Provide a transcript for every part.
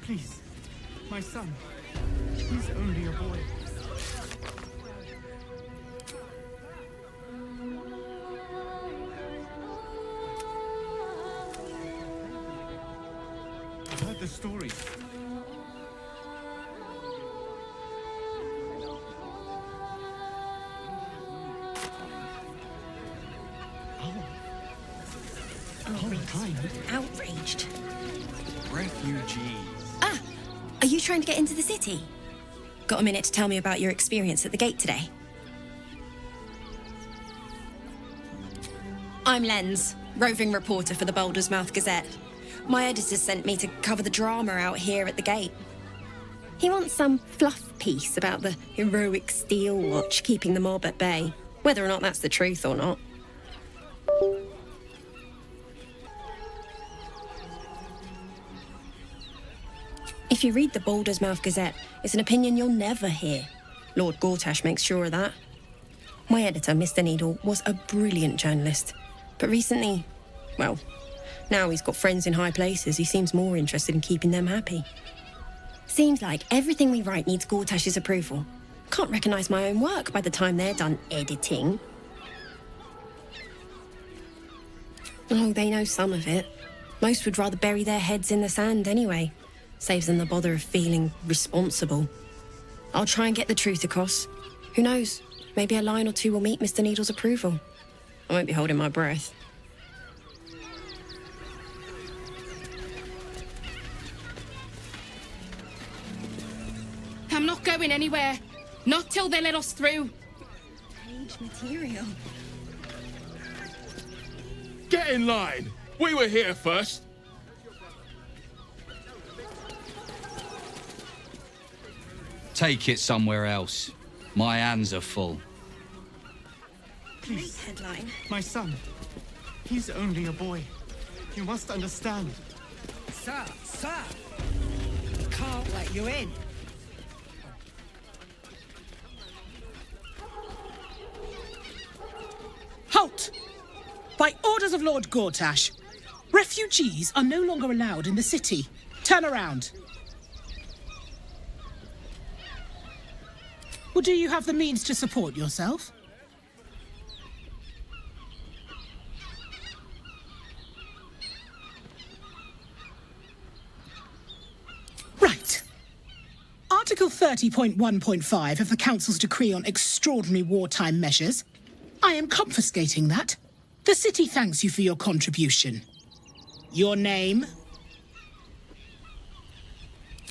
Please, my son. He's only a boy. I've heard the story. Outraged. Refugees. Ah! Are you trying to get into the city? Got a minute to tell me about your experience at the gate today? I'm Lens, roving reporter for the Boulder's Mouth Gazette. My editor sent me to cover the drama out here at the gate. He wants some fluff piece about the heroic Steel Watch keeping the mob at bay, whether or not that's the truth or not. If you read the Boulder's Mouth Gazette, it's an opinion you'll never hear. Lord Gortash makes sure of that. My editor, Mr. Needle, was a brilliant journalist. But recently, well, now he's got friends in high places. He seems more interested in keeping them happy. Seems like everything we write needs Gortash's approval. Can't recognise my own work by the time they're done editing. Oh, they know some of it. Most would rather bury their heads in the sand anyway. Saves them the bother of feeling responsible. I'll try and get the truth across. Who knows? Maybe a line or two will meet Mr. Needle's approval. I won't be holding my breath. I'm not going anywhere. Not till they let us through. Page material. Get in line. We were here first. Take it somewhere else. My hands are full. Please, Great headline. my son. He's only a boy. You must understand. Sir! Can't let you in. Halt! By orders of Lord Gortash, refugees are no longer allowed in the city. Turn around. Or do you have the means to support yourself? Right. Article 30.1.5 of the Council's Decree on Extraordinary Wartime Measures. I am confiscating that. The city thanks you for your contribution. Your name?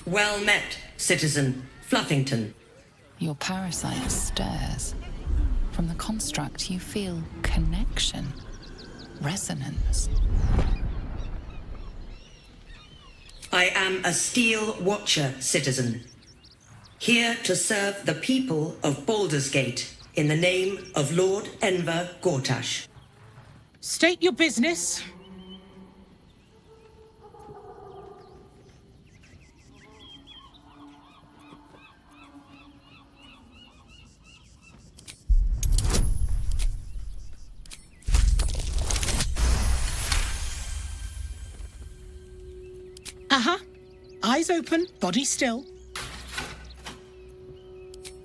Well met, citizen Fluffington. Your parasite stirs. From the construct, you feel connection, resonance. I am a Steel Watcher, citizen. Here to serve the people of Baldur's Gate in the name of Lord Enver Gortash. State your business. Eyes open, body still.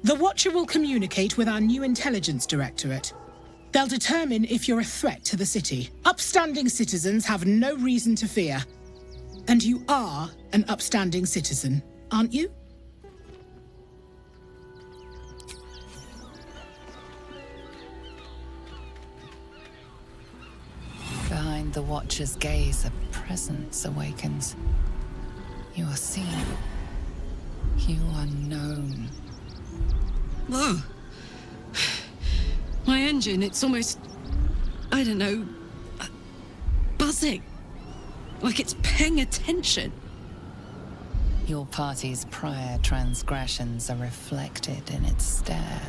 The Watcher will communicate with our new intelligence directorate. They'll determine if you're a threat to the city. Upstanding citizens have no reason to fear. And you are an upstanding citizen, aren't you? Behind the Watcher's gaze, a presence awakens. You are seen. You are known. Whoa. My engine, it's almost, I don't know, buzzing. Like it's paying attention. Your party's prior transgressions are reflected in its stare,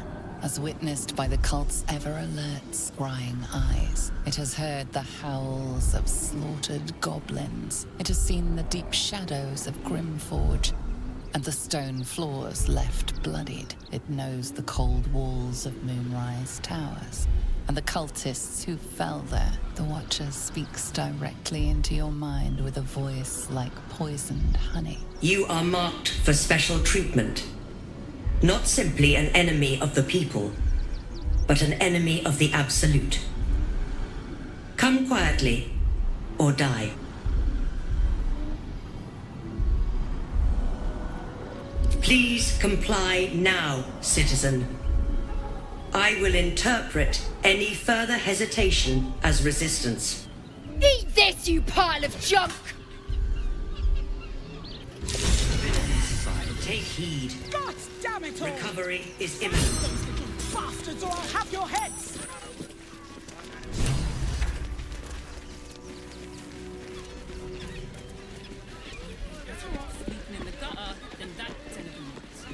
as witnessed by the cult's ever-alert, scrying eyes. It has heard the howls of slaughtered goblins. It has seen the deep shadows of Grimforge, and the stone floors left bloodied. It knows the cold walls of Moonrise Towers. and the cultists who fell there. The Watcher speaks directly into your mind with a voice like poisoned honey. You are marked for special treatment. Not simply an enemy of the people, but an enemy of the Absolute. Come quietly, or die. Please comply now, citizen. I will interpret any further hesitation as resistance. Eat this, you pile of junk! Take heed. God damn it all! Recovery is imminent. Those little bastards, or I'll have your heads! Sleeping in the gutter, then that's anything else.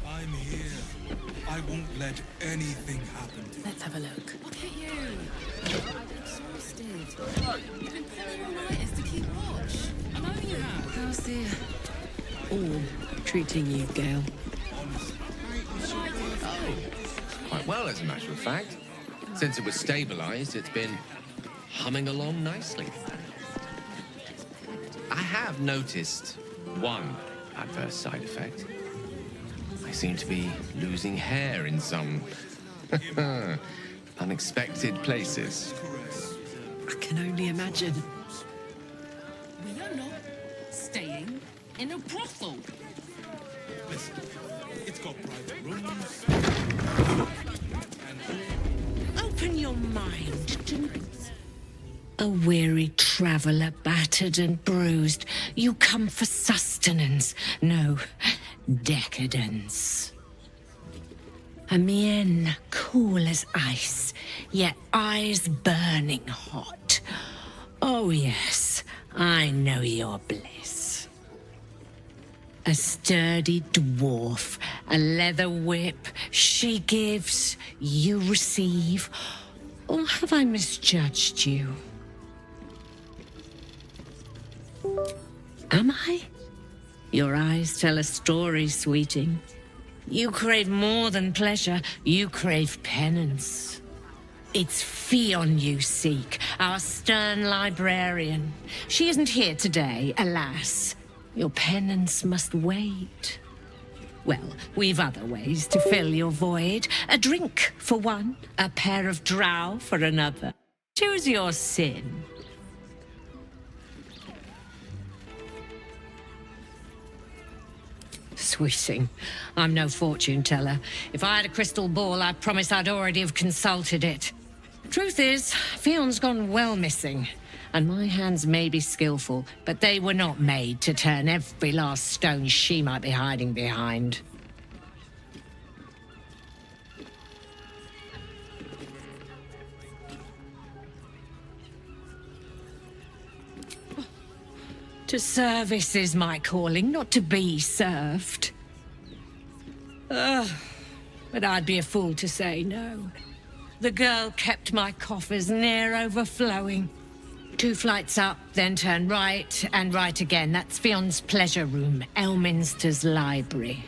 I'm here. I won't let anything happen to you. Let's have a look. Look at you. Exhausted. You've been pulling all-nighters to keep watch. I know you have. How's the orb treating you, Gale? Quite well, as a matter of fact. Since it was stabilized, it's been humming along nicely. I have noticed one adverse side effect. I seem to be losing hair in some unexpected places. I can only imagine. We are not staying in a brothel. Listen, it's got private rooms. Open your mind to... A weary traveller, battered and bruised, you come for sustenance, no, decadence. A mien cool as ice, yet eyes burning hot. Oh yes, I know your bliss. A sturdy dwarf, a leather whip, she gives, you receive. Or have I misjudged you? Am I? Your eyes tell a story, sweeting. You crave more than pleasure, you crave penance. It's Fionn you seek, our stern librarian. She isn't here today, alas. Your penance must wait. Well, we've other ways to fill your void. A drink for one, a pair of drow for another. Choose your sin. Sweeting, I'm no fortune teller. If I had a crystal ball, I promise I'd already have consulted it. Truth is, Fionn's gone well missing. And my hands may be skillful, but they were not made to turn every last stone she might be hiding behind. To service is my calling, not to be served. But I'd be a fool to say no. The girl kept my coffers near overflowing. 2 flights up, then turn right, and right again. That's Fionn's pleasure room, Elminster's library.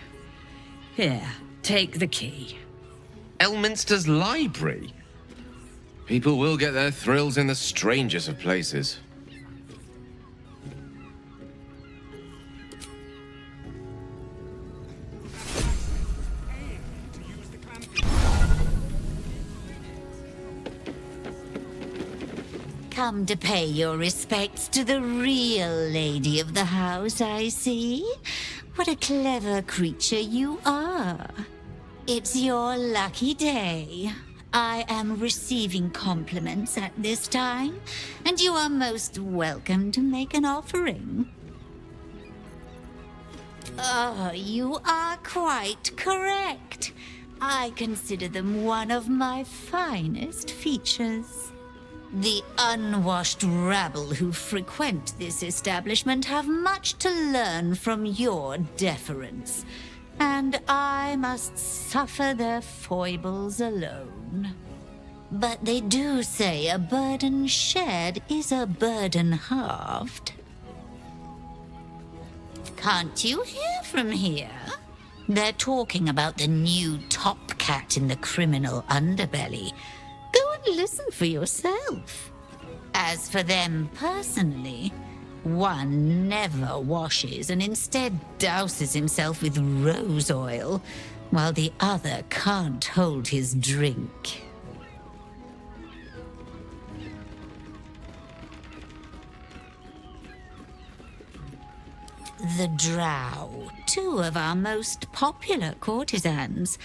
Here, take the key. Elminster's library? People will get their thrills in the strangest of places. Come to pay your respects to the real lady of the house, I see. What a clever creature you are. It's your lucky day. I am receiving compliments at this time, and you are most welcome to make an offering. Oh, you are quite correct. I consider them one of my finest features. The unwashed rabble who frequent this establishment have much to learn from your deference. and I must suffer their foibles alone. But they do say a burden shared is a burden halved. Can't you hear from here? They're talking about the new top cat in the criminal underbelly. Go and listen for yourself. As for them personally, one never washes and instead douses himself with rose oil, while the other can't hold his drink. The Drow, two of our most popular courtesans.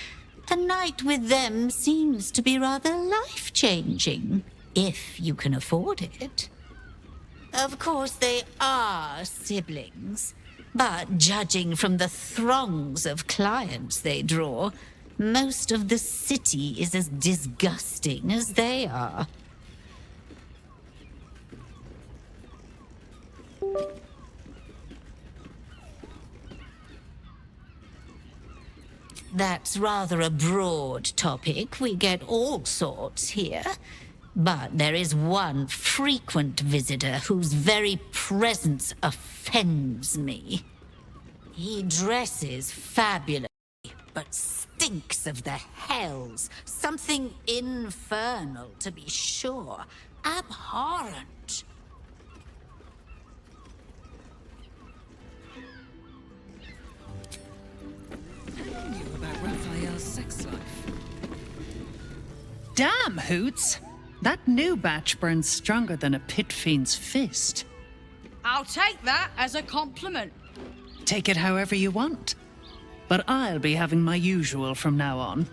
A night with them seems to be rather life-changing, if you can afford it. Of course, they are siblings, but judging from the throngs of clients they draw, most of the city is as disgusting as they are. That's rather a broad topic. We get all sorts here. But there is one frequent visitor whose very presence offends me. He dresses fabulously, but stinks of the hells. Something infernal, to be sure. Abhorrent. Who knew about Raphael's sex life? Damn, Hoots! That new batch burns stronger than a pit fiend's fist. I'll take that as a compliment. Take it however you want. But I'll be having my usual from now on.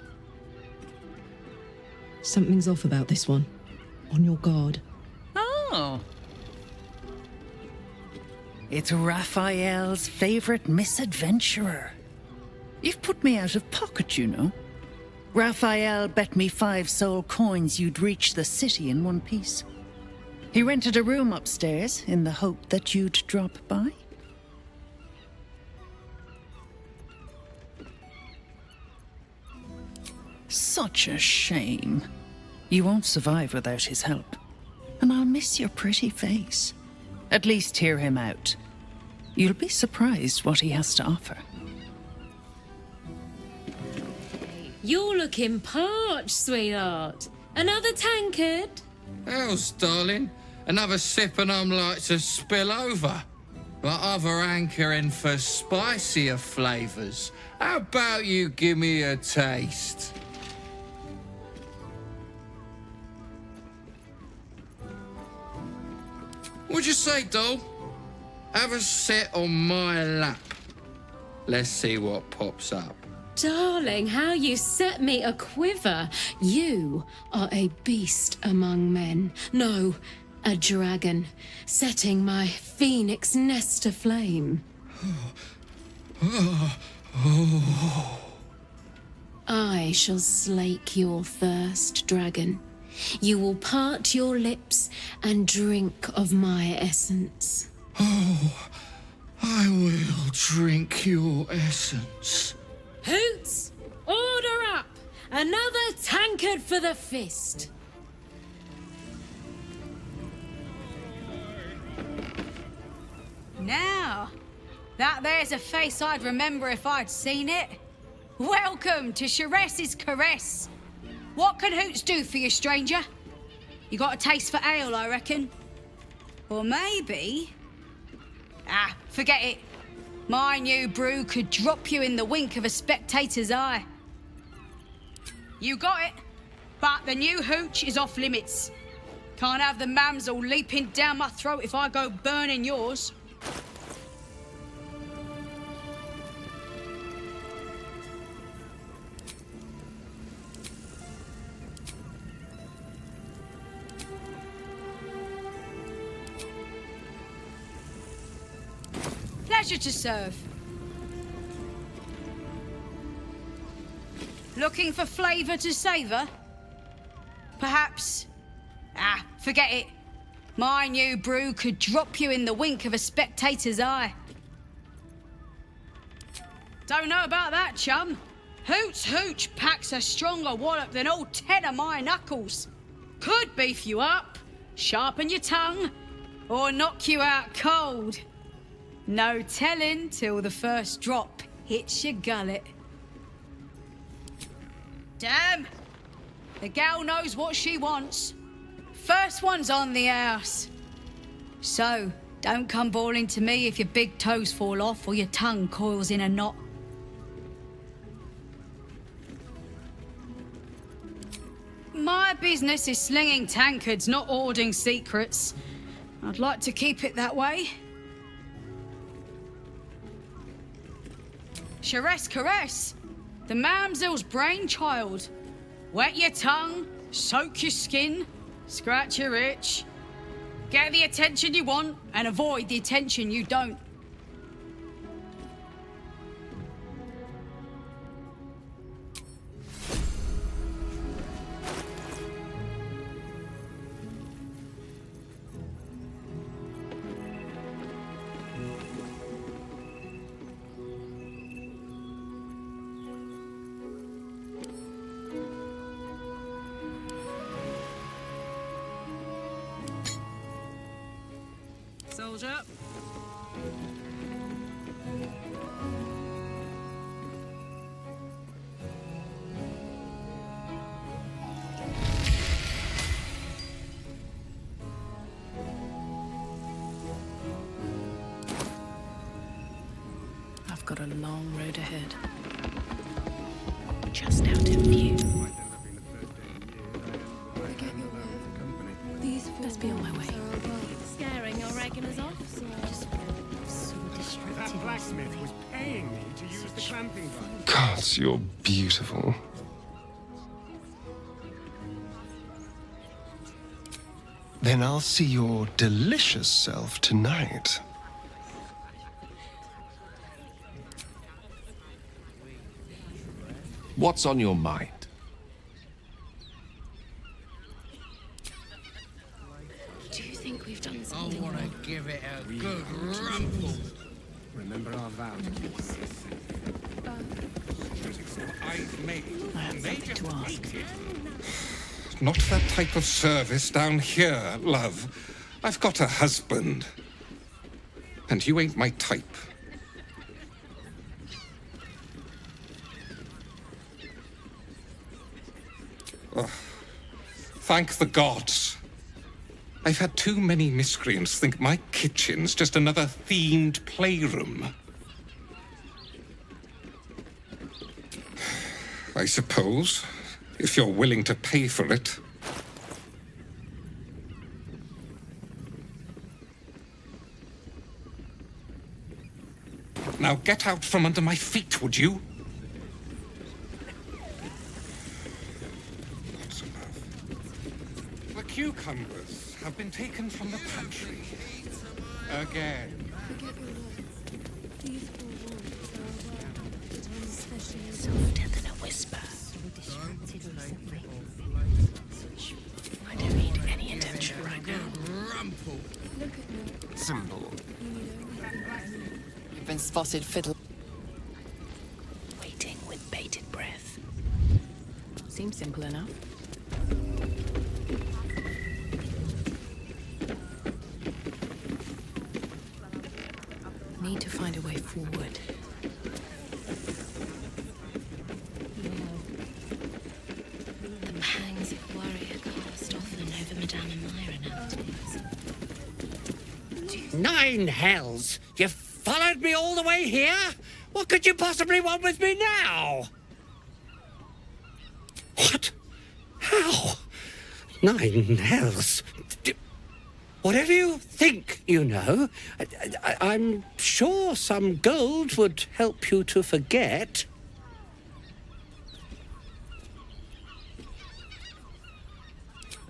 Something's off about this one. On your guard. Oh. It's Raphael's favorite misadventurer. You've put me out of pocket, you know. Raphael bet me 5 soul coins you'd reach the city in one piece. He rented a room upstairs in the hope that you'd drop by. Such a shame. You won't survive without his help. And I'll miss your pretty face. At least hear him out. You'll be surprised what he has to offer. You're looking parched, sweetheart. Another tankard? Hells, darling. Another sip and I'm like to spill over. But other hankering for spicier flavours. How about you give me a taste? What'd you say, doll? Have a sit on my lap. Let's see what pops up. Darling, how you set me a quiver. You are a beast among men. No, a dragon, setting my phoenix nest aflame. I shall slake your thirst, dragon. You will part your lips and drink of my essence. Oh, I will drink your essence. Hoots, order up! Another tankard for the fist. Now, that there's a face I'd remember if I'd seen it. Welcome to Sorceress's Caress. What can Hoots do for you, stranger? You got a taste for ale, I reckon? Or maybe... Ah, forget it. My new brew could drop you in the wink of a spectator's eye. You got it, but the new hooch is off limits. Can't have the mams all leaping down my throat if I go burning yours. Pleasure to serve. Looking for flavour to savour? Perhaps... Ah, forget it. My new brew could drop you in the wink of a spectator's eye. Don't know about that, chum. Hoots Hooch packs a stronger wallop than all 10 of my knuckles. Could beef you up, sharpen your tongue, or knock you out cold. No telling till the first drop hits your gullet. Damn! The gal knows what she wants. First one's on the house. So, don't come bawling to me if your big toes fall off or your tongue coils in a knot. My business is slinging tankards, not hoarding secrets. I'd like to keep it that way. Charess Caress, the mamsel's brainchild. Wet your tongue, soak your skin, scratch your itch. Get the attention you want and avoid the attention you don't. Soldier. I've got a long road ahead. Just out of view. Let's be on my way. Scaring your regulars off? That blacksmith was paying me to use the clamping device. God, you're beautiful. Then I'll see your delicious self tonight. What's on your mind? Do you think we've done something? I want to give it a good rumple. Remember our vow. I've made. I have something to ask. Not that type of service down here, love. I've got a husband. And you ain't my type. Oh, thank the gods. I've had too many miscreants think my kitchen's just another themed playroom. I suppose, if you're willing to pay for it. Now get out from under my feet, would you? That's enough. The cucumbers have been taken from the pantry. Again. Softer than a whisper. I don't need any attention right now. Simple. You've been spotted fiddle. Waiting with bated breath. Seems simple enough. Need to find a way forward. The pangs of worry are cast often over Madame and Myra nowadays. 9 hells! You've followed me all the way here? What could you possibly want with me now? What? How? 9 hells? Whatever you think, you know, I'm sure some gold would help you to forget.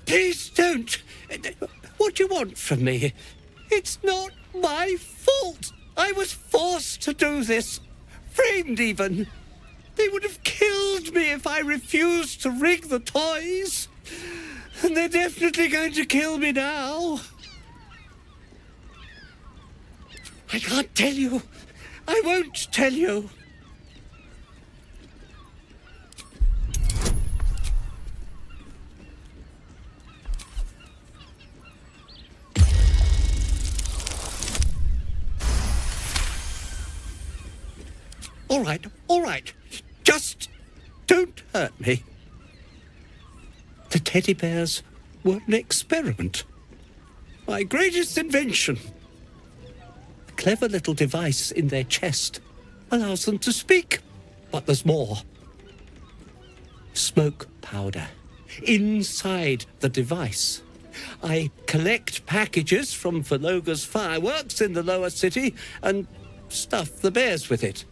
Please don't. What do you want from me? It's not my fault. I was forced to do this. Framed even. They would have killed me if I refused to rig the toys. And they're definitely going to kill me now. I can't tell you. I won't tell you. All right. Just don't hurt me. The teddy bears were an experiment. My greatest invention. A clever little device in their chest allows them to speak. But there's more. Smoke powder inside the device. I collect packages from Verloga's fireworks in the lower city and stuff the bears with it.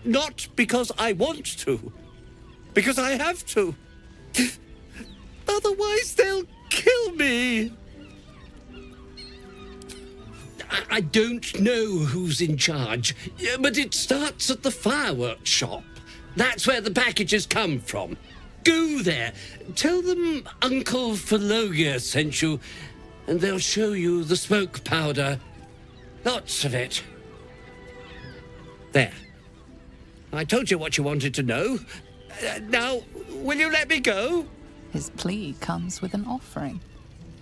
Not because I want to, because I have to. Otherwise they'll kill me. I don't know who's in charge, but it starts at the fireworks shop. That's where the packages come from. Go there. Tell them Uncle Verloga sent you, and they'll show you the smoke powder. Lots of it. There. I told you what you wanted to know. Now, will you let me go? His plea comes with an offering.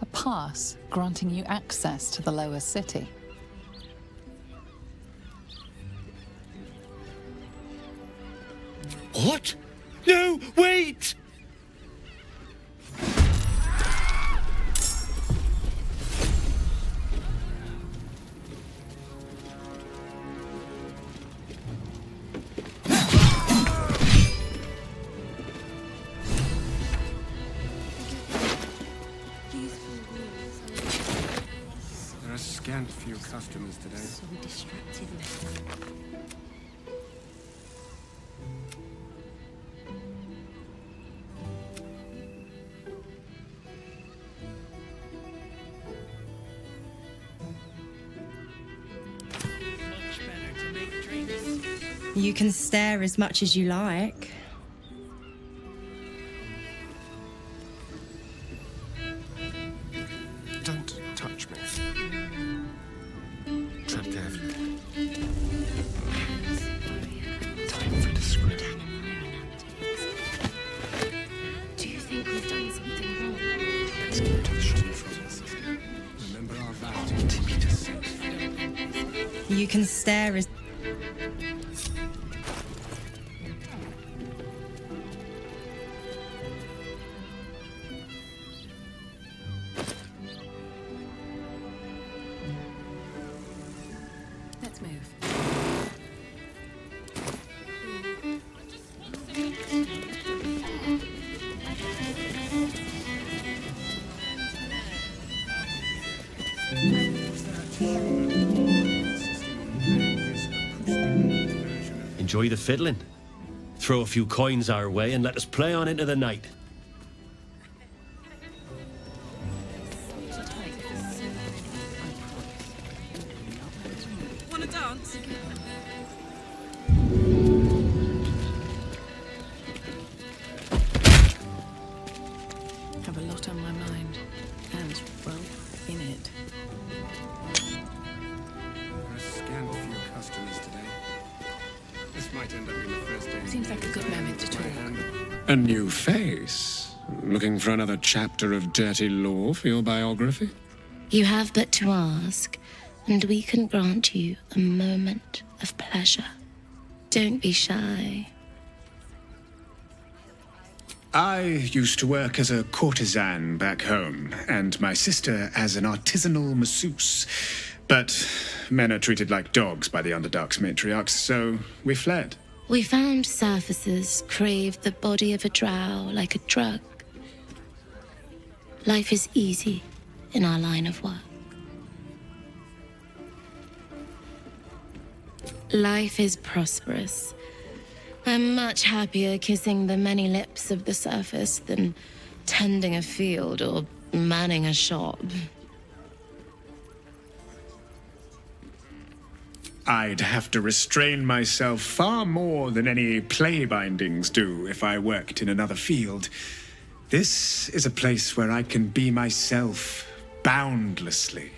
A pass granting you access to the lower city. What? No, wait! There are scant few customers today. So distracted now. You can stare as much as you like. Don't touch me. Tread carefully. Time for discretion. Do you think we've done something wrong? Let's go to the shop. Remember our vow to keep it safe. You can stare as... Let's move. Enjoy the fiddling. Throw a few coins our way and let us play on into the night. Wanna dance? Have a lot on my mind. And, well, in it. There are scant few customers today. This might end up being the first day. Seems like a good moment to talk. A new face? Looking for another chapter of dirty law for your biography? You have but to ask, and we can grant you a moment of pleasure. Don't be shy. I used to work as a courtesan back home, and my sister as an artisanal masseuse. But men are treated like dogs by the Underdark's matriarchs, so we fled. We found surfacers craved the body of a drow like a drug. Life is easy in our line of work. Life is prosperous. I'm much happier kissing the many lips of the surface than tending a field or manning a shop. I'd have to restrain myself far more than any play bindings do if I worked in another field. This is a place where I can be myself boundlessly.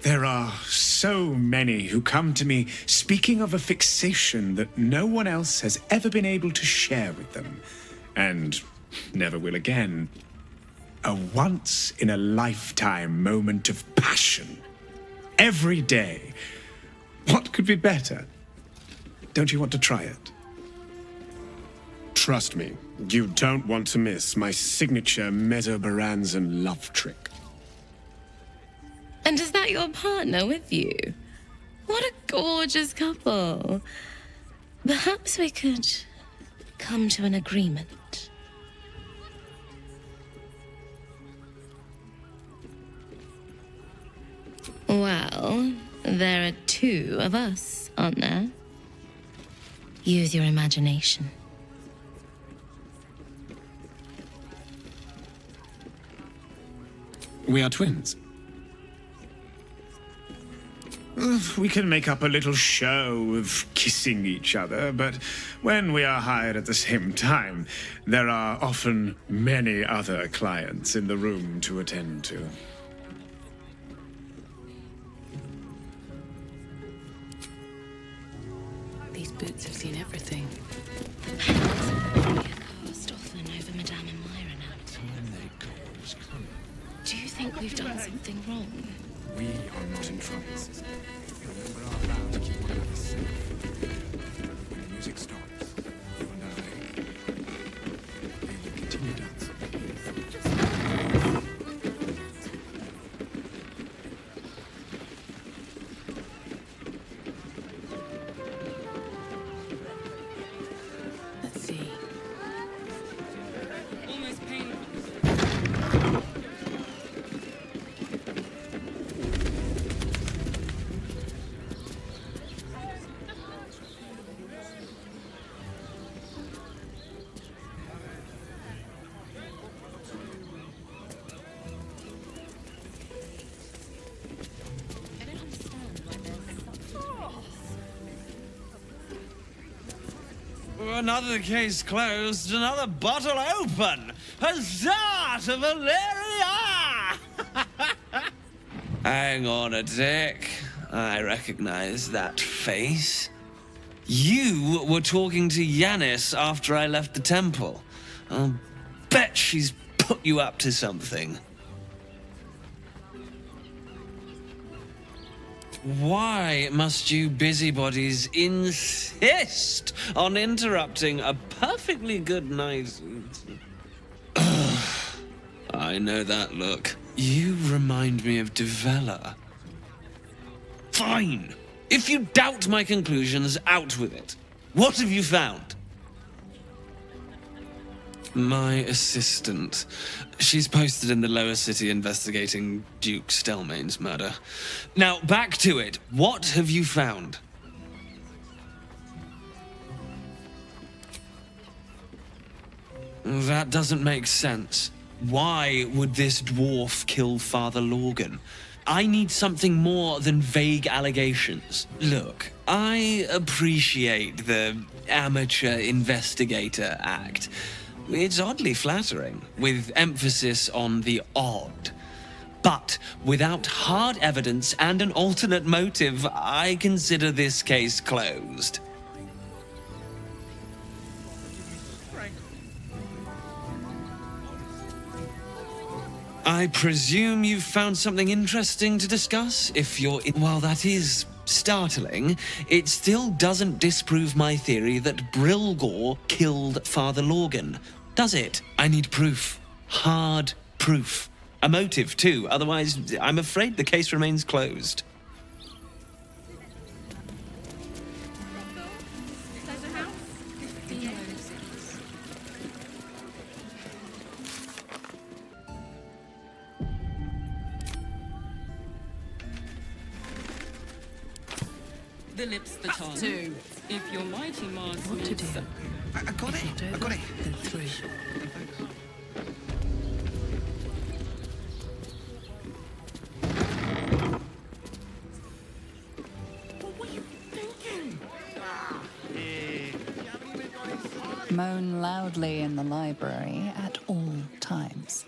There are so many who come to me speaking of a fixation that no one else has ever been able to share with them, and never will again. A once-in-a-lifetime moment of passion. Every day, What could be better? Don't you want to try it? Trust me. You don't want to miss my signature Mesobaranzan love trick. And is that your partner with you? What a gorgeous couple. Perhaps we could come to an agreement. Well, there are two of us, aren't there? Use your imagination. We are twins. We can make up a little show of kissing each other, but when we are hired at the same time, there are often many other clients in the room to attend to. These boots have seen everything. Cast often over Madame and Myra now. Do you think we've done something wrong? We are not in trouble. Remember our vow to keep one another safe. When the music stops, you and I will continue dancing. Let's see. Almost painful. Another case closed, another bottle open. Huzzah to Valeria! Hang on a tick. I recognize that face. You were talking to Yanis after I left the temple. I'll bet she's put you up to something. Why must you busybodies insist on interrupting a perfectly good night? I know that look. You remind me of Devella. Fine. If you doubt my conclusions, out with it. What have you found? My assistant. She's posted in the lower city investigating Duke Stelmane's murder. Now, back to it. What have you found? That doesn't make sense. Why would this dwarf kill Father Lorgan? I need something more than vague allegations. Look, I appreciate the amateur investigator act. It's oddly flattering, with emphasis on the odd. But without hard evidence and an alternate motive, I consider this case closed. I presume you've found something interesting to discuss? If you're While that is startling, it still doesn't disprove my theory that Brilgor killed Father Lorgan, does it? I need proof. Hard proof. A motive, too. Otherwise, I'm afraid the case remains closed. The lips, the tongue. Two. If your mighty Mars what to do? I got it. I got it. Then three. What were you thinking? Moan loudly in the library at all times.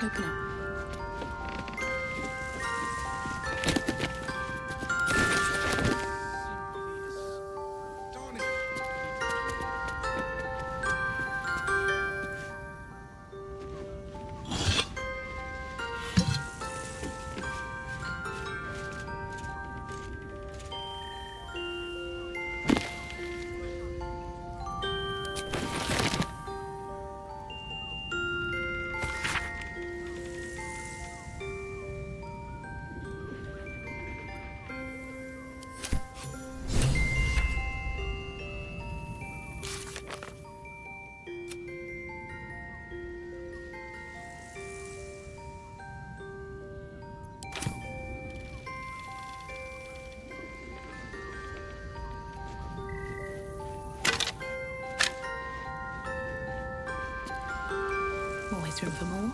Open up. Always room for more.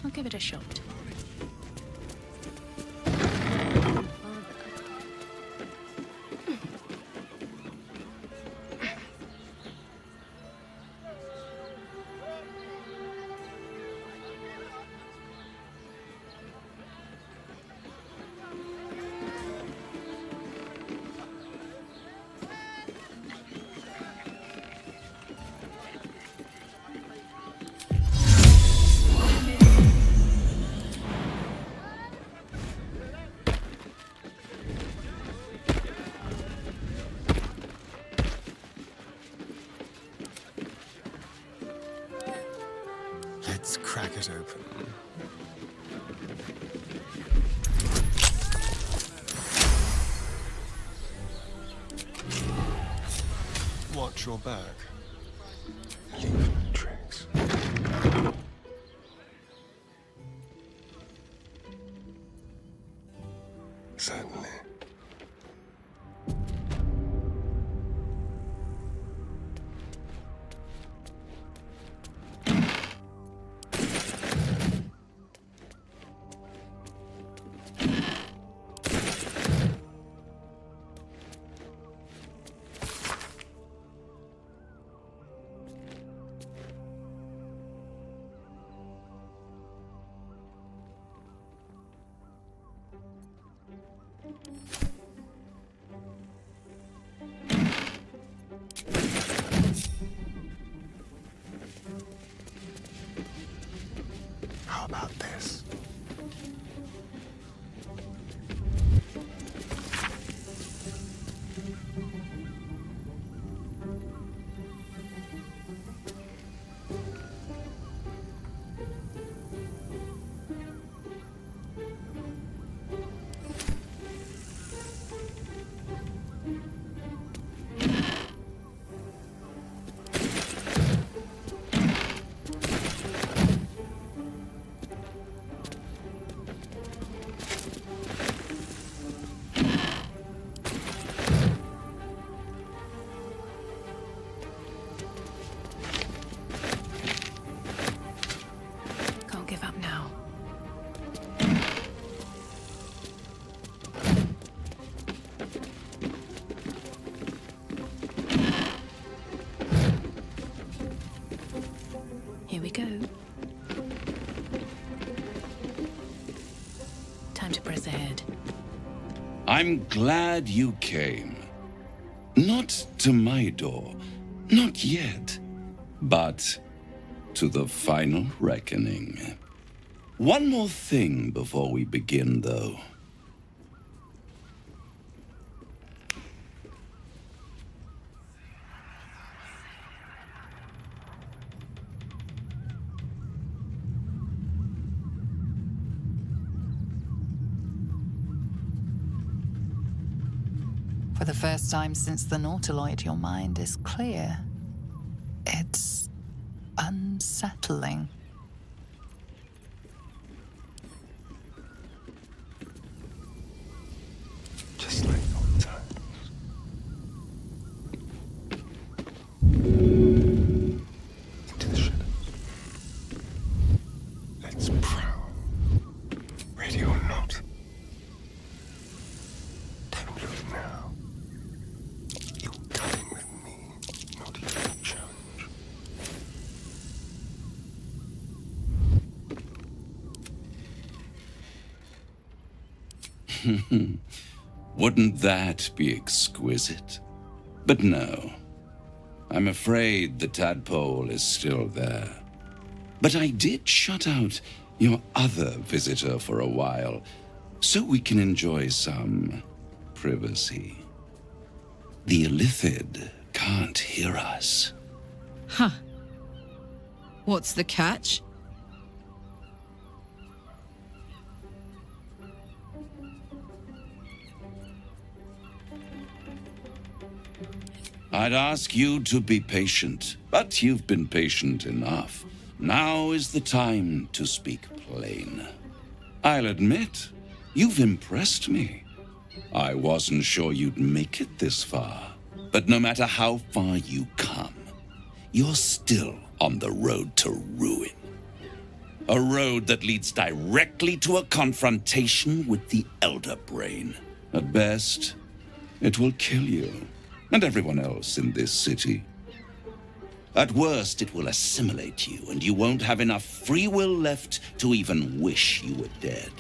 I'll give it a shot. Let's crack it open. Watch your back. Leave no tricks. Certainly. How about this? Can't give up now. Here we go. Time to press ahead. I'm glad you came. Not to my door, not yet, but to the final reckoning. One more thing before we begin, though. For the first time since the Nautiloid, your mind is clear. It's unsettling. Just like old times. Into the shadows. Let's prowl. Ready or not. Don't lose now. You're coming with me, not even a challenge. Wouldn't that be exquisite? But no. I'm afraid the tadpole is still there. But I did shut out your other visitor for a while, so we can enjoy some privacy. The Illithid can't hear us. Huh. What's the catch? I'd ask you to be patient, but you've been patient enough. Now is the time to speak plain. I'll admit, you've impressed me. I wasn't sure you'd make it this far, but no matter how far you come, you're still on the road to ruin. A road that leads directly to a confrontation with the Elder Brain. At best, it will kill you and everyone else in this city. At worst, it will assimilate you, and you won't have enough free will left to even wish you were dead.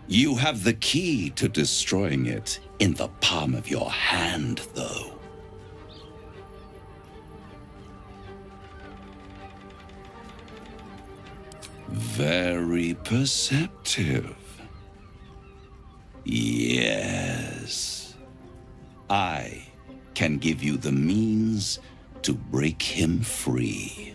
You have the key to destroying it in the palm of your hand, though. Very perceptive. Yes. I can give you the means to break him free.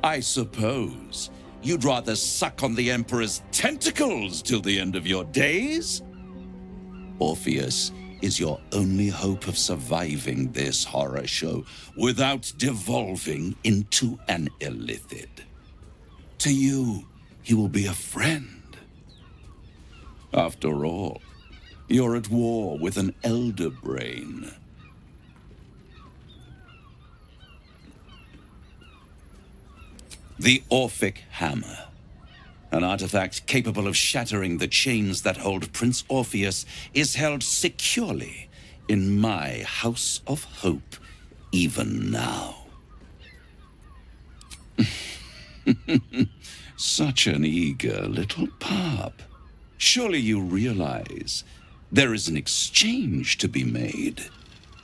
I suppose you'd rather suck on the Emperor's tentacles till the end of your days? Orpheus is your only hope of surviving this horror show without devolving into an Illithid. To you, he will be a friend. After all, you're at war with an Elder Brain. The Orphic Hammer. An artifact capable of shattering the chains that hold Prince Orpheus is held securely in my House of Hope, even now. Such an eager little pup. Surely you realize there is an exchange to be made.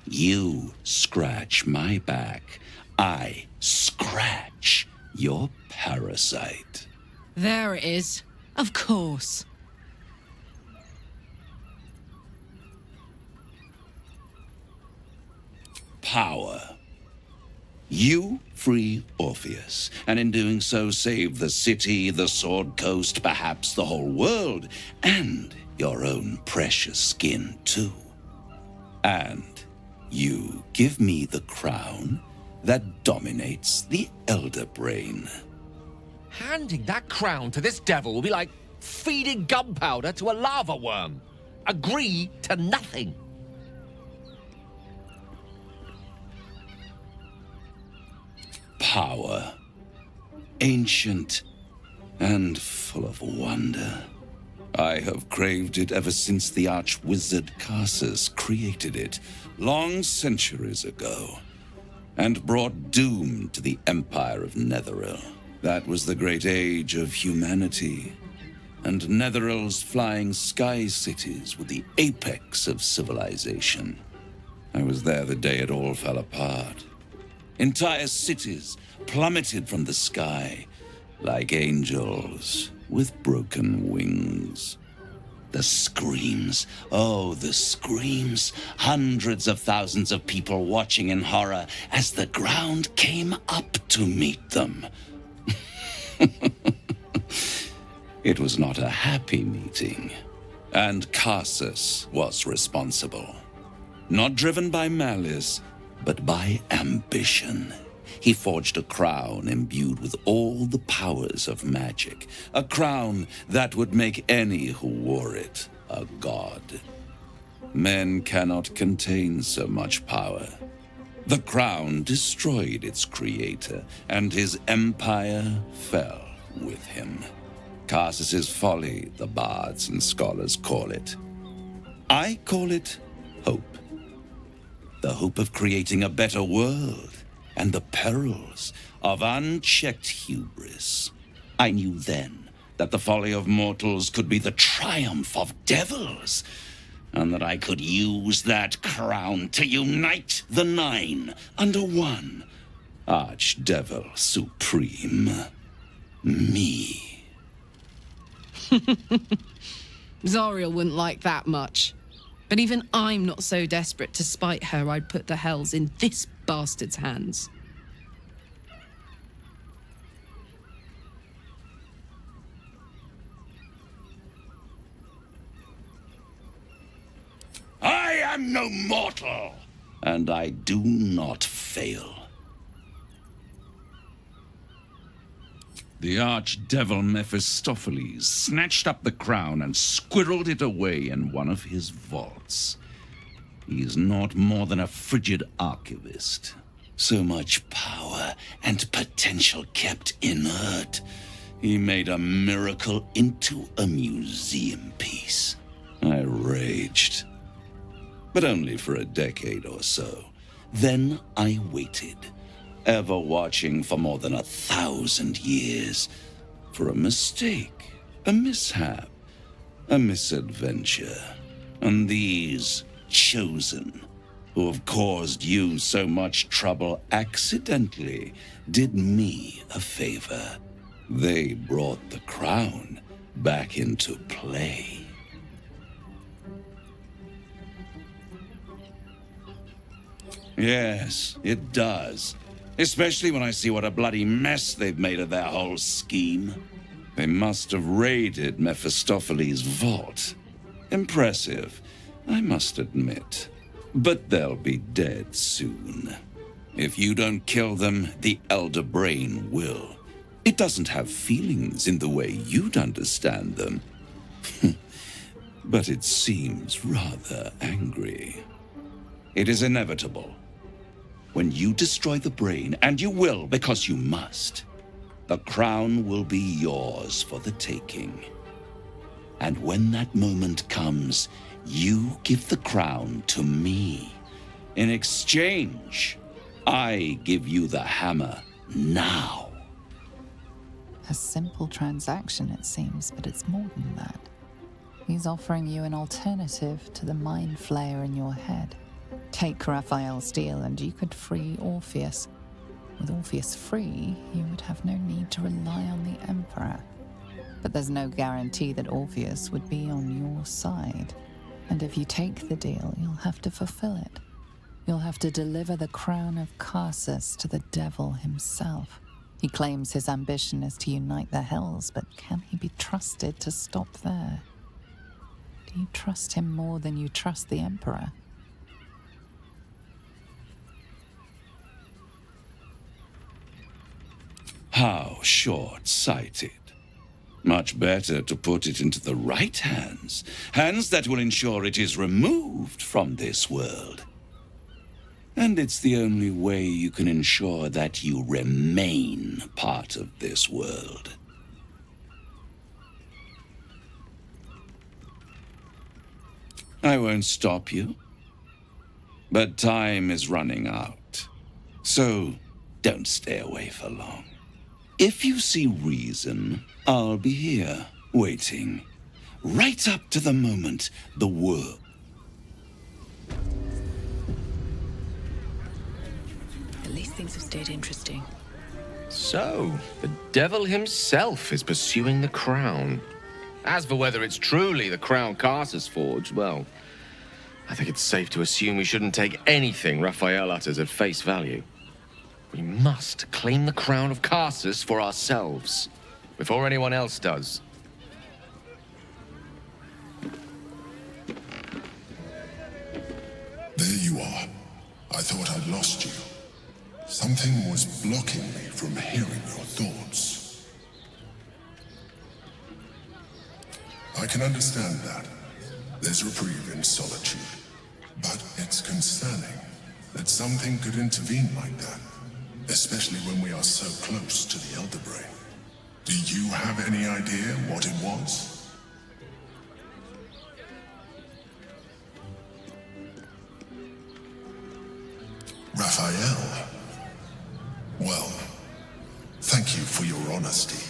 You scratch my back, I scratch your parasite. There it is. Of course. Power. You free Orpheus, and in doing so save the city, the Sword Coast, perhaps the whole world, and your own precious skin too. And you give me the crown that dominates the Elder Brain. Handing that crown to this devil will be like feeding gunpowder to a lava worm. Agree to nothing. Power. Ancient and full of wonder. I have craved it ever since the arch-wizard Carsus created it, long centuries ago, and brought doom to the Empire of Netheril. That was the great age of humanity, and Netheril's flying sky cities were the apex of civilization. I was there the day it all fell apart. Entire cities plummeted from the sky like angels with broken wings. The screams, oh, the screams. Hundreds of thousands of people watching in horror as the ground came up to meet them. It was not a happy meeting, and Carsus was responsible. Not driven by malice, but by ambition. He forged a crown imbued with all the powers of magic, a crown that would make any who wore it a god. Men cannot contain so much power. The crown destroyed its creator, and his empire fell with him. Carsus's folly, the bards and scholars call it. I call it hope. The hope of creating a better world, and the perils of unchecked hubris. I knew then that the folly of mortals could be the triumph of devils, and that I could use that crown to unite the Nine under one Archdevil Supreme. Me. Zariel wouldn't like that much. But even I'm not so desperate to spite her I'd put the hells in this bastard's hands. I am no mortal, and I do not fail. The archdevil Mephistopheles snatched up the crown and squirreled it away in one of his vaults. He is not more than a frigid archivist. So much power and potential kept inert. He made a miracle into a museum piece. I raged. But only for a decade or so. Then I waited, ever watching for more than 1,000 years, for a mistake, a mishap, a misadventure. And these chosen, who have caused you so much trouble accidentally, did me a favor. They brought the crown back into play. Yes, it does. Especially when I see what a bloody mess they've made of their whole scheme. They must have raided Mephistopheles' vault. Impressive, I must admit. But they'll be dead soon. If you don't kill them, the Elder Brain will. It doesn't have feelings in the way you'd understand them. But it seems rather angry. It is inevitable. When you destroy the brain, and you will because you must, the crown will be yours for the taking. And when that moment comes, you give the crown to me. In exchange, I give you the hammer now. A simple transaction, it seems, but it's more than that. He's offering you an alternative to the mind flayer in your head. Take Raphael's deal and you could free Orpheus. With Orpheus free, you would have no need to rely on the Emperor. But there's no guarantee that Orpheus would be on your side. And if you take the deal, you'll have to fulfill it. You'll have to deliver the crown of Carsus to the devil himself. He claims his ambition is to unite the hells, but can he be trusted to stop there? Do you trust him more than you trust the Emperor? How short-sighted. Much better to put it into the right hands. Hands that will ensure it is removed from this world. And it's the only way you can ensure that you remain part of this world. I won't stop you. But time is running out. So don't stay away for long. If you see reason, I'll be here, waiting. Right up to the moment the world... At least things have stayed interesting. So, the devil himself is pursuing the crown. As for whether it's truly the crown Carsus forged, well, I think it's safe to assume we shouldn't take anything Raphael utters at face value. We must claim the crown of Carsus for ourselves, before anyone else does. I lost you. Something was blocking me from hearing your thoughts. I can understand that. There's reprieve in solitude. But it's concerning that something could intervene like that, especially when we are so close to the Elder Brain. Do you have any idea what it was? Raphael. Well, thank you for your honesty.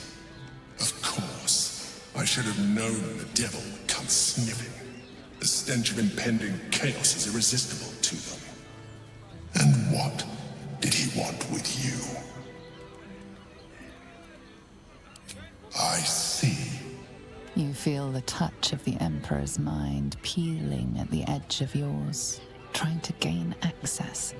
Of course, I should have known the devil would come sniffing. The stench of impending chaos is irresistible to them. And what did he want with you? I see. You feel the touch of the Emperor's mind peeling at the edge of yours, trying to gain access.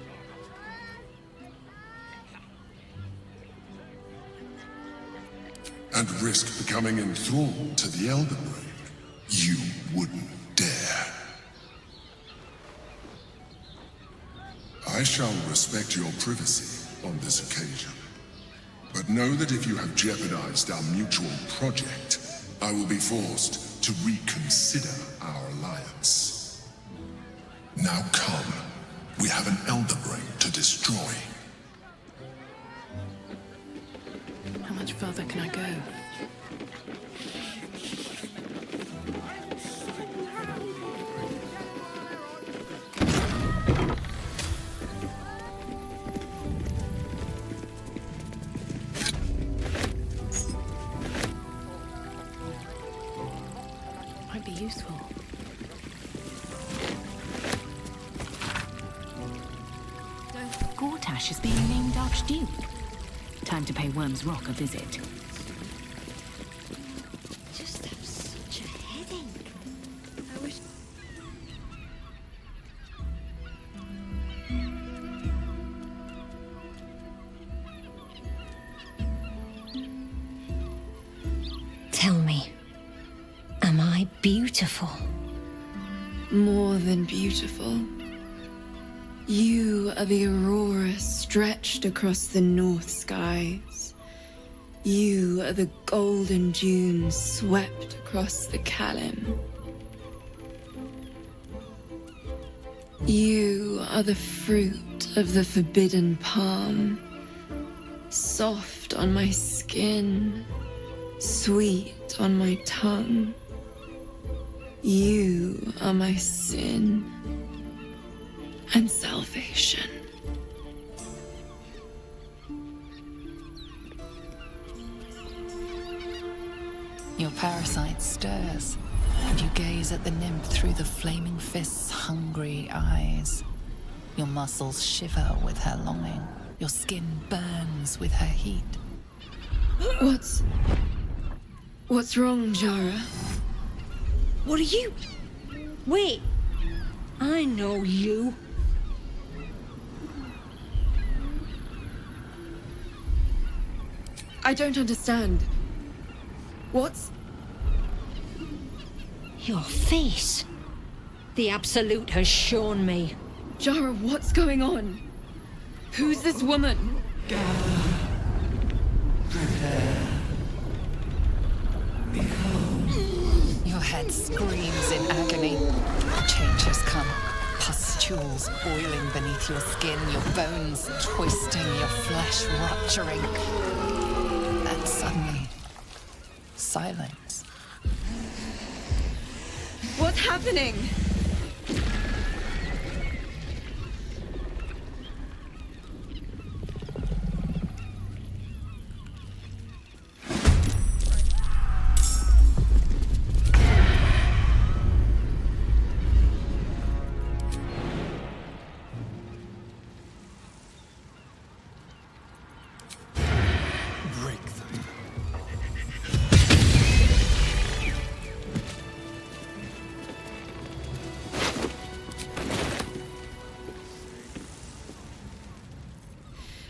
And risk becoming enthralled to the Elder Brain. You wouldn't dare. I shall respect your privacy on this occasion. But know that if you have jeopardized our mutual project, I will be forced to reconsider our alliance. Now come. We have an Elder Brain to destroy. How much further can I go? Might be useful. Gortash is being named Archduke. Time to pay Worm's Rock a visit. Just have such a headache. I wish. Tell me, am I beautiful? More than beautiful. You are the aurora stretched across the north skies. You are the golden dunes swept across the Kalim. You are the fruit of the forbidden palm, soft on my skin, sweet on my tongue. You are my sin and salvation. Your parasite stirs, and you gaze at the nymph through the flaming fist's hungry eyes. Your muscles shiver with her longing. Your skin burns with her heat. What's wrong, Jara? What are you? Wait, I know you. I don't understand. What's... Your face. The Absolute has shown me. Jara, what's going on? Who's this woman? Your head screams in agony. Change has come. Pustules boiling beneath your skin, your bones twisting, your flesh rupturing. And suddenly, silence. What's happening?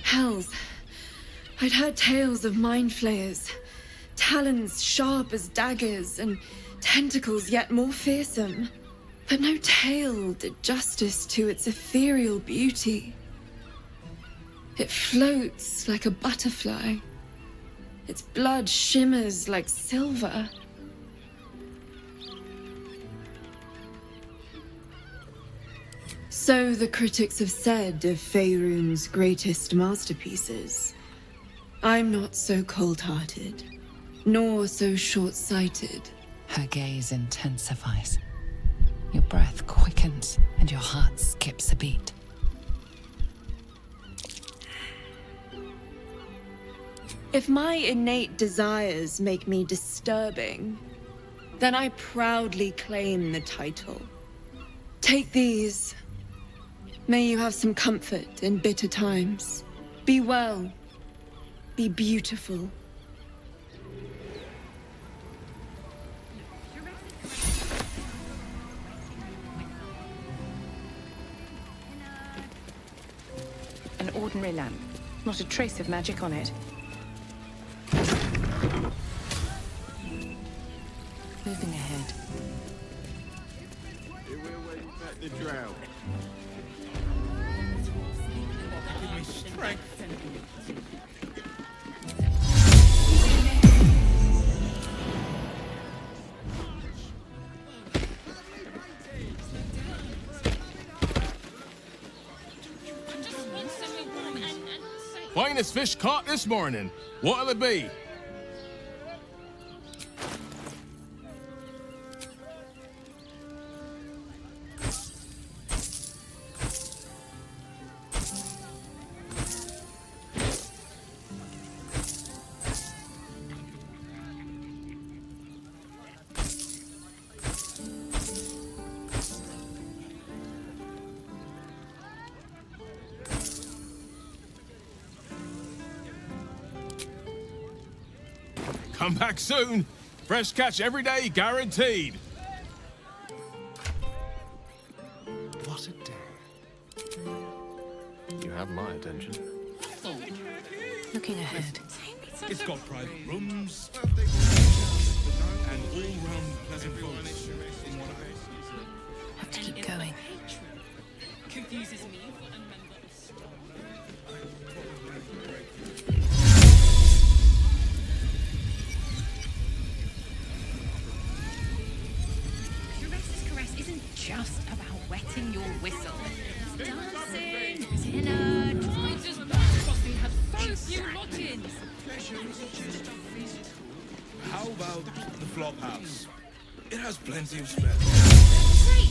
Hells. I'd heard tales of mind flayers, talons sharp as daggers, and tentacles yet more fearsome. But no tale did justice to its ethereal beauty. It floats like a butterfly. Its blood shimmers like silver. So the critics have said of Faerun's greatest masterpieces. I'm not so cold-hearted, nor so short-sighted. Her gaze intensifies. Your breath quickens and your heart skips a beat. If my innate desires make me disturbing, then I proudly claim the title. Take these. May you have some comfort in bitter times. Be well. Be beautiful. An ordinary lamp. Not a trace of magic on it. Moving ahead. The drought. Give me strength. Finest fish caught this morning. What'll it be? Come back soon. Fresh catch every day, guaranteed. What a day. You have my attention. Looking ahead. It's got private rooms and all-round pleasant folks. Have to keep going. Confuses me for a member of staff. Sorceress's caress isn't just about wetting your whistle. It's dancing, dinner, Just Frosty has so few lock-ins. How about the flop house? It has plenty of spare. Great!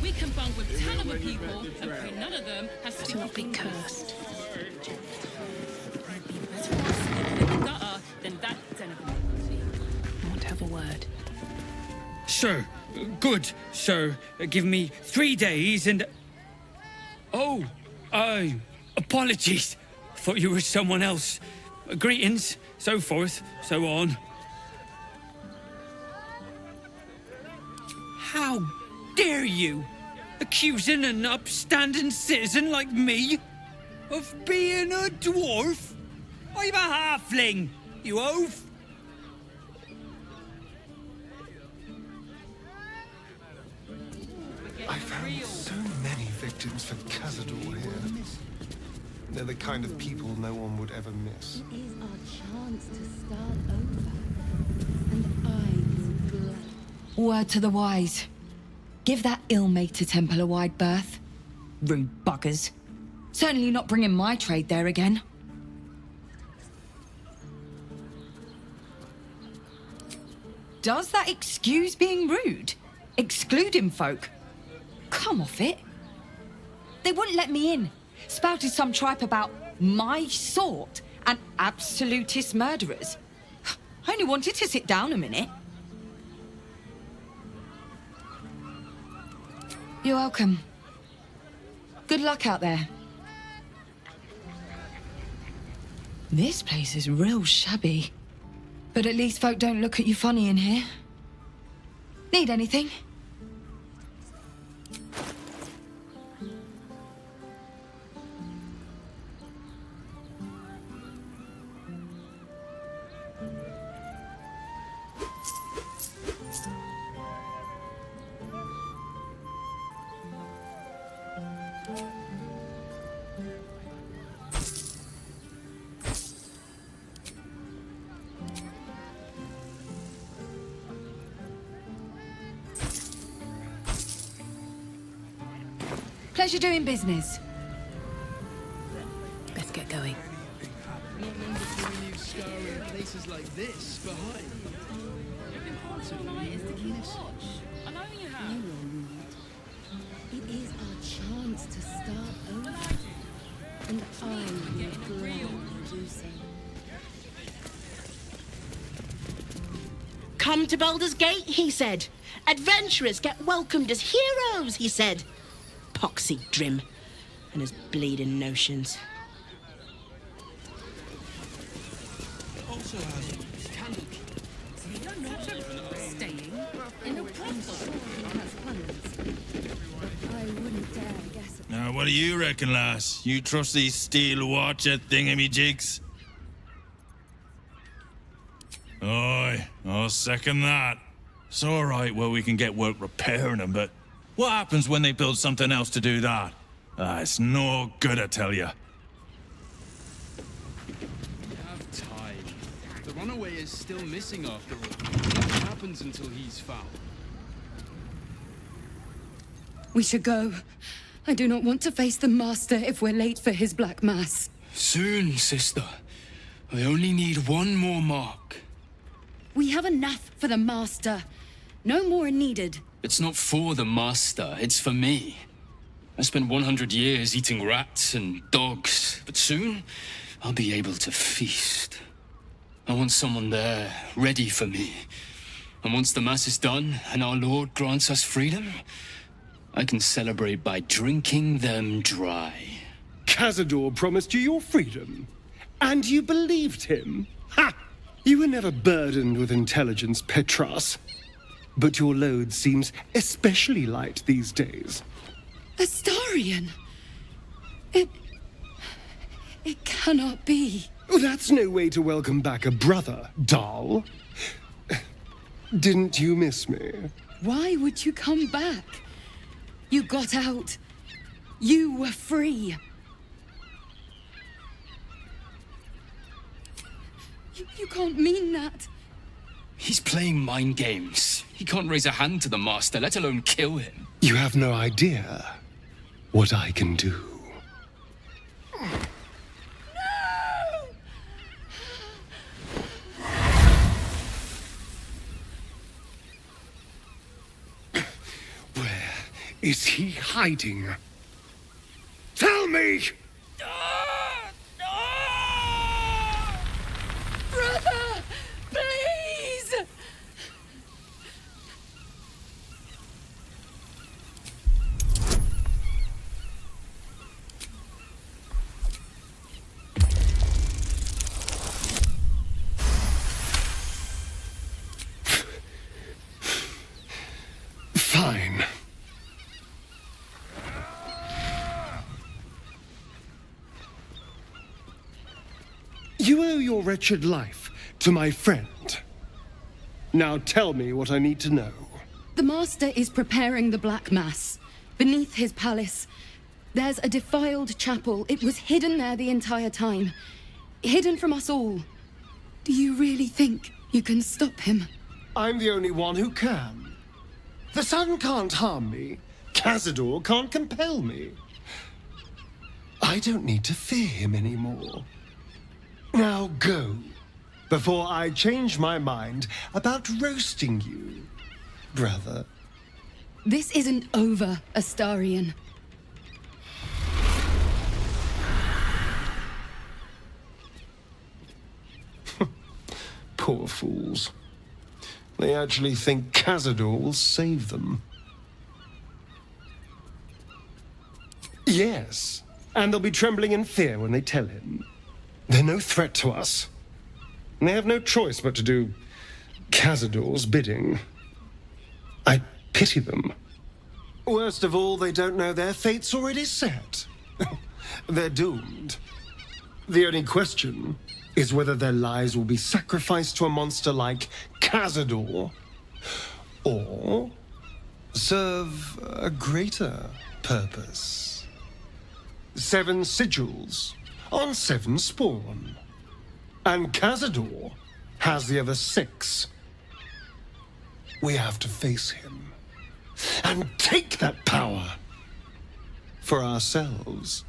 We can bunk with 10 other people, and pray none of them has to not be cursed. Then that den of I want to have a word. Sir, good, sir. Give me 3 days and... Oh, apologies. Thought you were someone else. Greetings, so forth, so on. How dare you? Accusing an upstanding citizen like me of being a dwarf? I'm a halfling, you oaf. I found so many victims for Cazador here. They're the kind of people no one would ever miss. It is our chance to start over. And I will gladly. Word to the wise. Give that ill-mater temple a wide berth. Rude buggers. Certainly not bringing my trade there again. Does that excuse being rude? Excluding folk? Come off it. They wouldn't let me in. Spouted some tripe about my sort and absolutist murderers. I only wanted to sit down a minute. You're welcome. Good luck out there. This place is real shabby. But at least folk don't look at you funny in here. Need anything? Pleasure doing business. Let's get going. Places like this behind. I know you have. It is our chance to start over. And I will gladly do so. Come to Baldur's Gate, he said. Adventurers get welcomed as heroes, he said. Poxy Drim and his bleeding notions. Also has candle. Staying in a brothel. I wouldn't dare guess it. Now, what do you reckon, lass? You trust these steel watcher thingamy-jigs? Aye, I'll second that. It's all right where we can get work repairing them, but what happens when they build something else to do that? It's no good, I tell you. We have time. The runaway is still missing after all. What happens until he's found? We should go. I do not want to face the Master if we're late for his Black Mass. Soon, sister. I only need one more mark. We have enough for the Master. No more are needed. It's not for the master, it's for me. I spent 100 years eating rats and dogs, but soon I'll be able to feast. I want someone there, ready for me. And once the mass is done and our Lord grants us freedom, I can celebrate by drinking them dry. Cazador promised you your freedom, and you believed him? Ha! You were never burdened with intelligence, Petras. But your load seems especially light these days. Astarion! It cannot be. Oh, that's no way to welcome back a brother, doll. Didn't you miss me? Why would you come back? You got out. You were free. You can't mean that. He's playing mind games. He can't raise a hand to the master, let alone kill him. You have no idea what I can do. Where is he hiding? Tell me! Brother! Please! Fine. You owe your wretched life to my friend. Now tell me what I need to know. The Master is preparing the Black Mass. Beneath his palace, there's a defiled chapel. It was hidden there the entire time. Hidden from us all. Do you really think you can stop him? I'm the only one who can. The sun can't harm me. Cazador can't compel me. I don't need to fear him anymore. Now go, before I change my mind about roasting you, brother. This isn't over, Astarion. Poor fools. They actually think Cazador will save them. Yes, and they'll be trembling in fear when they tell him. They're no threat to us. And they have no choice but to do Cazador's bidding. I pity them. Worst of all, they don't know their fate's already set. They're doomed. The only question is whether their lives will be sacrificed to a monster like Cazador, or serve a greater purpose. 7 sigils on 7 spawn. And Cazador has the other 6. We have to face him and take that power for ourselves.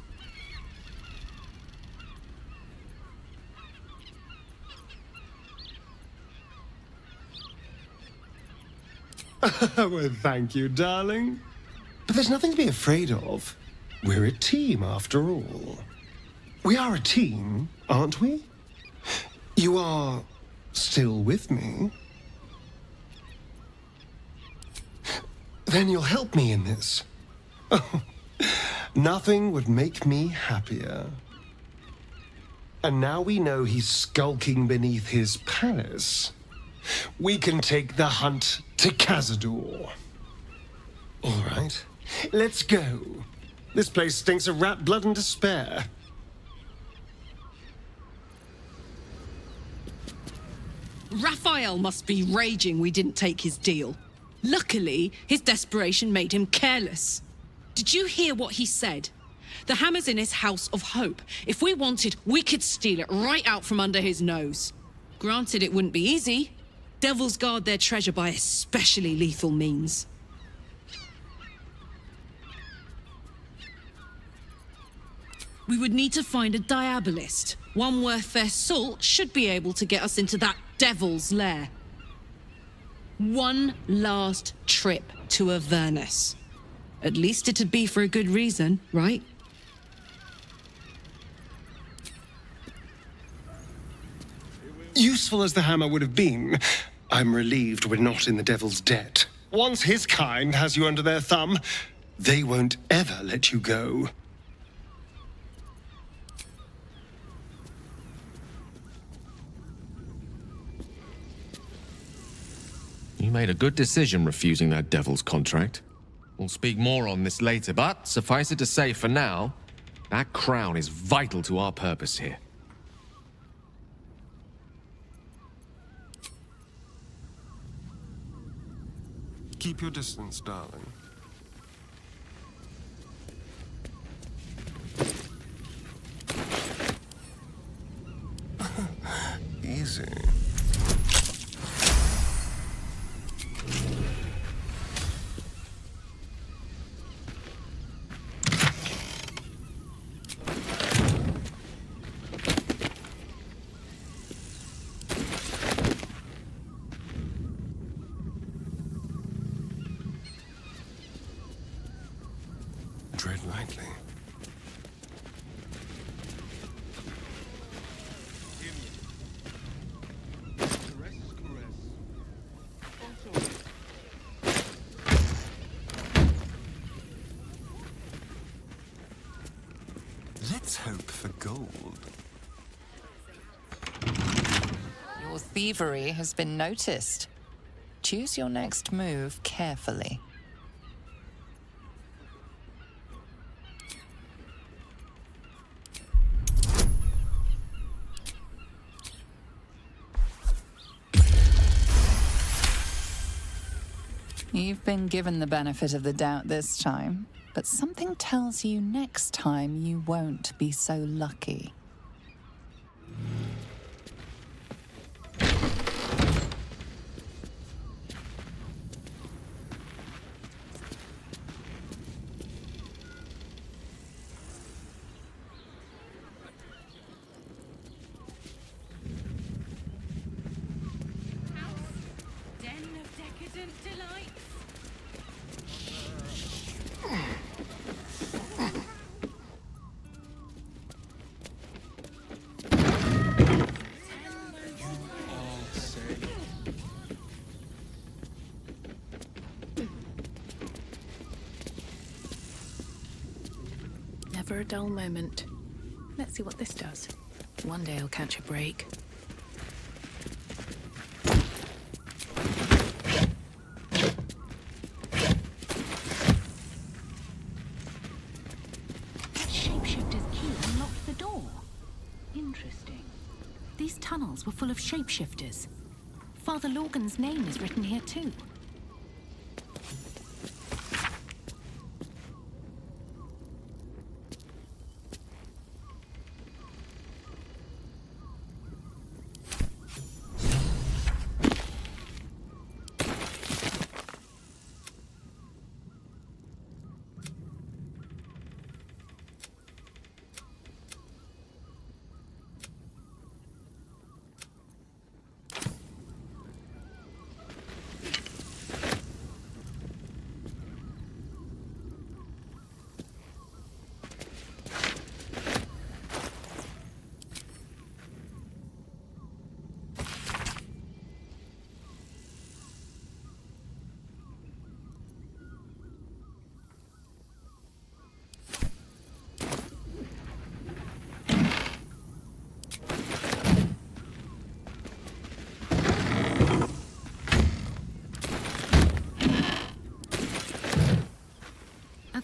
Well, thank you, darling. But there's nothing to be afraid of. We're a team, after all. We are a team, aren't we? You are still with me? Then you'll help me in this. Oh, nothing would make me happier. And now we know he's skulking beneath his palace, we can take the hunt to Cazador. All right, let's go. This place stinks of rat blood and despair. Raphael must be raging we didn't take his deal. Luckily, his desperation made him careless. Did you hear what he said? The hammer's in his house of hope. If we wanted, we could steal it right out from under his nose. Granted, it wouldn't be easy. Devils guard their treasure by especially lethal means. We would need to find a diabolist. One worth their salt should be able to get us into that devil's lair. One last trip to Avernus. At least it'd be for a good reason, right? Useful as the hammer would have been, I'm relieved we're not in the devil's debt. Once his kind has you under their thumb, they won't ever let you go. You made a good decision refusing that devil's contract. We'll speak more on this later, but suffice it to say for now, that crown is vital to our purpose here. Keep your distance, darling. Easy. Tread lightly. Let's hope for gold. Your thievery has been noticed. Choose your next move carefully. You've been given the benefit of the doubt this time, but something tells you next time you won't be so lucky. Den of decadent delights. Never a dull moment. Let's see what this does. One day I'll catch a break. That shapeshifter's key unlocked the door. Interesting. These tunnels were full of shapeshifters. Father Lorgan's name is written here too.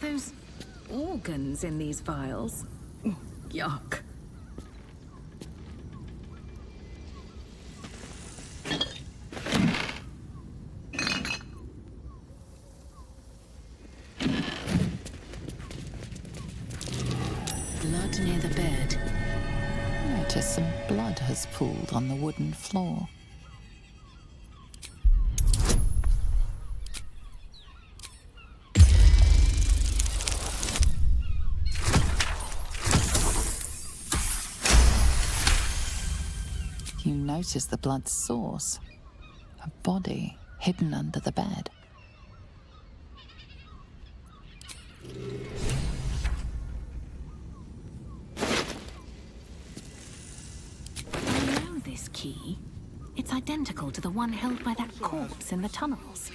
Those organs in these vials. Yuck. Blood near the bed. Notice some blood has pooled on the wooden floor. You notice the blood's source. A body hidden under the bed. I know this key. It's identical to the one held by that corpse in the tunnels.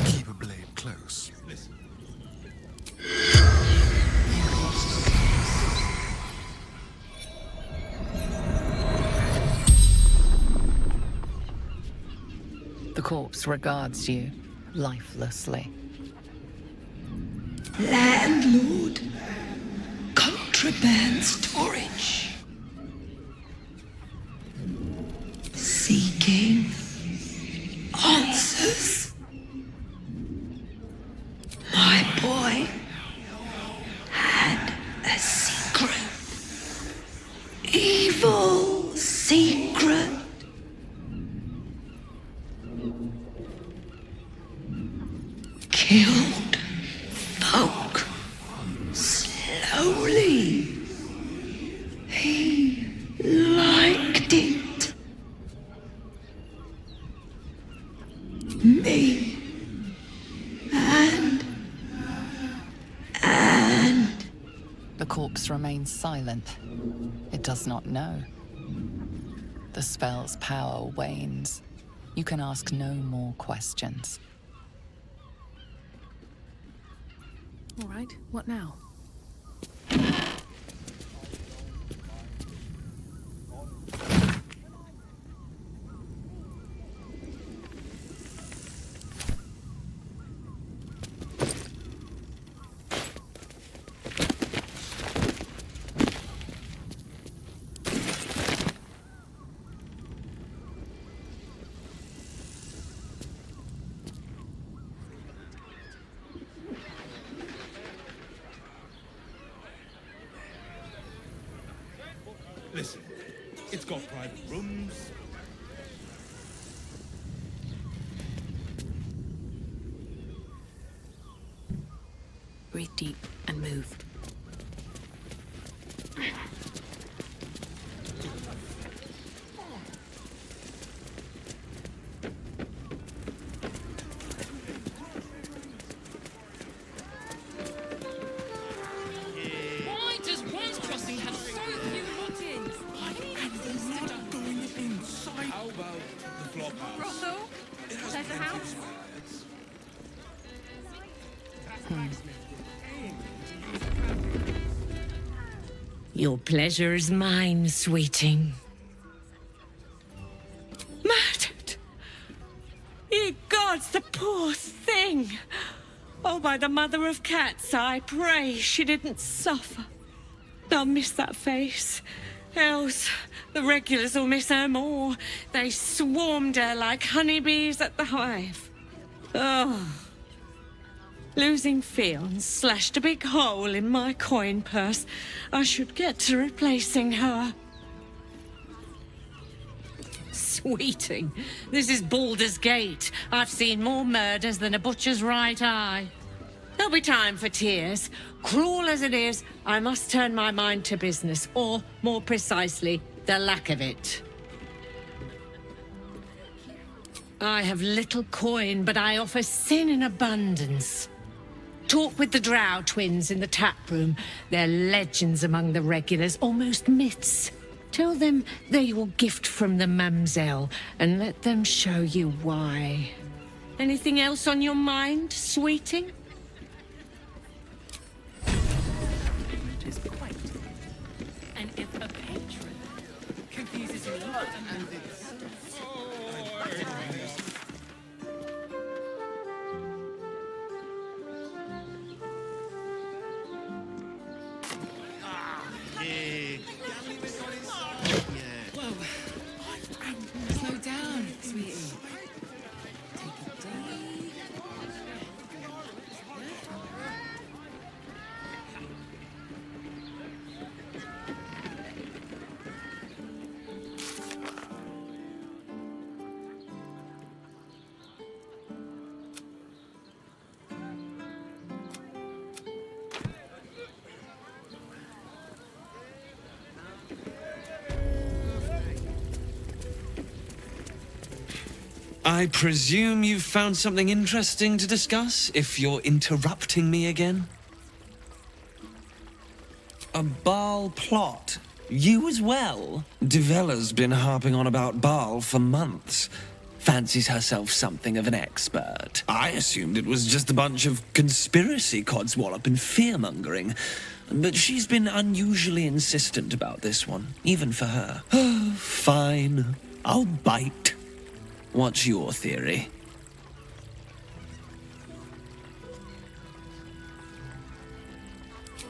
Keep a blade close. Listen. The corpse regards you lifelessly. Landlord. Contraband storage. Seeking answers. My boy had a secret. Evil secret. Killed folk slowly. He liked it. Me. And. The corpse remains silent. It does not know. The spell's power wanes. You can ask no more questions. All right, what now? Listen, it's got private rooms. Breathe deep and move. Why does West Crossing have so few lodgings? How about the flop house? Brothel? Pleasure house? Your pleasure is mine, sweeting. Murdered! Ye gods, the poor thing! Oh, by the mother of cats, I pray she didn't suffer. They'll miss that face. Else, the regulars will miss her more. They swarmed her like honeybees at the hive. Oh. Losing Fionn slashed a big hole in my coin purse. I should get to replacing her. Sweeting, this is Baldur's Gate. I've seen more murders than a butcher's right eye. There'll be time for tears. Cruel as it is, I must turn my mind to business, or, more precisely, the lack of it. I have little coin, but I offer sin in abundance. Talk with the Drow twins in the tap room. They're legends among the regulars, almost myths. Tell them they're your gift from the Mamselle, and let them show you why. Anything else on your mind, sweeting? It is quite. And if a patron confuses you and this. I presume you've found something interesting to discuss, if you're interrupting me again? A Baal plot? You as well? Devella's been harping on about Baal for months. Fancies herself something of an expert. I assumed it was just a bunch of conspiracy codswallop and fear-mongering. But she's been unusually insistent about this one, even for her. Fine, I'll bite. What's your theory?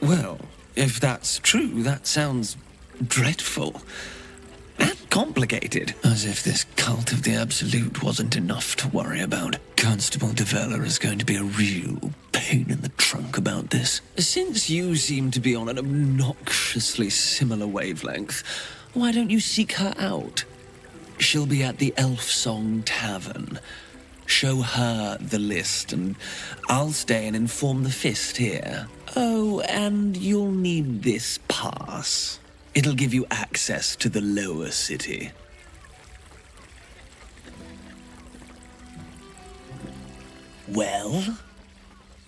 Well, if that's true, that sounds dreadful. And complicated. As if this cult of the Absolute wasn't enough to worry about. Constable Devella is going to be a real pain in the trunk about this. Since you seem to be on an obnoxiously similar wavelength, why don't you seek her out? She'll be at the Elf Song Tavern. Show her the list, and I'll stay and inform the Fist here. Oh, and you'll need this pass. It'll give you access to the lower city. Well?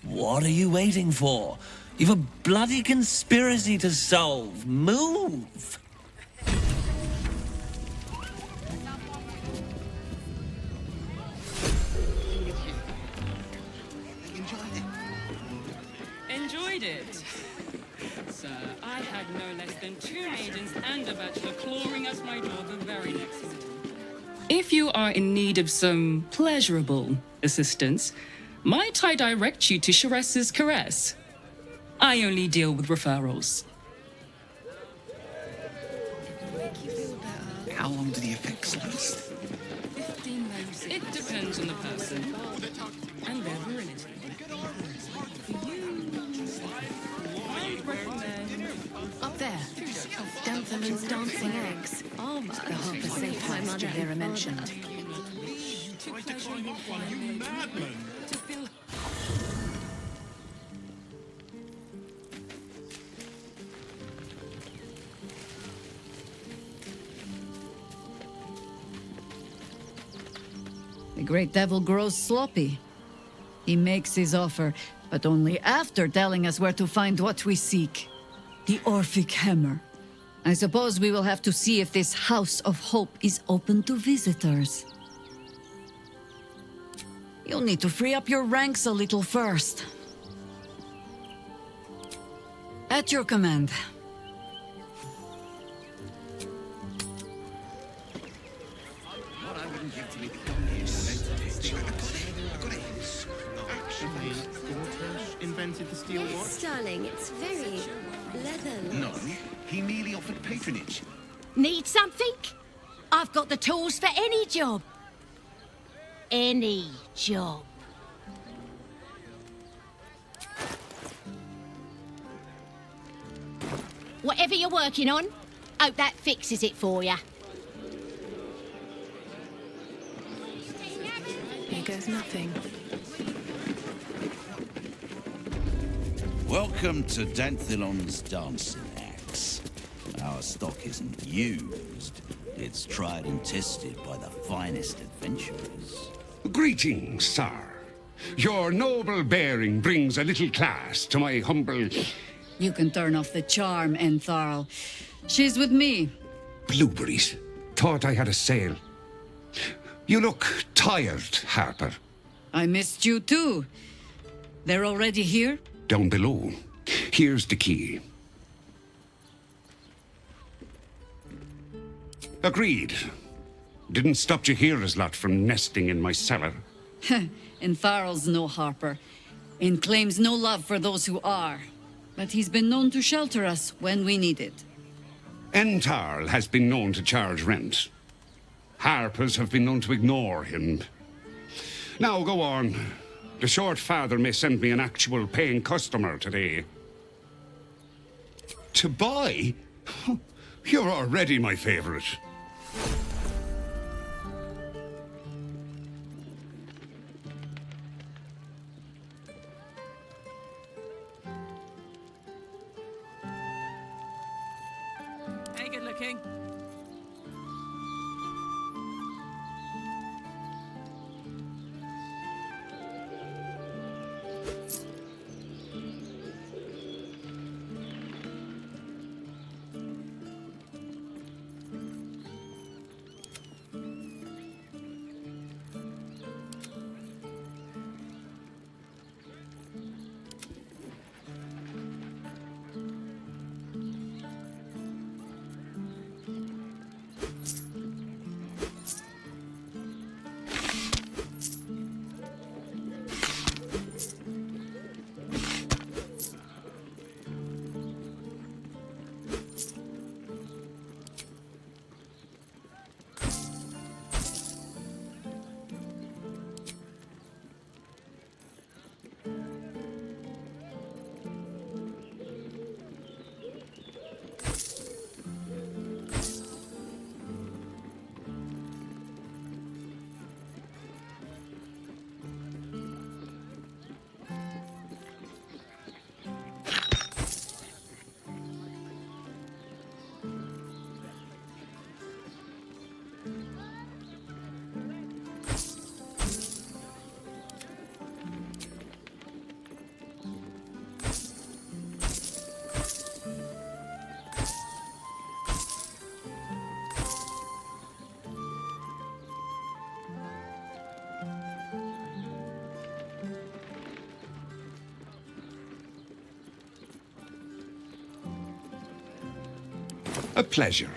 What are you waiting for? You've a bloody conspiracy to solve. Move! Enjoyed it. Sir, I had no less than 2 agents and a bachelor clawing at my door the very next morning. If you are in need of some pleasurable assistance, might I direct you to Sorceress's Caress? I only deal with referrals. How long do the effects last? 15 minutes. It depends on the person and their virility. Up there, of Danthalin's dancing eggs. The Harper safe house Jahira mentioned. The great devil grows sloppy. He makes his offer, but only after telling us where to find what we seek. The Orphic Hammer. I suppose we will have to see if this House of Hope is open to visitors. You'll need to free up your ranks a little first. At your command. What I wouldn't give to be invented the steel watch? Yes, darling, it's very leather. No, he merely offered patronage. Need something? I've got the tools for any job. Any job. Whatever you're working on, hope that fixes it for you. Here goes nothing. Welcome to Danthilon's dancing axe. Our stock isn't used. It's tried and tested by the finest adventurers. Greetings, sir. Your noble bearing brings a little class to my humble... You can turn off the charm, Entharl. She's with me. Blueberries. Thought I had a sale. You look tired, Harper. I missed you too. They're already here? Down below. Here's the key. Agreed. Didn't stop Jahira's lot from nesting in my cellar. Entharl's no harper, and claims no love for those who are. But he's been known to shelter us when we need it. Entarl has been known to charge rent. Harpers have been known to ignore him. Now go on. The short father may send me an actual paying customer today. To buy? You're already my favorite. Hey, good looking. A pleasure.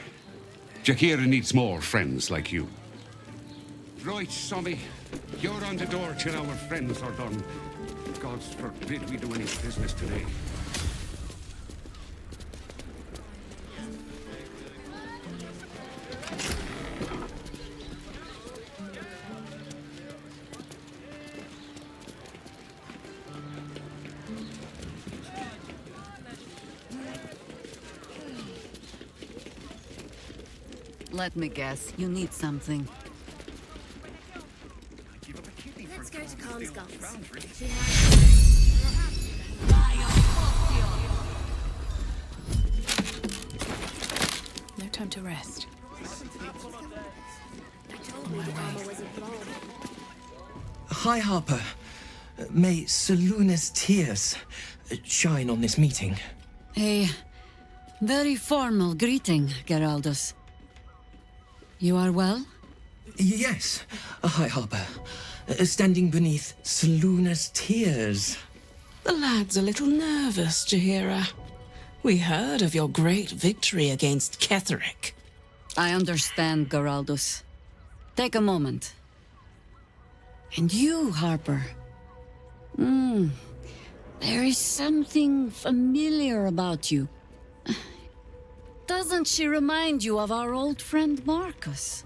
Jakira needs more friends like you. Right, Sommy. You're on the door till our friends are done. God's forbid we do any business today. Let me guess, you need something. Let's go to Khan's guns. No time to rest. High Harper, may Seluna's tears shine on this meeting. A very formal greeting, Geraldus. You are well? Yes, High Harper. Standing beneath Seluna's tears. The lad's a little nervous, Jaheira. We heard of your great victory against Ketheric. I understand, Geraldus. Take a moment. And you, Harper. There is something familiar about you. Doesn't she remind you of our old friend Marcus?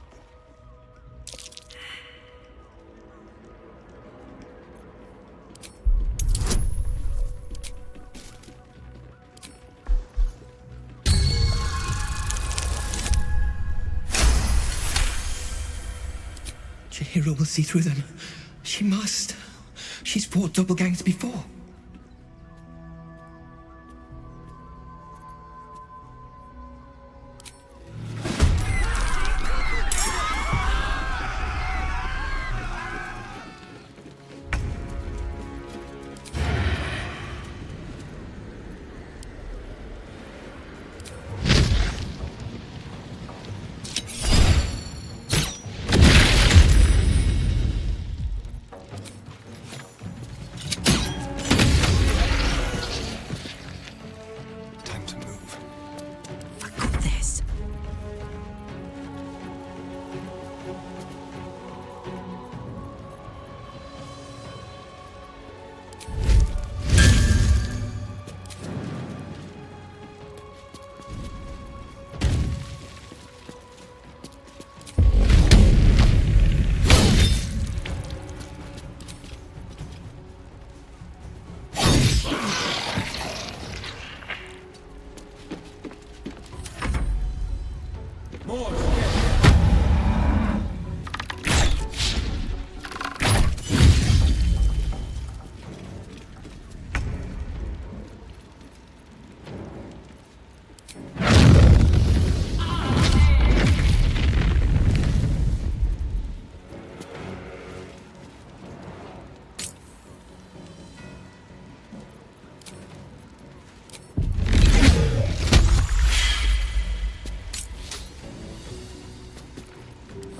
Jaheira will see through them. She must. She's fought doppelgangs before.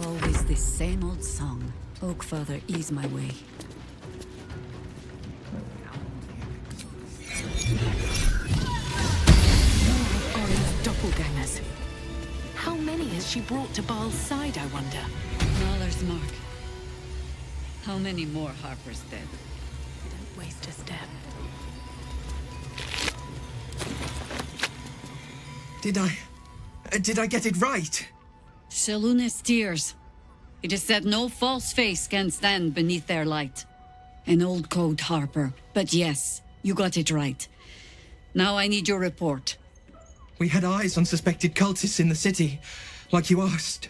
Always this same old song. Oak Father, ease my way. Orin's doppelgangers. How many has she brought to Baal's side, I wonder? Mother's mark. How many more Harper's dead? Don't waste a step. Did I get it right? Seluna's tears. It is said no false face can stand beneath their light. An old code, Harper. But yes, you got it right. Now I need your report. We had eyes on suspected cultists in the city, like you asked.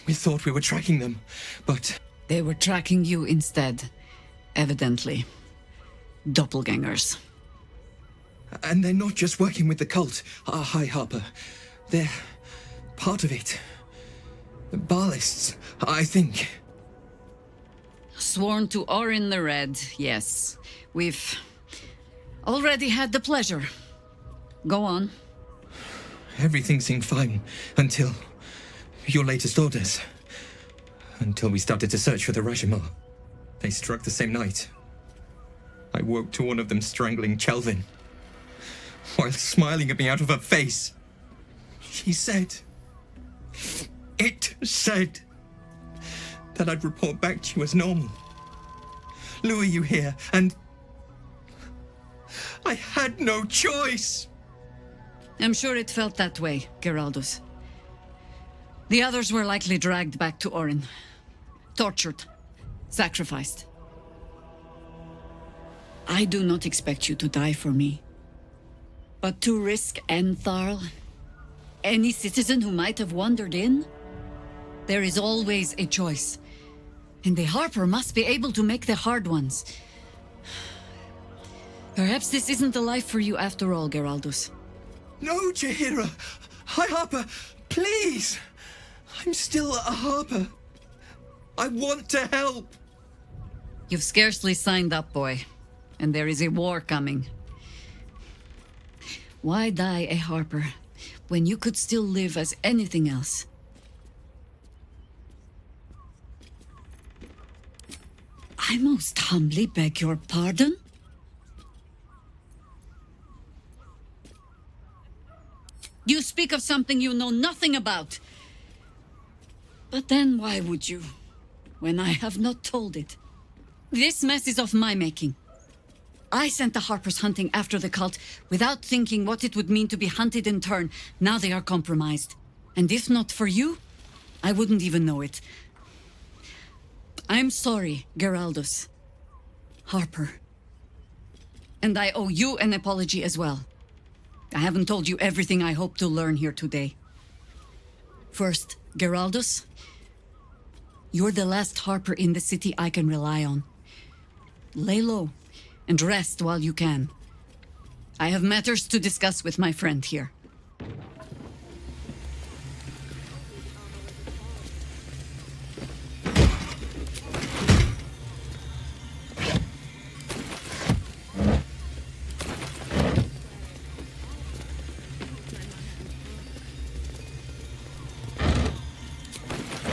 We thought we were tracking them, but... They were tracking you instead. Evidently. Doppelgangers. And they're not just working with the cult, High Harper. They're part of it. Baalists, I think. Sworn to Orin the Red, yes. We've already had the pleasure. Go on. Everything seemed fine until your latest orders. Until we started to search for the Rajamar. They struck the same night. I woke to one of them strangling Chelvin, while smiling at me out of her face. He said... It said... that I'd report back to you as normal. Lure you here, and... I had no choice! I'm sure it felt that way, Geraldus. The others were likely dragged back to Orin. Tortured. Sacrificed. I do not expect you to die for me. But to risk Entharl, any citizen who might have wandered in, there is always a choice. And the Harper must be able to make the hard ones. Perhaps this isn't the life for you after all, Geraldus. No, Jaheira! High Harper, please! I'm still a Harper. I want to help! You've scarcely signed up, boy. And there is a war coming. Why die a Harper when you could still live as anything else? I most humbly beg your pardon? You speak of something you know nothing about. But then why would you, when I have not told it? This mess is of my making. I sent the Harpers hunting after the cult without thinking what it would mean to be hunted in turn. Now they are compromised. And if not for you, I wouldn't even know it. I'm sorry, Geraldus. Harper. And I owe you an apology as well. I haven't told you everything I hope to learn here today. First, Geraldus, you're the last Harper in the city I can rely on. Lay low and rest while you can. I have matters to discuss with my friend here.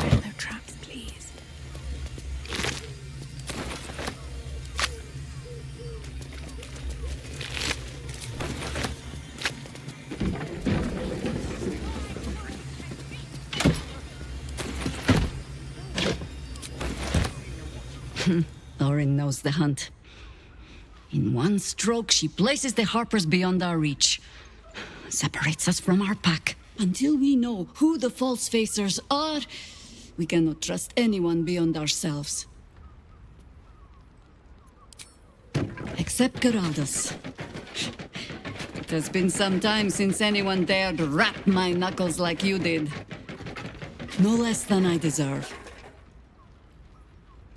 No traps, please. Orin knows the hunt. In one stroke, she places the Harpers beyond our reach. Separates us from our pack. Until we know who the false facers are, we cannot trust anyone beyond ourselves. Except Geraldus. It has been some time since anyone dared rap my knuckles like you did. No less than I deserve.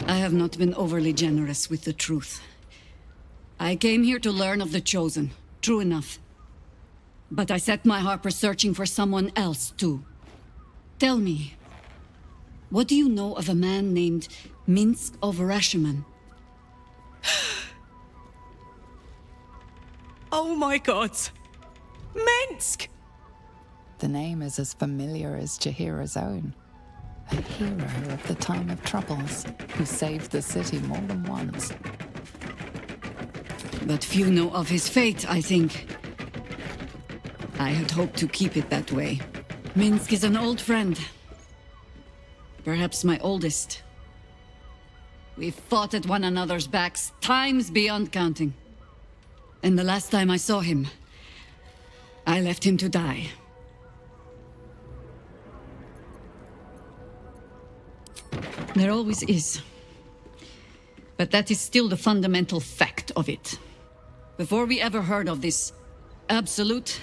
I have not been overly generous with the truth. I came here to learn of the Chosen, true enough. But I set my Harper searching for someone else, too. Tell me, what do you know of a man named Minsk of Rashiman? Oh my god! Minsk! The name is as familiar as Jaheira's own. A hero of the time of troubles, who saved the city more than once. But few know of his fate, I think. I had hoped to keep it that way. Minsk is an old friend. Perhaps my oldest. We've fought at one another's backs, times beyond counting. And the last time I saw him, I left him to die. There always is. But that is still the fundamental fact of it. Before we ever heard of this Absolute,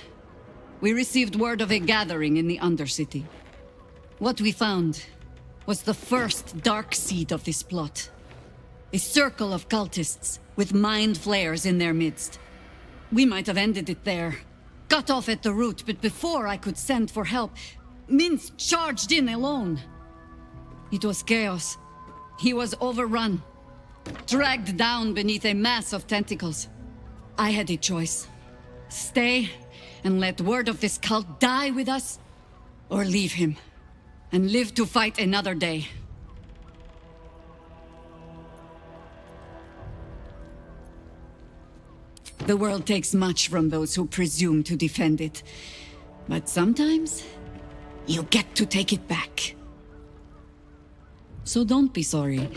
we received word of a gathering in the Undercity. What we found was the first dark seed of this plot. A circle of cultists with mind flayers in their midst. We might have ended it there, cut off at the root, but before I could send for help, Minsk charged in alone. It was chaos. He was overrun, dragged down beneath a mass of tentacles. I had a choice. Stay and let word of this cult die with us, or leave him and live to fight another day. The world takes much from those who presume to defend it. But sometimes, you get to take it back. So don't be sorry,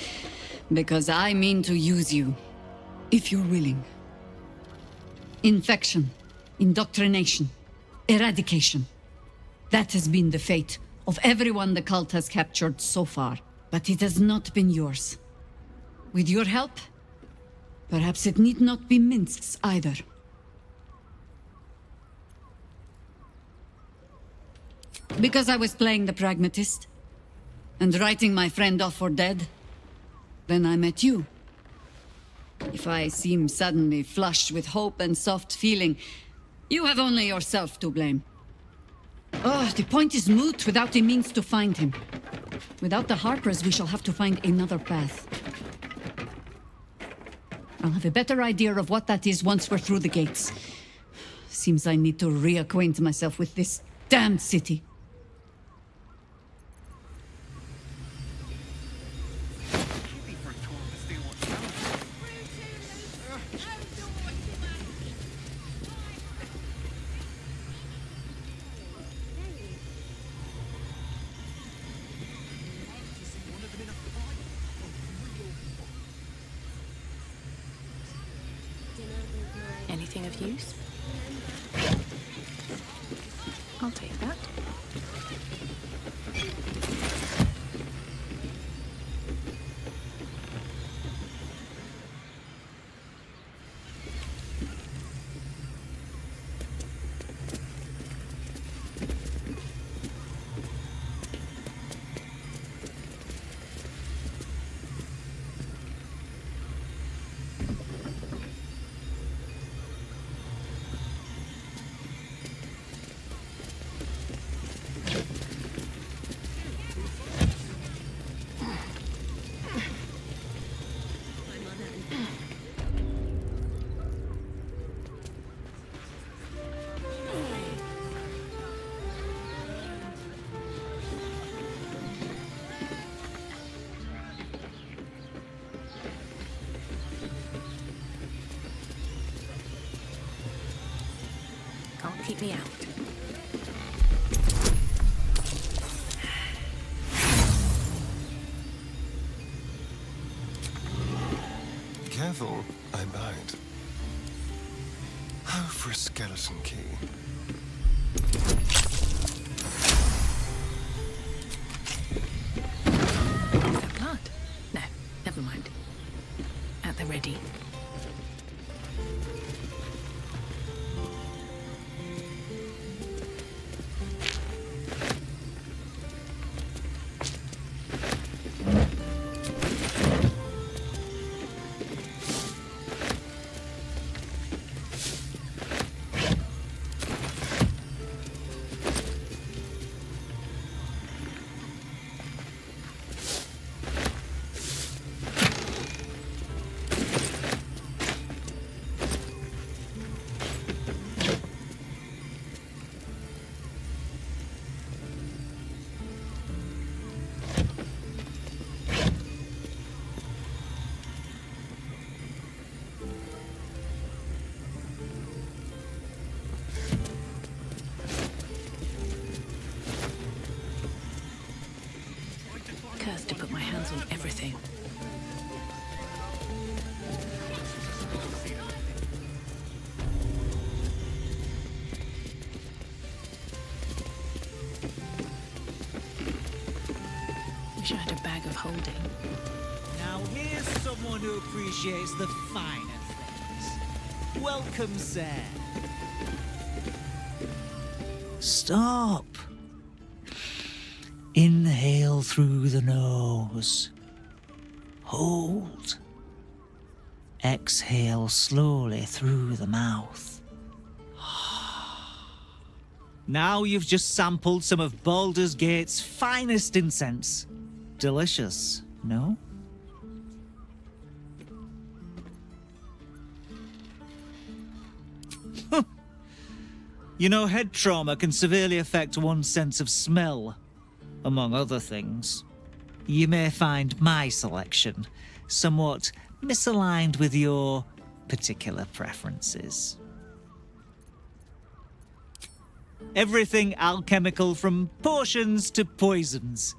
because I mean to use you, if you're willing. Infection, indoctrination, eradication. That has been the fate of everyone the cult has captured so far, but it has not been yours. With your help, perhaps it need not be Minsk's either. Because I was playing the pragmatist, and writing my friend off for dead, then I met you. If I seem suddenly flushed with hope and soft feeling, you have only yourself to blame. Oh, the point is moot without a means to find him. Without the Harpers, we shall have to find another path. I'll have a better idea of what that is once we're through the gates. Seems I need to reacquaint myself with this damned city. Anything of use? I'll take that. Can't keep me out. Careful, I bite. Oh, for a skeleton key. Is that blood? No, never mind. At the ready. Cursed to put my hands on everything. Wish I had a bag of holding. Now here's someone who appreciates the finer things. Welcome, sir. Stop. Inhale through the nose. Hold. Exhale slowly through the mouth. Now you've just sampled some of Baldur's Gate's finest incense. Delicious, no? You know, head trauma can severely affect one's sense of smell, among other things. You may find my selection somewhat misaligned with your particular preferences. Everything alchemical from potions to poisons.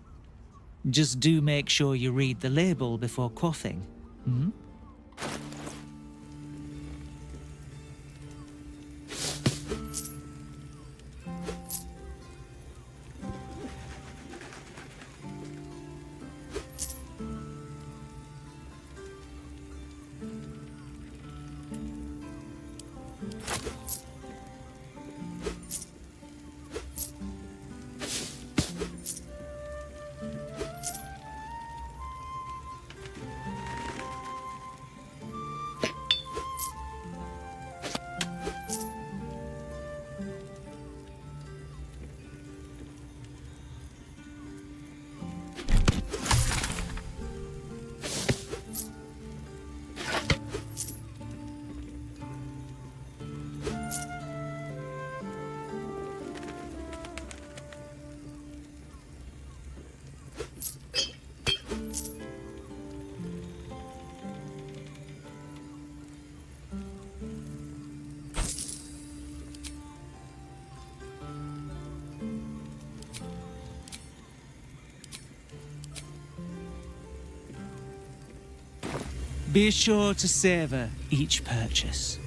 Just do make sure you read the label before quaffing. Hmm? Be sure to savor each purchase.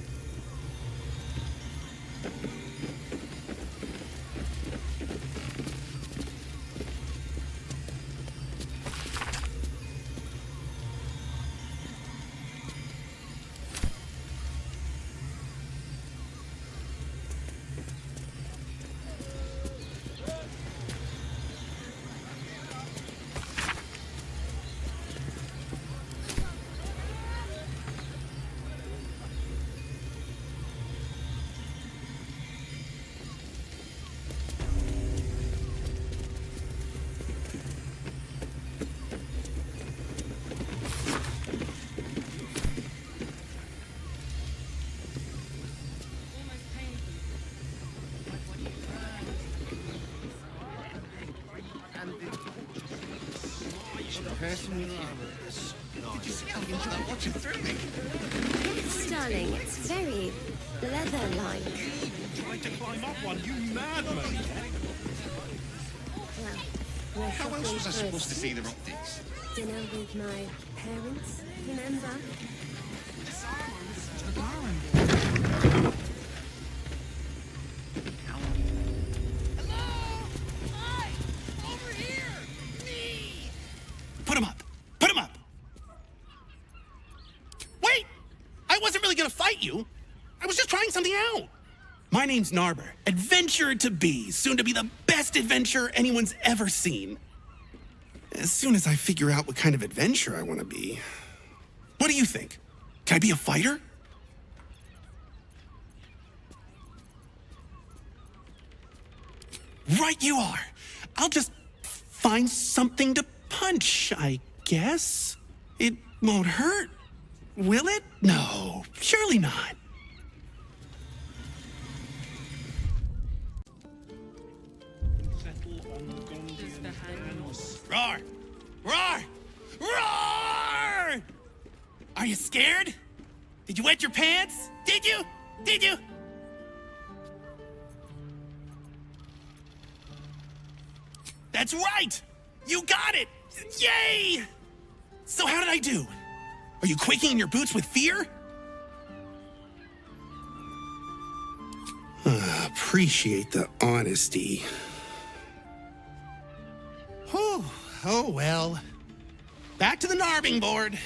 Darling, it's very leather-like. Trying to climb up one, you madman! Well, How else was I supposed to see the optics? Dinner with my parents, remember? Put him up! Put him up! Wait! I wasn't really gonna fight you. I was just trying something out. My name's Narber, adventurer to be, soon to be the best adventurer anyone's ever seen. As soon as I figure out what kind of adventurer I want to be. What do you think? Can I be a fighter? Right you are. I'll just find something to punch, I guess. It won't hurt, will it? No, surely not. Roar! Roar! Roar! Are you scared? Did you wet your pants? Did you? Did you? That's right! You got it! Yay! So how did I do? Are you quaking in your boots with fear? Appreciate the honesty. Whew. Oh, well. Back to the narbing board.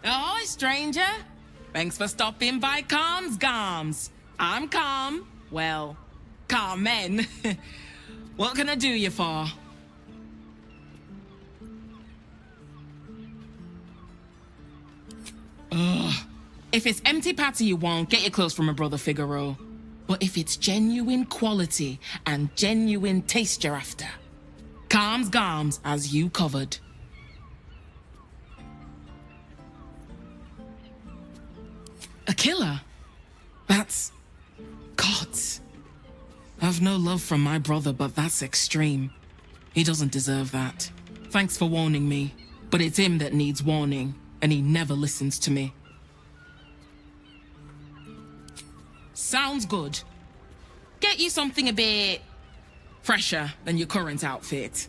Ahoy, stranger. Thanks for stopping by Calm's Garms. I'm Calm. Well, Carmen. What can I do you for? Ugh. If it's empty patty you want, get your clothes from my brother Figaro. But if it's genuine quality and genuine taste you're after, Calm's Garms has you covered. A killer? That's... gods. I've no love from my brother, but that's extreme. He doesn't deserve that. Thanks for warning me, but it's him that needs warning, and he never listens to me. Sounds good. Get you something a bit fresher than your current outfit.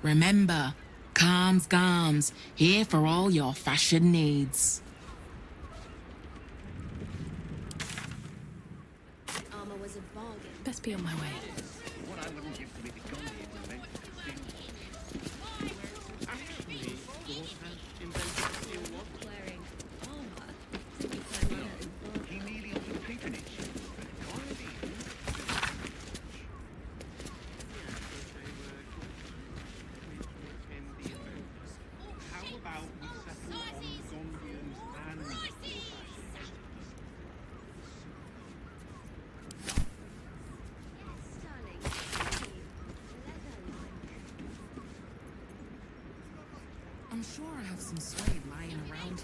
Remember, Calms Garms, here for all your fashion needs. Armor was a bargain. Best be on my way. I'm sure I have some suede lying around.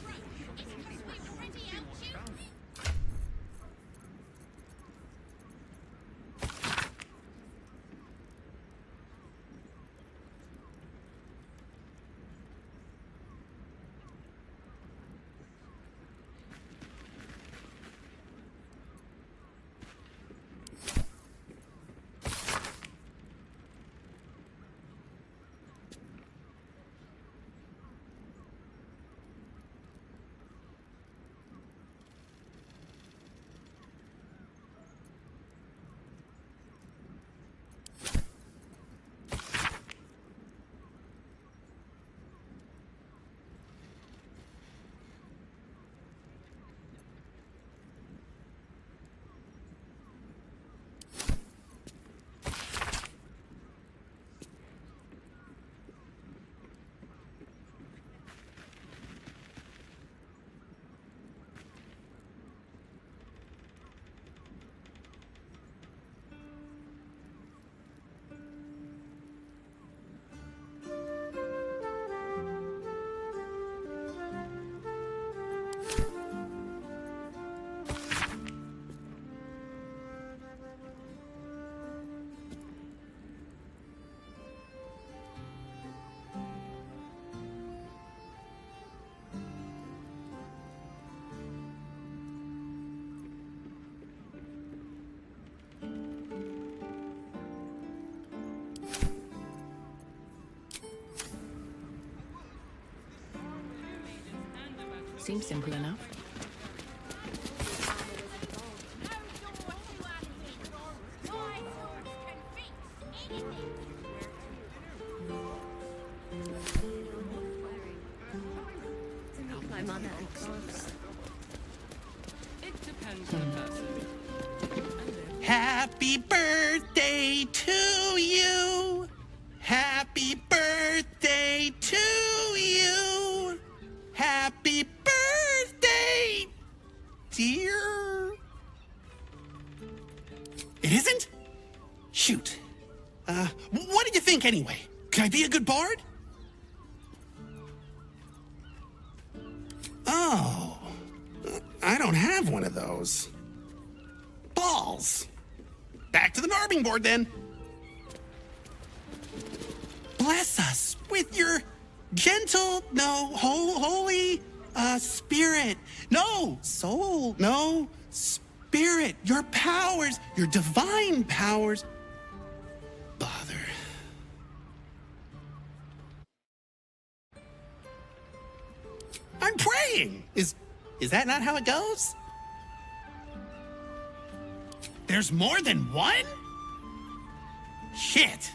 Seems simple enough. My mother and father. It depends on the person. Happy birthday to you. Happy birthday to you. Happy birthday, dear. It isn't? Shoot. What did you think anyway? Could I be a good bard? Oh, I don't have one of those. balls. Back to the norming board then. Bless us with your gentle, no, holy, spirit. No, soul, no, spirit. Your powers, your divine powers. Bother. I'm praying. Is that not how it goes? There's more than one? Shit.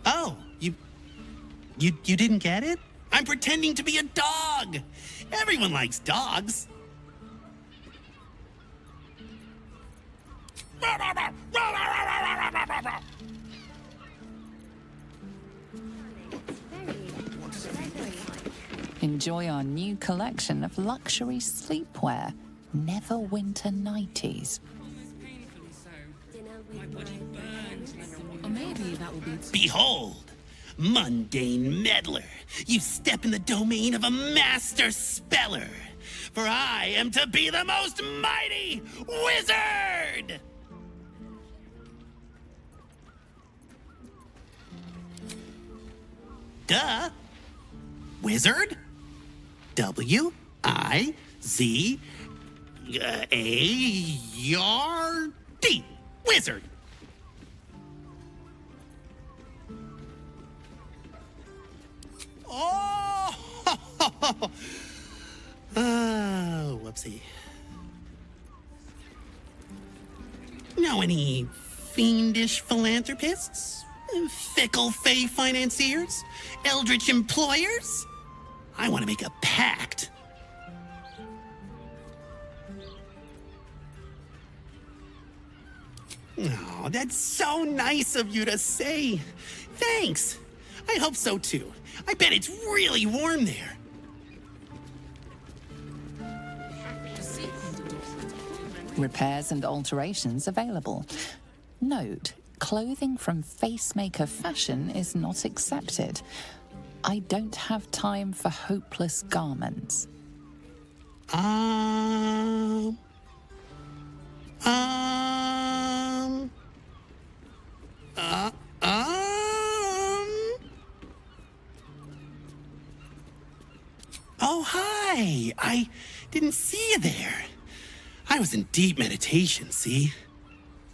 Oh, you didn't get it? I'm pretending to be a dog. Everyone likes dogs. Enjoy our new collection of luxury sleepwear, Neverwinter Nighties. Or maybe that will be... Behold, mundane meddler, you step in the domain of a master speller, for I am to be the most mighty wizard! Duh. Wizard? W-I-Z-A-R-D. Wizard. Oh! Oh, whoopsie. Know any fiendish philanthropists? Fickle fey financiers? Eldritch employers? I want to make a pact. Oh, that's so nice of you to say. Thanks. I hope so too. I bet it's really warm there. Repairs and alterations available. Note, clothing from Facemaker Fashion is not accepted. I don't have time for hopeless garments. Oh, hi. I didn't see you there. I was in deep meditation, see?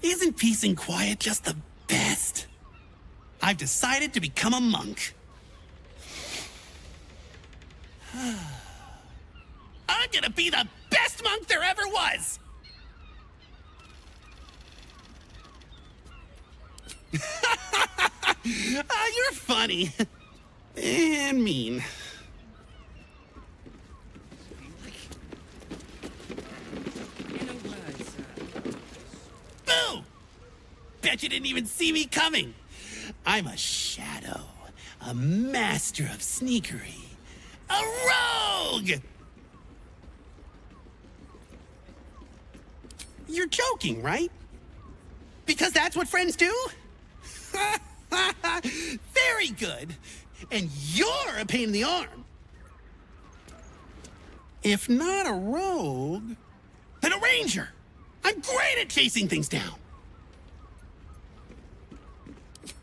Isn't peace and quiet just the best? I've decided to become a monk. I'm gonna be the best monk there ever was! You're funny. And mean. Boo! Bet you didn't even see me coming. I'm a shadow, a master of sneakery, a rogue! You're joking, right? Because that's what friends do? Very good. And you're a pain in the arm. If not a rogue, then a ranger. I'm great at chasing things down.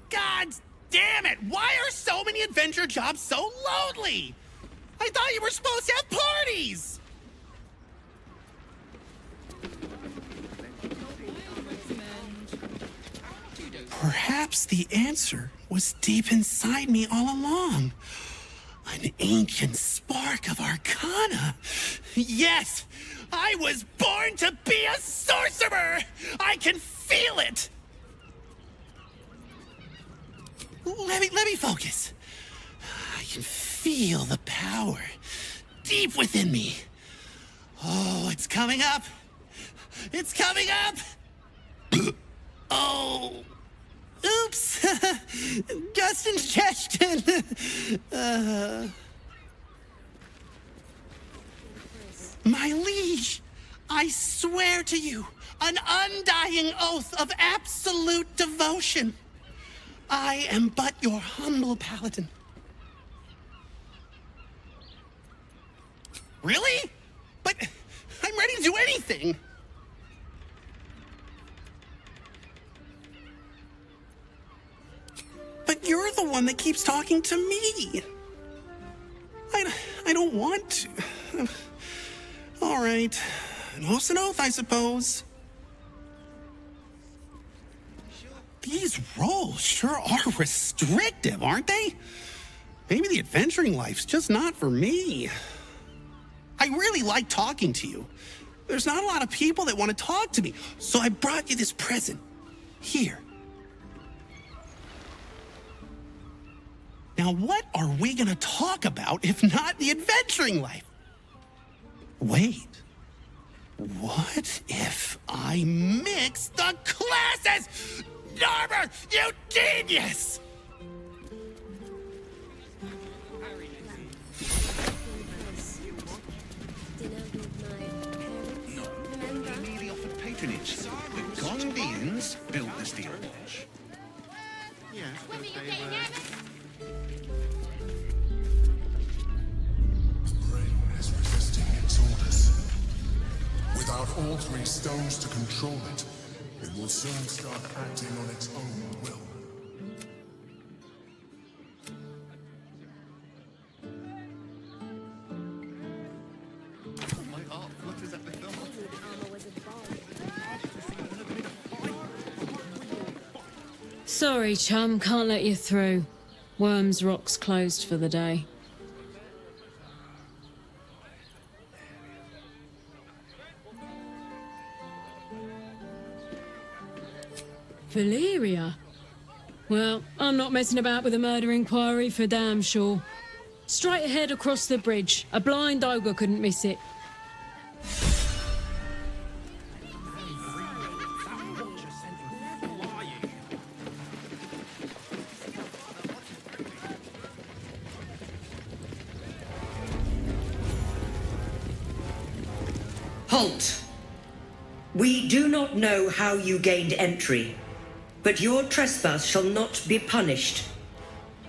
God damn it! Why are so many adventure jobs so lonely? I thought you were supposed to have parties! Perhaps the answer was deep inside me all along. An ancient spark of arcana. Yes, I was born to be a sorcerer! I can feel it! Let me focus. I can feel the power deep within me. Oh, it's coming up. It's coming up! Oh... Oops! Just ingestion! My liege, I swear to you an undying oath of absolute devotion. I am but your humble paladin. Really? But I'm ready to do anything. But you're the one that keeps talking to me. I don't want to. All right. An oath's an oath, I suppose. These roles sure are restrictive, aren't they? Maybe the adventuring life's just not for me. I really like talking to you. There's not a lot of people that want to talk to me, so I brought you this present. Here. Now, what are we gonna talk about if not the adventuring life? Wait. What if I mix the classes? Narber, you genius! No, he merely offered patronage. The Gondians built the steel watch. The brain is resisting its orders. Without all three stones to control it, it will soon start acting on its own will. My heart flutters at the thought. Sorry, chum, can't let you through. Worms Rock's closed for the day. Valeria? Well, I'm not messing about with a murder inquiry for damn sure. Straight ahead across the bridge. A blind ogre couldn't miss it. Halt! We do not know how you gained entry, but your trespass shall not be punished.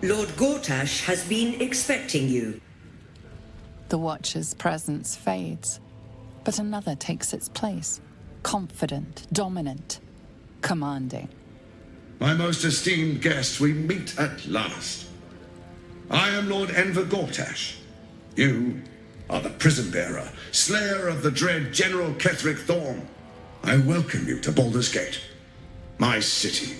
Lord Gortash has been expecting you. The Watcher's presence fades, but another takes its place. Confident, dominant, commanding. My most esteemed guest, we meet at last. I am Lord Enver Gortash. You are the prison bearer, slayer of the dread General Ketheric Thorm. I welcome you to Baldur's Gate, my city.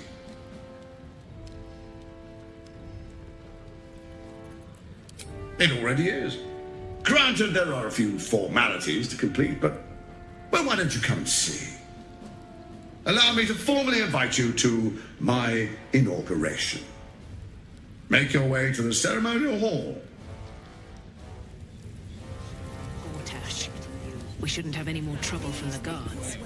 It already is. Granted, there are a few formalities to complete, but, well, why don't you come and see? Allow me to formally invite you to my inauguration. Make your way to the ceremonial hall. Gortash, we shouldn't have any more trouble from the guards.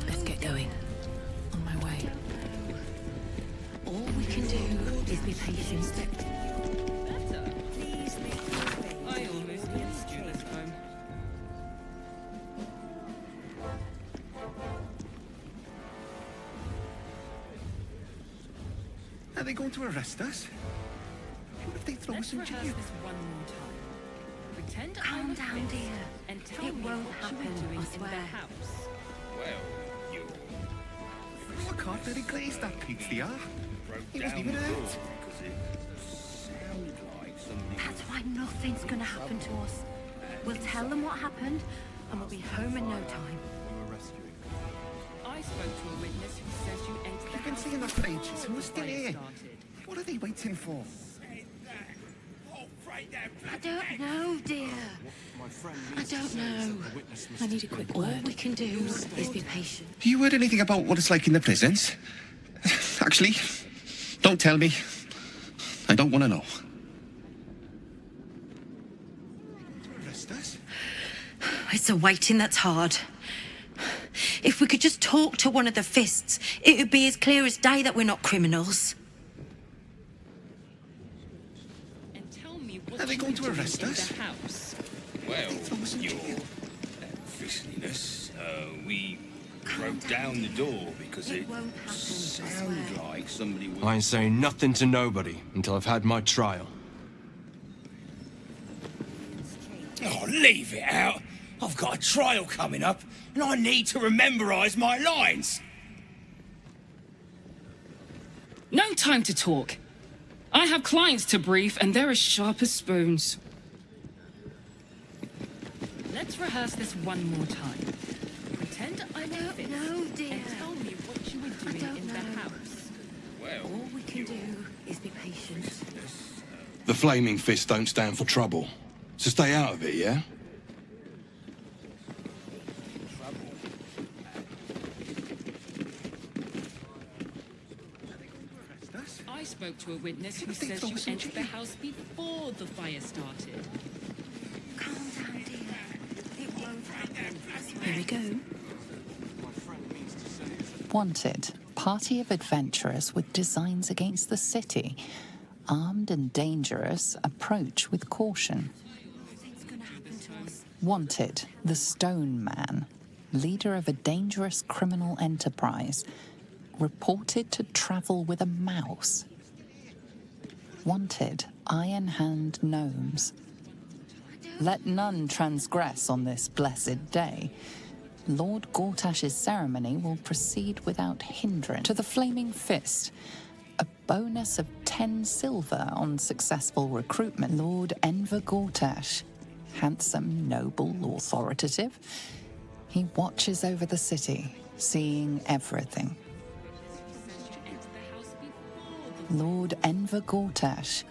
Let's get going. On my way. All we can do is be patient. I almost missed you this time. Are they going to arrest us? What if they throw us in jail? This one more time. Pretend Calm down, dear. And tell It me won't what happen, you were doing I in swear. the house. Well, you... I can't really glaze that pizza. He wasn't even hurt. That's why nothing's gonna happen to us. We'll tell them what happened, and we'll be home in no time. I spoke to a witness who says you entered the You've been house saying that for ages, before and we're the still fire here. started. What are they waiting for? I don't know, dear. I don't know. I need a quick word. All we can do is be patient. Have you heard anything about what it's like in the prisons? Actually, don't tell me. I don't want to know. Arrest us? It's a waiting that's hard. If we could just talk to one of the fists, it would be as clear as day that we're not criminals. And tell me what Are they you going were to doing arrest in us? the house. Well, Your officialness, we broke down the door because it sounded like somebody was... I ain't saying nothing to nobody until I've had my trial. Oh, leave it out. I've got a trial coming up, and I need to rememberize my lines. No time to talk. I have clients to brief, and they're as sharp as spoons. Let's rehearse this one more time. Pretend I know this, dear. and tell me what you were doing in the house. Well, All we can do is be patient. The Flaming Fist don't stand for trouble. So stay out of it, yeah? I spoke to a witness who says you entered the house before the fire started. Calm down, dear. It won't happen. Here we go. Wanted. Party of adventurers with designs against the city. Armed and dangerous, approach with caution. Wanted. The Stone Man. Leader of a dangerous criminal enterprise. Reported to travel with a mouse. Wanted. Iron Hand Gnomes. Let none transgress on this blessed day. Lord Gortash's ceremony will proceed without hindrance. To the Flaming Fist, a bonus of 10 silver on successful recruitment. Lord Enver Gortash, handsome, noble, authoritative. He watches over the city, seeing everything. Lord Enver Gortash,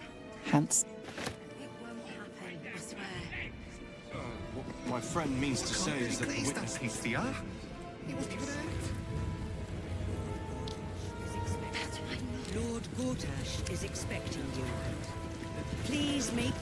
handsome. What my friend means to say is that the witness... Lord Gortash is expecting you. Please make...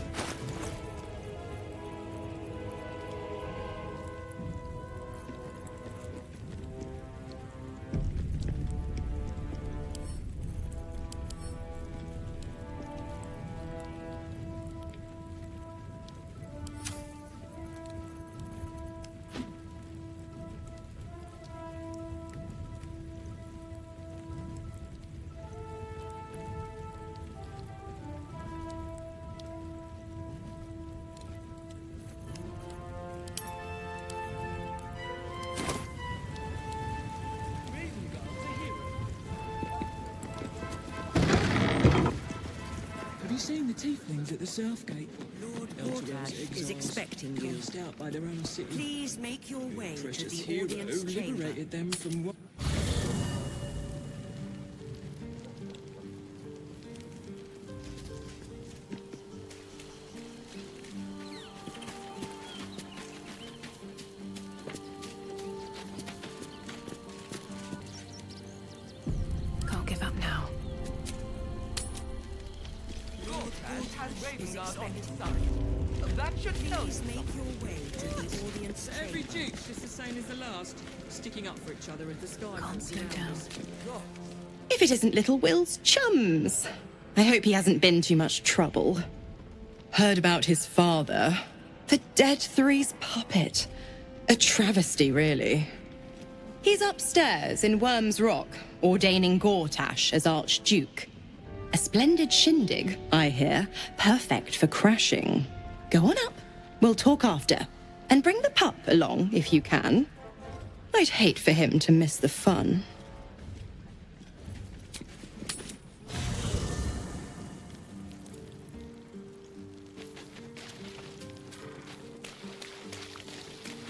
Have you seen the tieflings at the south gate? Lord Gortash is expecting you. Cast out by their own city. Please make your way to Precious the hero audience chamber. liberated them from what? Can't give up now. That should please make your way to the audience Every chamber. duke's just the same as the last, sticking up for each other as the sky. Can't slow down. If it isn't little Will's chums. I hope he hasn't been too much trouble. Heard about his father. The Dead Three's puppet. A travesty, really. He's upstairs in Worm's Rock, ordaining Gortash as Archduke. A splendid shindig, I hear. Perfect for crashing. Go on up. We'll talk after. And bring the pup along, if you can. I'd hate for him to miss the fun.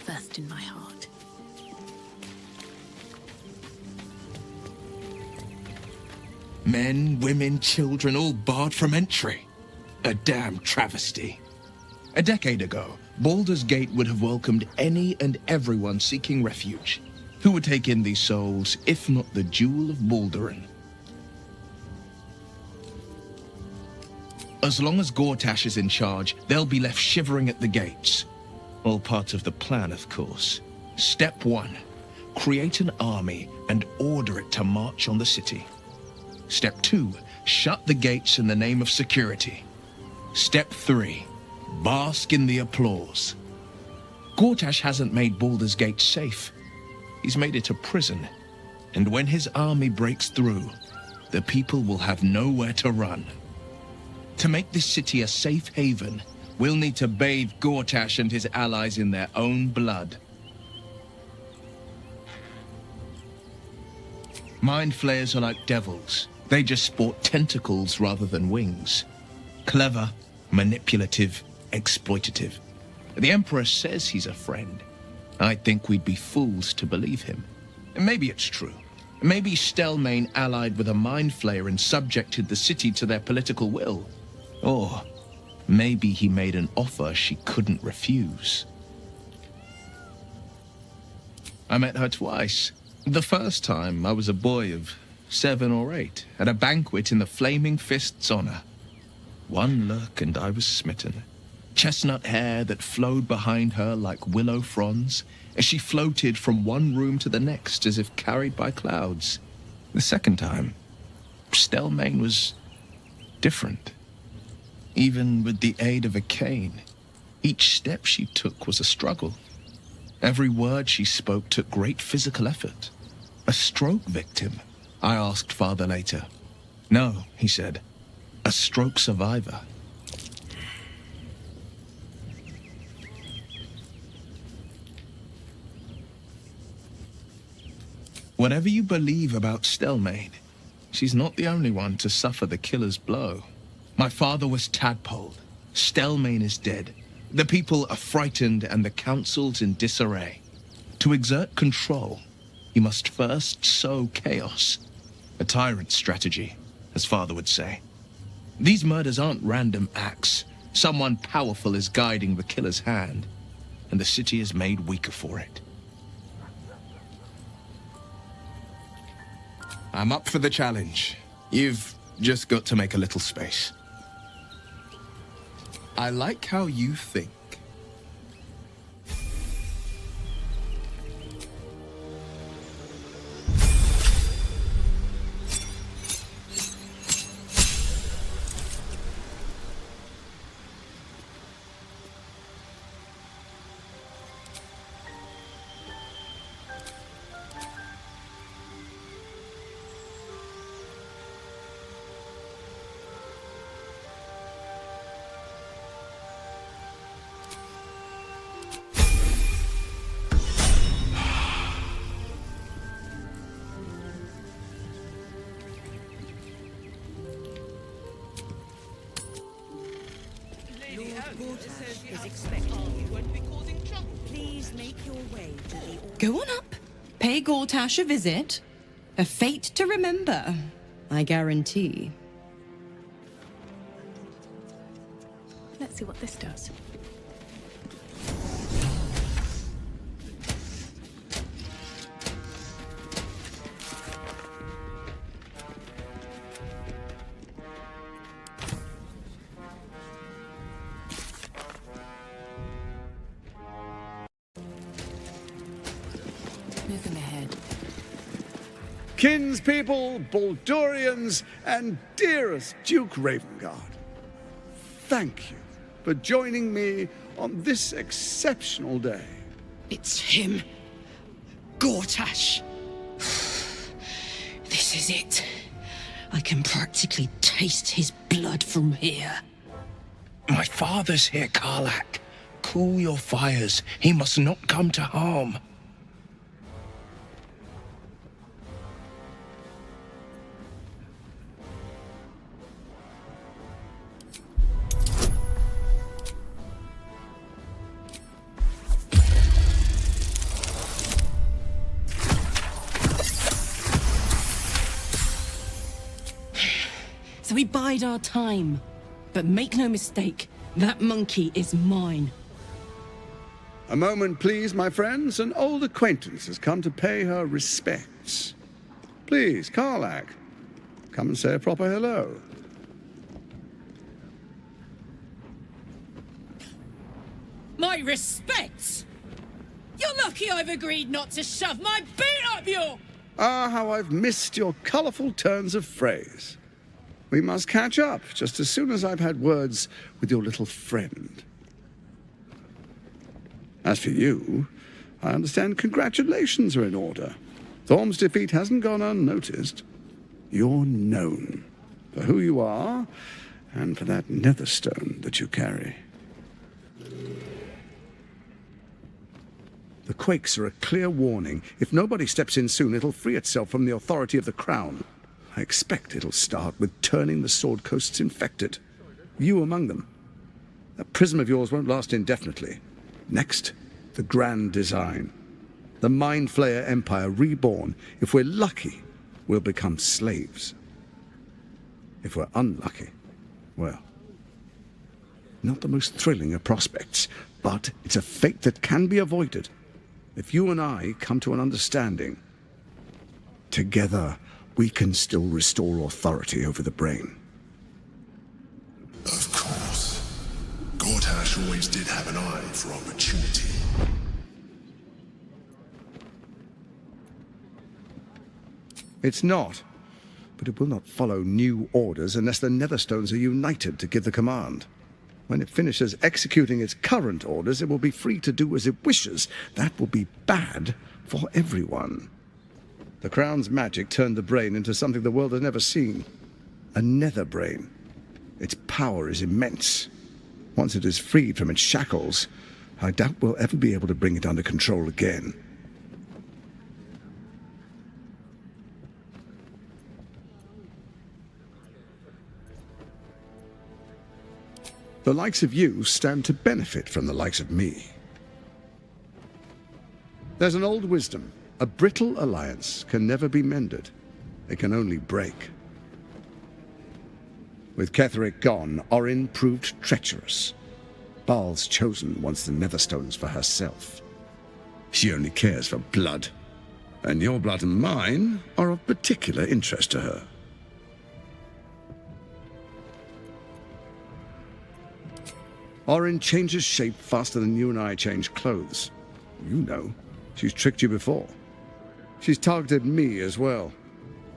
First in my heart. Men, women, children, all barred from entry. A damn travesty. A decade ago, Baldur's Gate would have welcomed any and everyone seeking refuge. Who would take in these souls, if not the Jewel of Balduran? As long as Gortash is in charge, they'll be left shivering at the gates. All part of the plan, of course. Step 1. Create an army and order it to march on the city. Step 2. Shut the gates in the name of security. Step 3. Bask in the applause. Gortash hasn't made Baldur's Gate safe. He's made it a prison. And when his army breaks through, the people will have nowhere to run. To make this city a safe haven, we'll need to bathe Gortash and his allies in their own blood. Mind flayers are like devils. They just sport tentacles rather than wings. Clever, manipulative, exploitative. The Emperor says he's a friend. I think we'd be fools to believe him. Maybe it's true. Maybe Stelmane allied with a mind flayer and subjected the city to their political will. Or maybe he made an offer she couldn't refuse. I met her twice. The first time, I was a boy of 7 or 8, at a banquet in the Flaming Fist's honor. One look and I was smitten. Chestnut hair that flowed behind her like willow fronds, as she floated from one room to the next as if carried by clouds. The second time, Stelmane was different. Even with the aid of a cane, each step she took was a struggle. Every word she spoke took great physical effort. A stroke victim? I asked Father later. No, he said. A stroke survivor. Whatever you believe about Stelmane, she's not the only one to suffer the killer's blow. My father was tadpoled. Stelmane is dead. The people are frightened and the council's in disarray. To exert control, you must first sow chaos. A tyrant's strategy, as father would say. These murders aren't random acts. Someone powerful is guiding the killer's hand, and the city is made weaker for it. I'm up for the challenge. You've just got to make a little space. I like how you think. Is expecting you. Please make your way to the... Go on up. Pay Gortash a visit. A fate to remember, I guarantee. Let's see what this does. Moving ahead. Kinspeople, Baldurians, and dearest Duke Ravengard, thank you for joining me on this exceptional day. It's him. Gortash. This is it. I can practically taste his blood from here. My father's here, Karlach. Cool your fires. He must not come to harm. So we bide our time. But make no mistake, that monkey is mine. A moment, please, my friends. An old acquaintance has come to pay her respects. Please, Karlach, come and say a proper hello. My respects! You're lucky I've agreed not to shove my boot up your... Ah, how I've missed your colourful turns of phrase. We must catch up just as soon as I've had words with your little friend. As for you, I understand congratulations are in order. Thorm's defeat hasn't gone unnoticed. You're known for who you are and for that netherstone that you carry. The quakes are a clear warning. If nobody steps in soon, it'll free itself from the authority of the Crown. I expect it'll start with turning the Sword Coasts infected. You among them. That prism of yours won't last indefinitely. Next, the grand design. The Mind Flayer Empire reborn. If we're lucky, we'll become slaves. If we're unlucky, well, not the most thrilling of prospects, but it's a fate that can be avoided. If you and I come to an understanding, together we can still restore authority over the brain. Of course. Gortash always did have an eye for opportunity. It's not, but it will not follow new orders unless the Netherstones are united to give the command. When it finishes executing its current orders, it will be free to do as it wishes. That will be bad for everyone. The Crown's magic turned the brain into something the world has never seen. A nether brain. Its power is immense. Once it is freed from its shackles, I doubt we'll ever be able to bring it under control again. The likes of you stand to benefit from the likes of me. There's an old wisdom. A brittle alliance can never be mended. It can only break. With Ketheric gone, Orin proved treacherous. Baal's chosen wants the Netherstones for herself. She only cares for blood. And your blood and mine are of particular interest to her. Orin changes shape faster than you and I change clothes. You know, she's tricked you before. She's targeted me as well.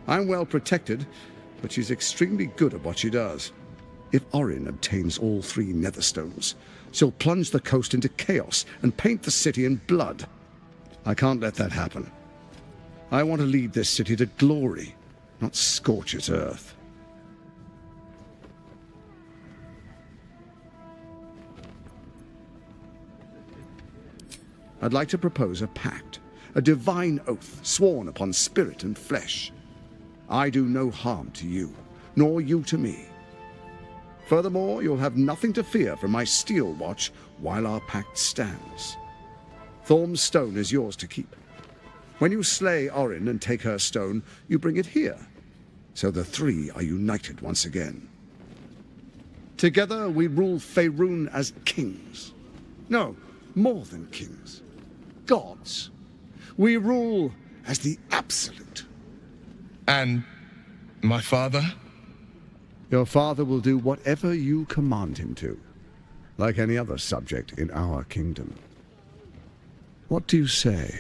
I'm well protected, but she's extremely good at what she does. If Orin obtains all 3 Netherstones, she'll plunge the coast into chaos and paint the city in blood. I can't let that happen. I want to lead this city to glory, not scorch its earth. I'd like to propose a pact, a divine oath sworn upon spirit and flesh. I do no harm to you, nor you to me. Furthermore, you'll have nothing to fear from my steel watch while our pact stands. Thorm's stone is yours to keep. When you slay Orin and take her stone, you bring it here, so the 3 are united once again. Together we rule Faerun as kings. No, more than kings. Gods. We rule as the absolute. And my father? Your father will do whatever you command him to, like any other subject in our kingdom. What do you say?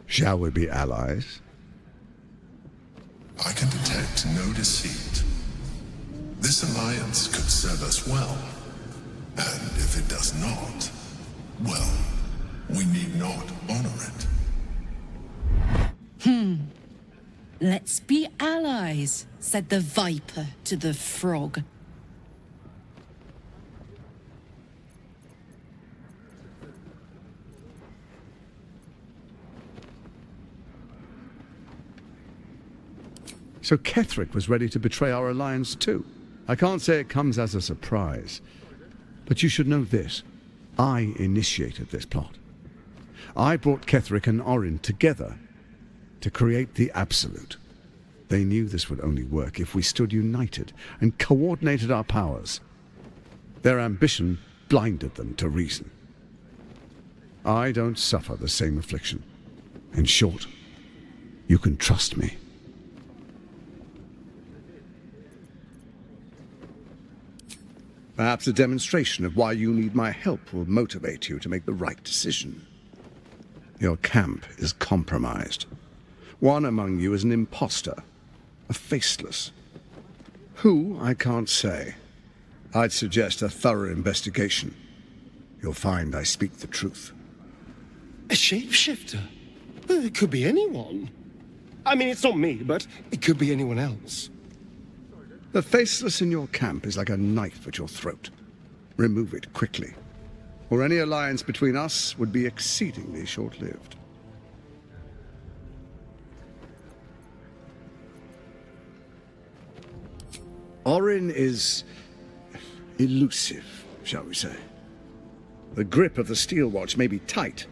Shall we be allies? I can detect no deceit. This alliance could serve us well. And if it does not, well, we need not honor it. Let's be allies, said the viper to the frog. So Ketheric was ready to betray our alliance too. I can't say it comes as a surprise. But you should know this. I initiated this plot. I brought Ketheric and Orin together to create the Absolute. They knew this would only work if we stood united and coordinated our powers. Their ambition blinded them to reason. I don't suffer the same affliction. In short, you can trust me. Perhaps a demonstration of why you need my help will motivate you to make the right decision. Your camp is compromised. One among you is an imposter, a faceless. Who, I can't say. I'd suggest a thorough investigation. You'll find I speak the truth. A shapeshifter? It could be anyone. I mean, it's not me, but it could be anyone else. The faceless in your camp is like a knife at your throat. Remove it quickly, or any alliance between us would be exceedingly short-lived. Orin is elusive, shall we say. The grip of the steel watch may be tight,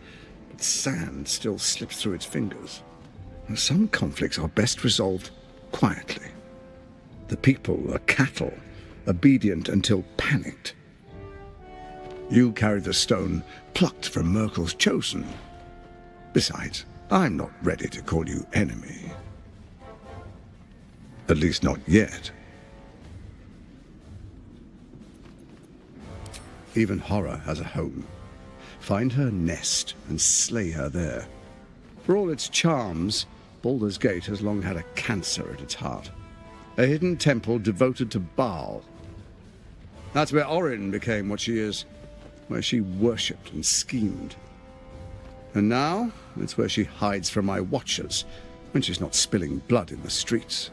but sand still slips through its fingers. Some conflicts are best resolved quietly. The people are cattle, obedient until panicked. You carry the stone plucked from Merkel's chosen. Besides, I'm not ready to call you enemy. At least not yet. Even horror has a home. Find her nest and slay her there. For all its charms, Baldur's Gate has long had a cancer at its heart. A hidden temple devoted to Baal. That's where Orin became what she is, where she worshipped and schemed. And now, it's where she hides from my watchers, when she's not spilling blood in the streets.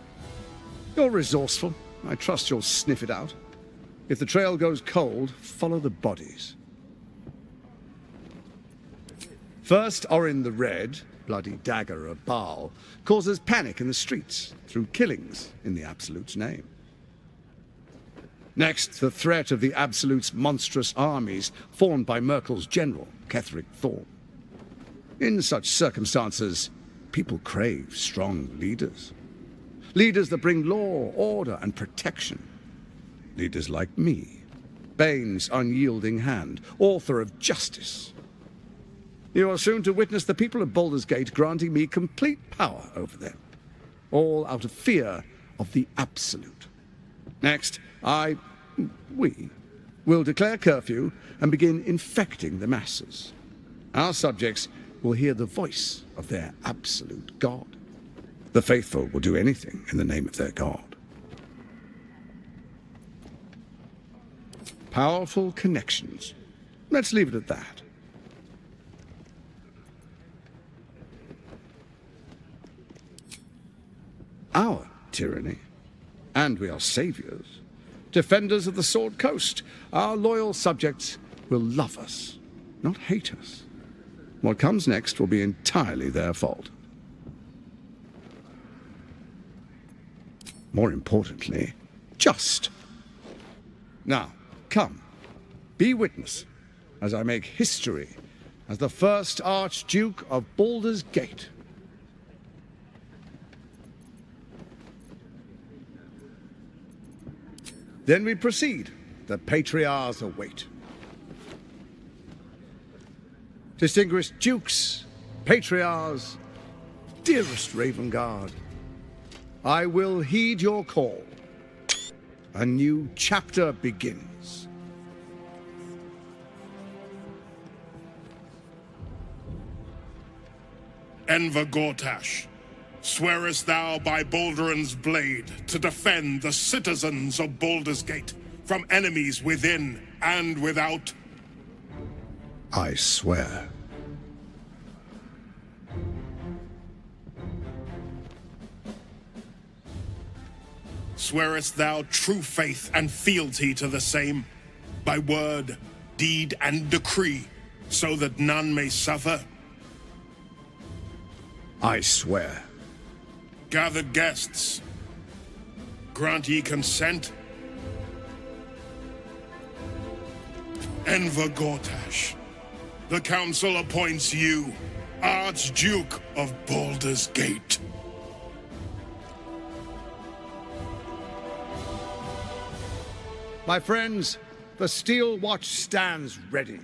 You're resourceful. I trust you'll sniff it out. If the trail goes cold, follow the bodies. First, Orin the Red, bloody dagger of Baal, causes panic in the streets through killings in the Absolute's name. Next, the threat of the Absolute's monstrous armies formed by Merkel's general, Ketheric Thorn. In such circumstances, people crave strong leaders. Leaders that bring law, order, and protection. Leaders like me, Bane's unyielding hand, author of justice. You are soon to witness the people of Baldur's Gate granting me complete power over them, all out of fear of the Absolute. Next, we will declare curfew and begin infecting the masses. Our subjects will hear the voice of their absolute God. The faithful will do anything in the name of their God. Powerful connections. Let's leave it at that. Our tyranny. And we are saviors. Defenders of the Sword Coast. Our loyal subjects will love us, not hate us. What comes next will be entirely their fault. More importantly, just. Now, come, be witness as I make history as the first Archduke of Baldur's Gate. Then we proceed. The patriarchs await. Distinguished dukes, patriarchs, dearest Ravengard, I will heed your call. A new chapter begins. Enver Gortash, swearest thou by Balduran's blade to defend the citizens of Baldur's Gate from enemies within and without? I swear. Swearest thou true faith and fealty to the same, by word, deed, and decree, so that none may suffer? I swear. Gathered guests, grant ye consent? Enver Gortash, the council appoints you Archduke of Baldur's Gate. My friends, the steel watch stands ready.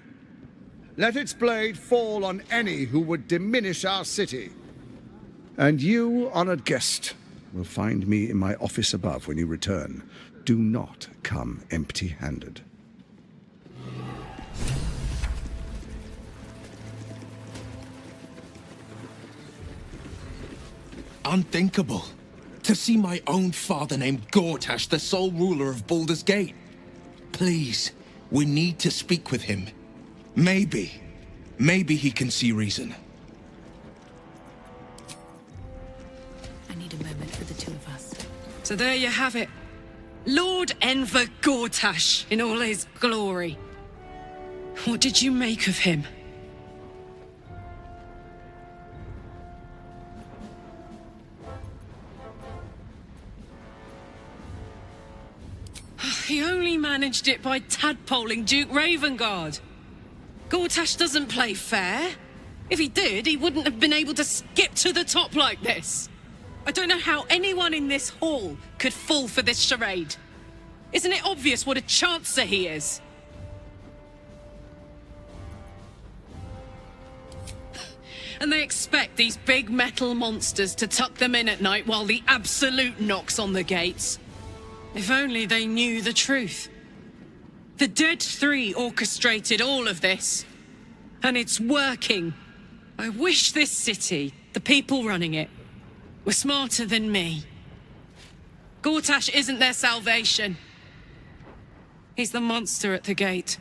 Let its blade fall on any who would diminish our city. And you, honored guest, will find me in my office above when you return. Do not come empty-handed. Unthinkable. To see my own father named Gortash, the sole ruler of Baldur's Gate. Please, we need to speak with him. Maybe Maybe he can see reason. I need a moment for the two of us. So there you have it. Lord Enver Gortash in all his glory. What did you make of him? He only managed it by tadpoling Duke Ravengard. Gortash doesn't play fair. If he did, he wouldn't have been able to skip to the top like this. I don't know how anyone in this hall could fall for this charade. Isn't it obvious what a chancer he is? And they expect these big metal monsters to tuck them in at night while the Absolute knocks on the gates. If only they knew the truth. The Dead Three orchestrated all of this. And it's working. I wish this city, the people running it, were smarter than me. Gortash isn't their salvation. He's the monster at the gate.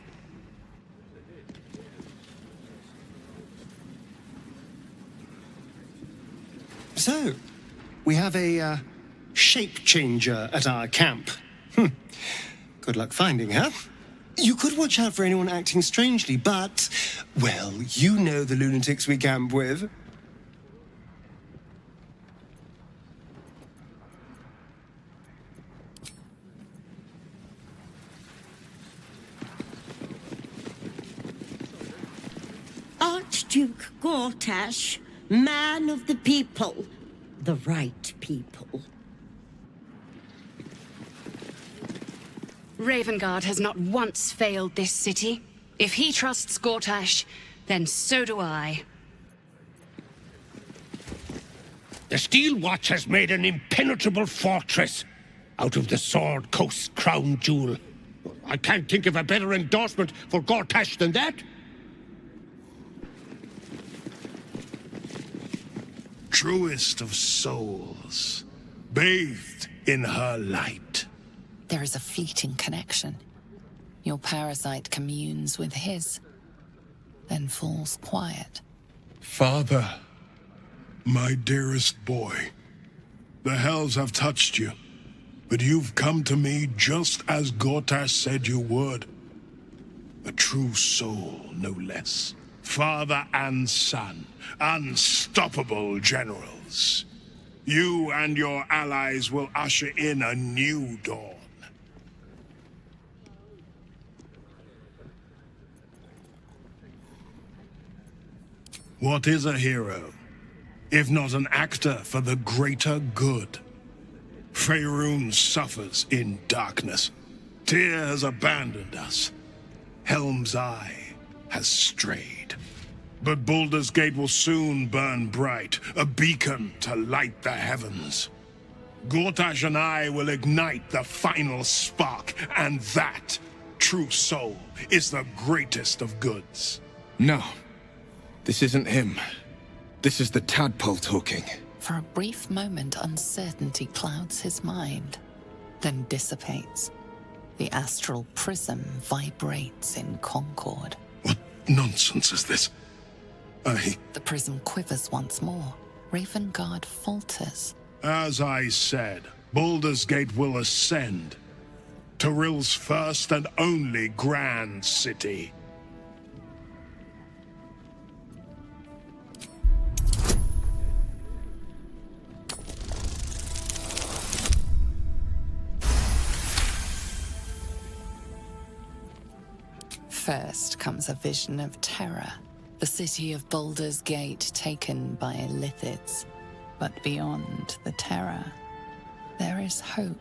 So, we have a shape changer at our camp. Good luck finding her. You could watch out for anyone acting strangely, but, well, you know the lunatics we camp with. Archduke Gortash, man of the people, the right people. Ravengard has not once failed this city. If he trusts Gortash, then so do I. The Steel Watch has made an impenetrable fortress out of the Sword Coast crown jewel. I can't think of a better endorsement for Gortash than that. Truest of souls, bathed in her light. There is a fleeting connection. Your parasite communes with his, then falls quiet. Father, my dearest boy, the hells have touched you, but you've come to me just as Gortash said you would. A true soul, no less. Father and son, unstoppable generals. You and your allies will usher in a new dawn. What is a hero, if not an actor for the greater good? Faerun suffers in darkness. Tyr has abandoned us. Helm's Eye has strayed. But Baldur's Gate will soon burn bright, a beacon to light the heavens. Gortash and I will ignite the final spark, and that, true soul, is the greatest of goods. No. This isn't him. This is the tadpole talking. For a brief moment, uncertainty clouds his mind, then dissipates. The astral prism vibrates in concord. What nonsense is this? The prism quivers once more. Ravengard falters. As I said, Baldur's Gate will ascend. Tyrill's first and only grand city. First comes a vision of terror. The city of Baldur's Gate taken by Lithids. But beyond the terror, there is hope.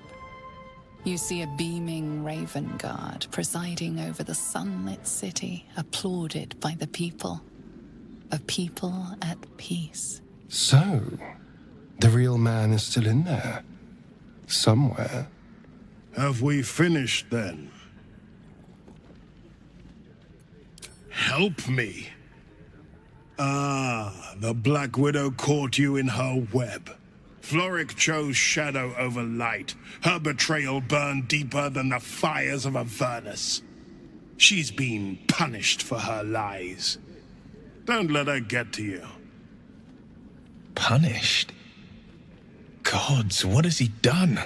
You see a beaming Ravengard presiding over the sunlit city, applauded by the people. A people at peace. So, the real man is still in there. Somewhere. Have we finished then? Help me. Ah, the Black Widow caught you in her web. Floric chose shadow over light. Her betrayal burned deeper than the fires of Avernus. She's been punished for her lies. Don't let her get to you. Punished? Gods, what has he done?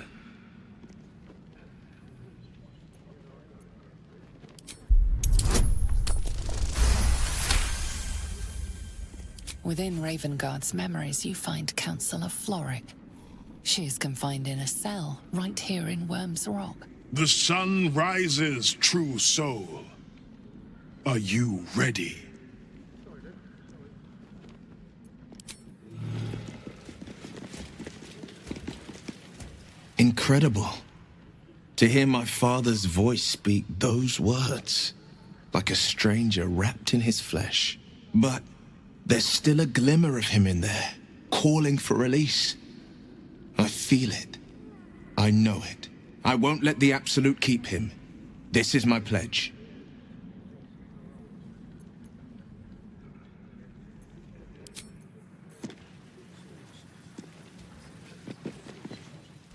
Within Ravenguard's memories, you find Councillor Floric. She is confined in a cell right here in Worm's Rock. The sun rises, true soul. Are you ready? Incredible. To hear my father's voice speak those words, like a stranger wrapped in his flesh. But there's still a glimmer of him in there, calling for release. I feel it. I know it. I won't let the Absolute keep him. This is my pledge.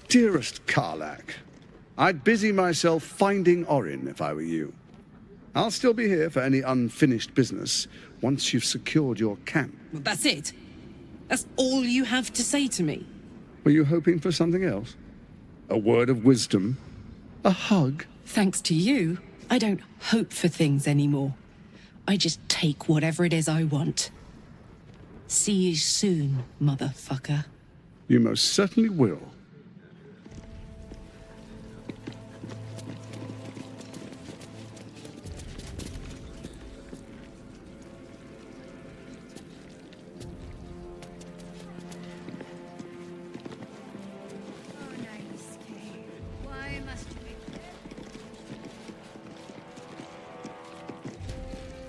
Dearest Karlach, I'd busy myself finding Orin if I were you. I'll still be here for any unfinished business once you've secured your camp. Well, that's it. That's all you have to say to me. Were you hoping for something else? A word of wisdom? A hug? Thanks to you, I don't hope for things anymore. I just take whatever it is I want. See you soon, motherfucker. You most certainly will.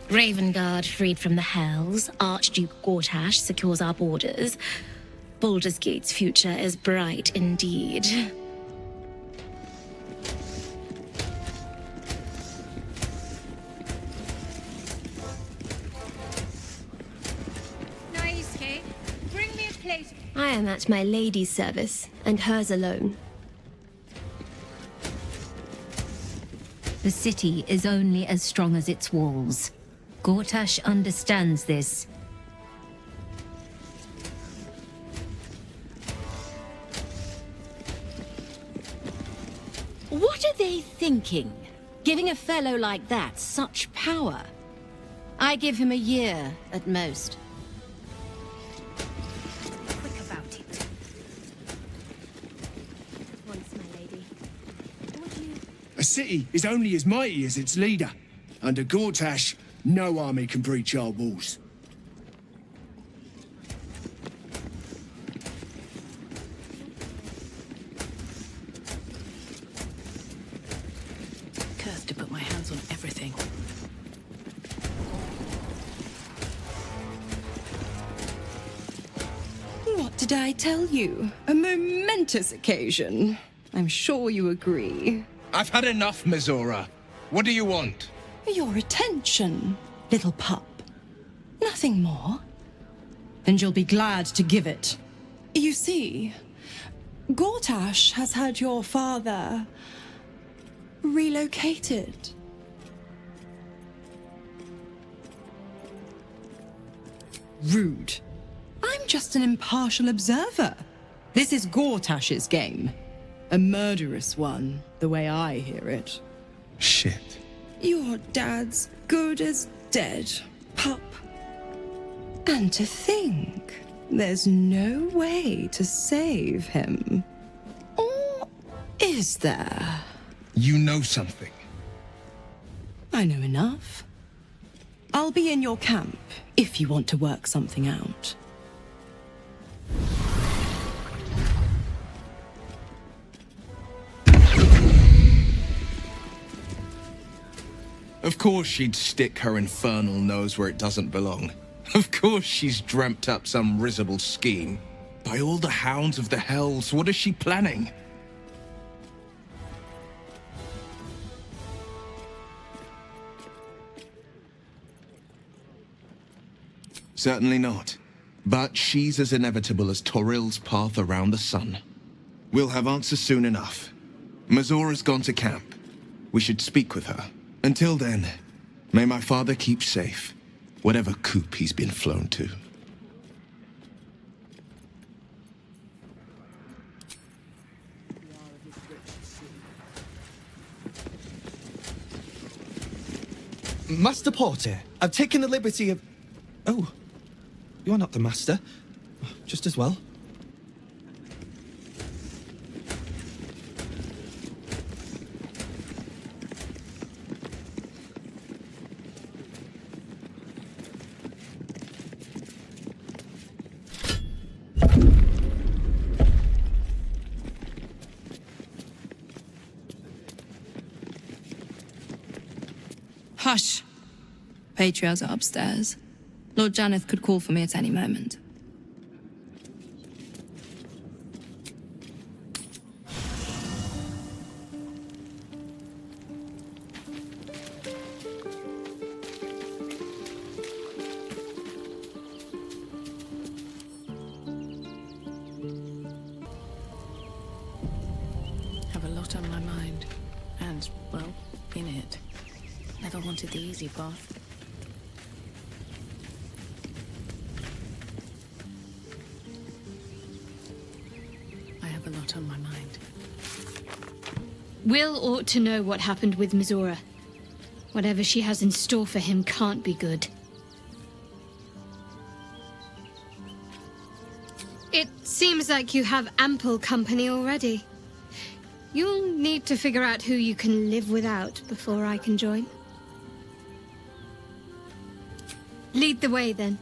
Ravengard freed from the Hells, Archduke Gortash secures our borders. Baldur's Gate's future is bright indeed. Naisuke, bring me a plate. I am at my lady's service, and hers alone. The city is only as strong as its walls. Gortash understands this. What are they thinking? Giving a fellow like that such power? I give him a year at most. Quick about it. Once, my lady. Would you... A city is only as mighty as its leader. Under Gortash, no army can breach our walls. Cursed to put my hands on everything. What did I tell you? A momentous occasion. I'm sure you agree. I've had enough, Mizora. What do you want? Your attention, little pup. Nothing more. And you'll be glad to give it. You see, Gortash has had your father relocated. Rude. I'm just an impartial observer. This is Gortash's game. A murderous one, the way I hear it. Shit. Your dad's good as dead, pup. And to think, there's no way to save him. Or is there? You know something. I know enough. I'll be in your camp if you want to work something out. Of course she'd stick her infernal nose where it doesn't belong. Of course she's dreamt up some risible scheme. By all the hounds of the hells, what is she planning? Certainly not. But she's as inevitable as Toril's path around the sun. We'll have answers soon enough. Mizora's gone to camp. We should speak with her. Until then, may my father keep safe. Whatever coop he's been flown to. Master Porter, I've taken the liberty of... Oh, you're not the master. Just as well. Hush. Patriarchs are upstairs. Lord Janeth could call for me at any moment. Have a lot on my mind. And, well, in it. Never wanted the easy path. I have a lot on my mind. Will ought to know what happened with Mizora. Whatever she has in store for him can't be good. It seems like you have ample company already. You'll need to figure out who you can live without before I can join. Lead the way, then.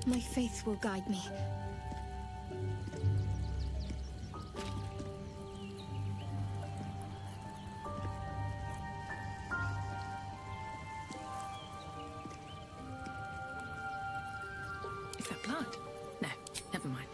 My faith will guide me. Is that blood? No, never mind.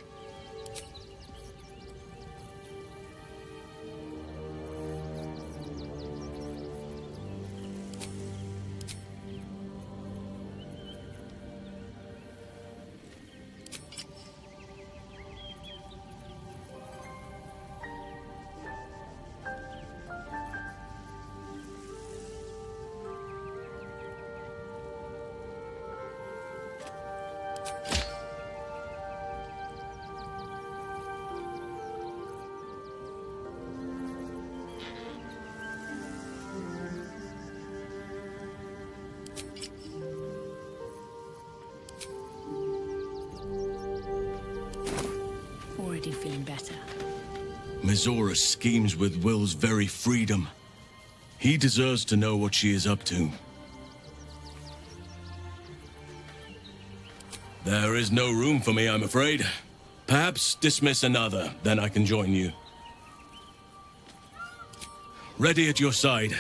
Mizora schemes with Will's very freedom. He deserves to know what she is up to. There is no room for me, I'm afraid. Perhaps dismiss another, then I can join you. Ready at your side.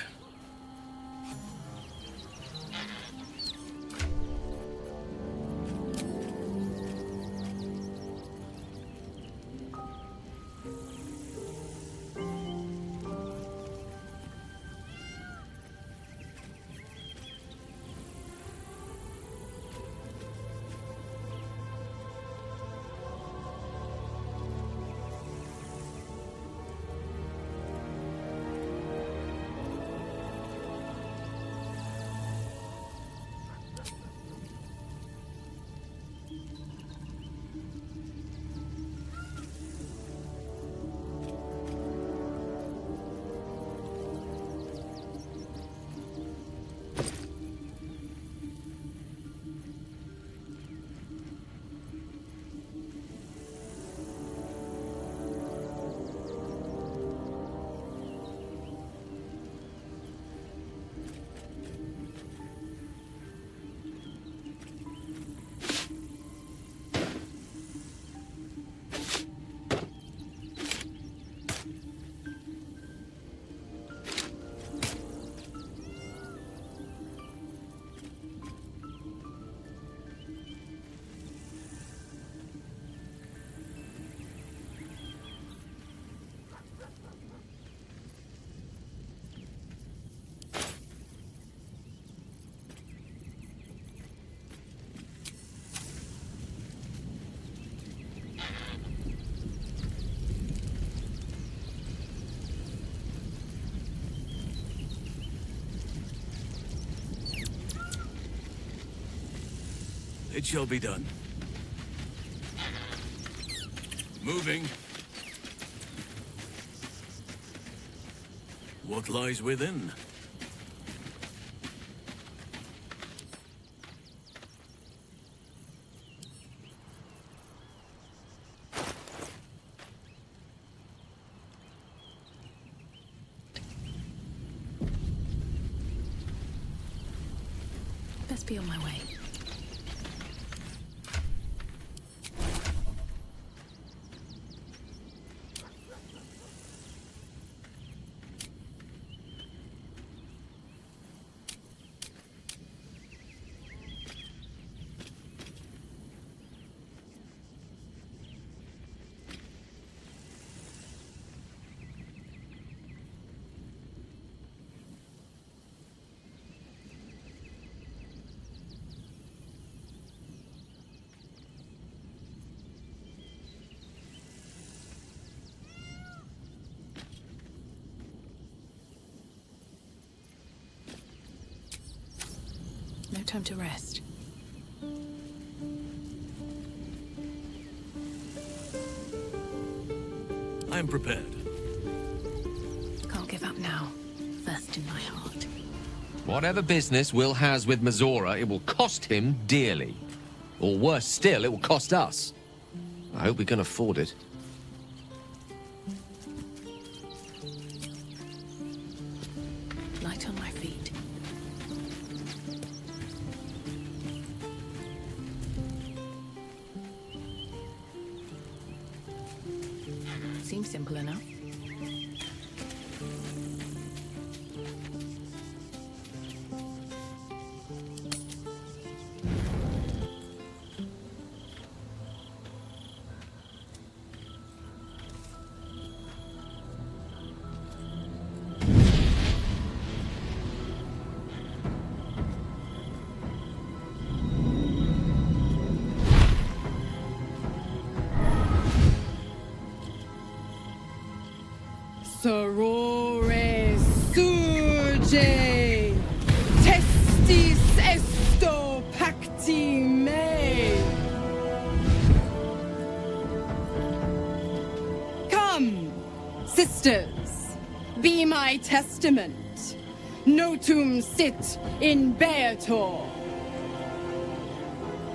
It shall be done. Moving. What lies within? Best be on my way. No time to rest. I am prepared. Can't give up now. First in my heart. Whatever business Will has with Mizora, it will cost him dearly. Or worse still, it will cost us. I hope we can afford it. Light on my feet. Seems simple enough. Sorore surge, testis esto pacti me. Come, sisters, be my testament. Notum sit in Beator.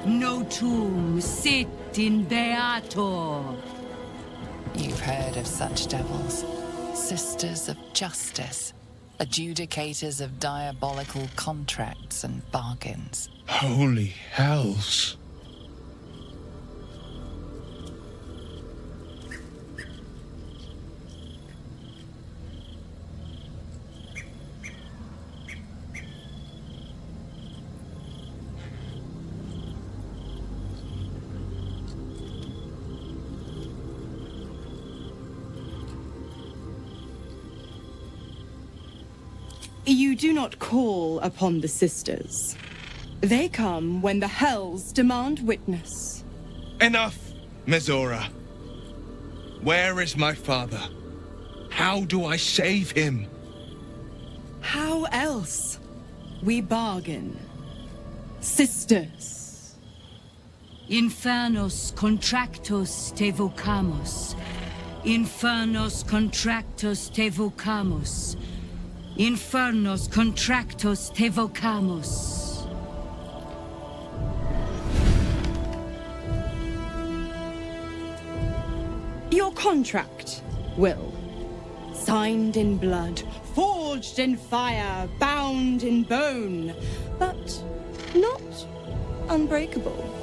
Notum sit in Beator. You've heard of such devils. Sisters of justice. Adjudicators of diabolical contracts and bargains. Holy hells. You do not call upon the sisters. They come when the hells demand witness. Enough, Mizora. Where is my father? How do I save him? How else? We bargain. Sisters. Infernos contractos te vocamos. Infernos contractos te vocamos. Infernos contractos te vocamos. Your contract, Will. Signed in blood, forged in fire, bound in bone, but not unbreakable.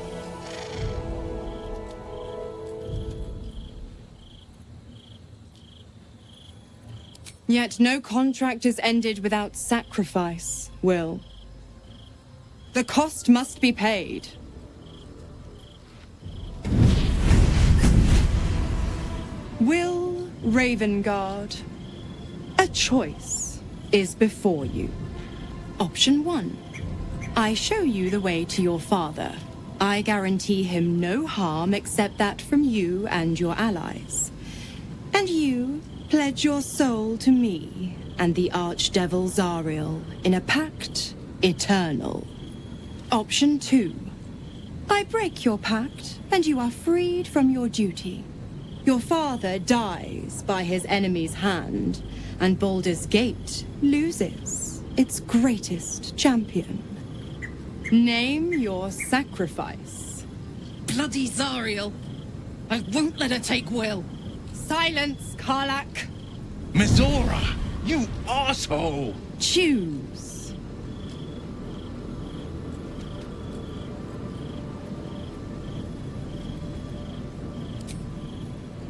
Yet no contract is ended without sacrifice, Will. The cost must be paid. Will Ravengard, a choice is before you. Option 1. I show you the way to your father. I guarantee him no harm except that from you and your allies. And you pledge your soul to me and the Archdevil Zariel in a pact eternal. Option 2. I break your pact, and you are freed from your duty. Your father dies by his enemy's hand, and Baldur's Gate loses its greatest champion. Name your sacrifice. Bloody Zariel! I won't let her take Will! Silence, Karlak! Mizora, you asshole! Choose.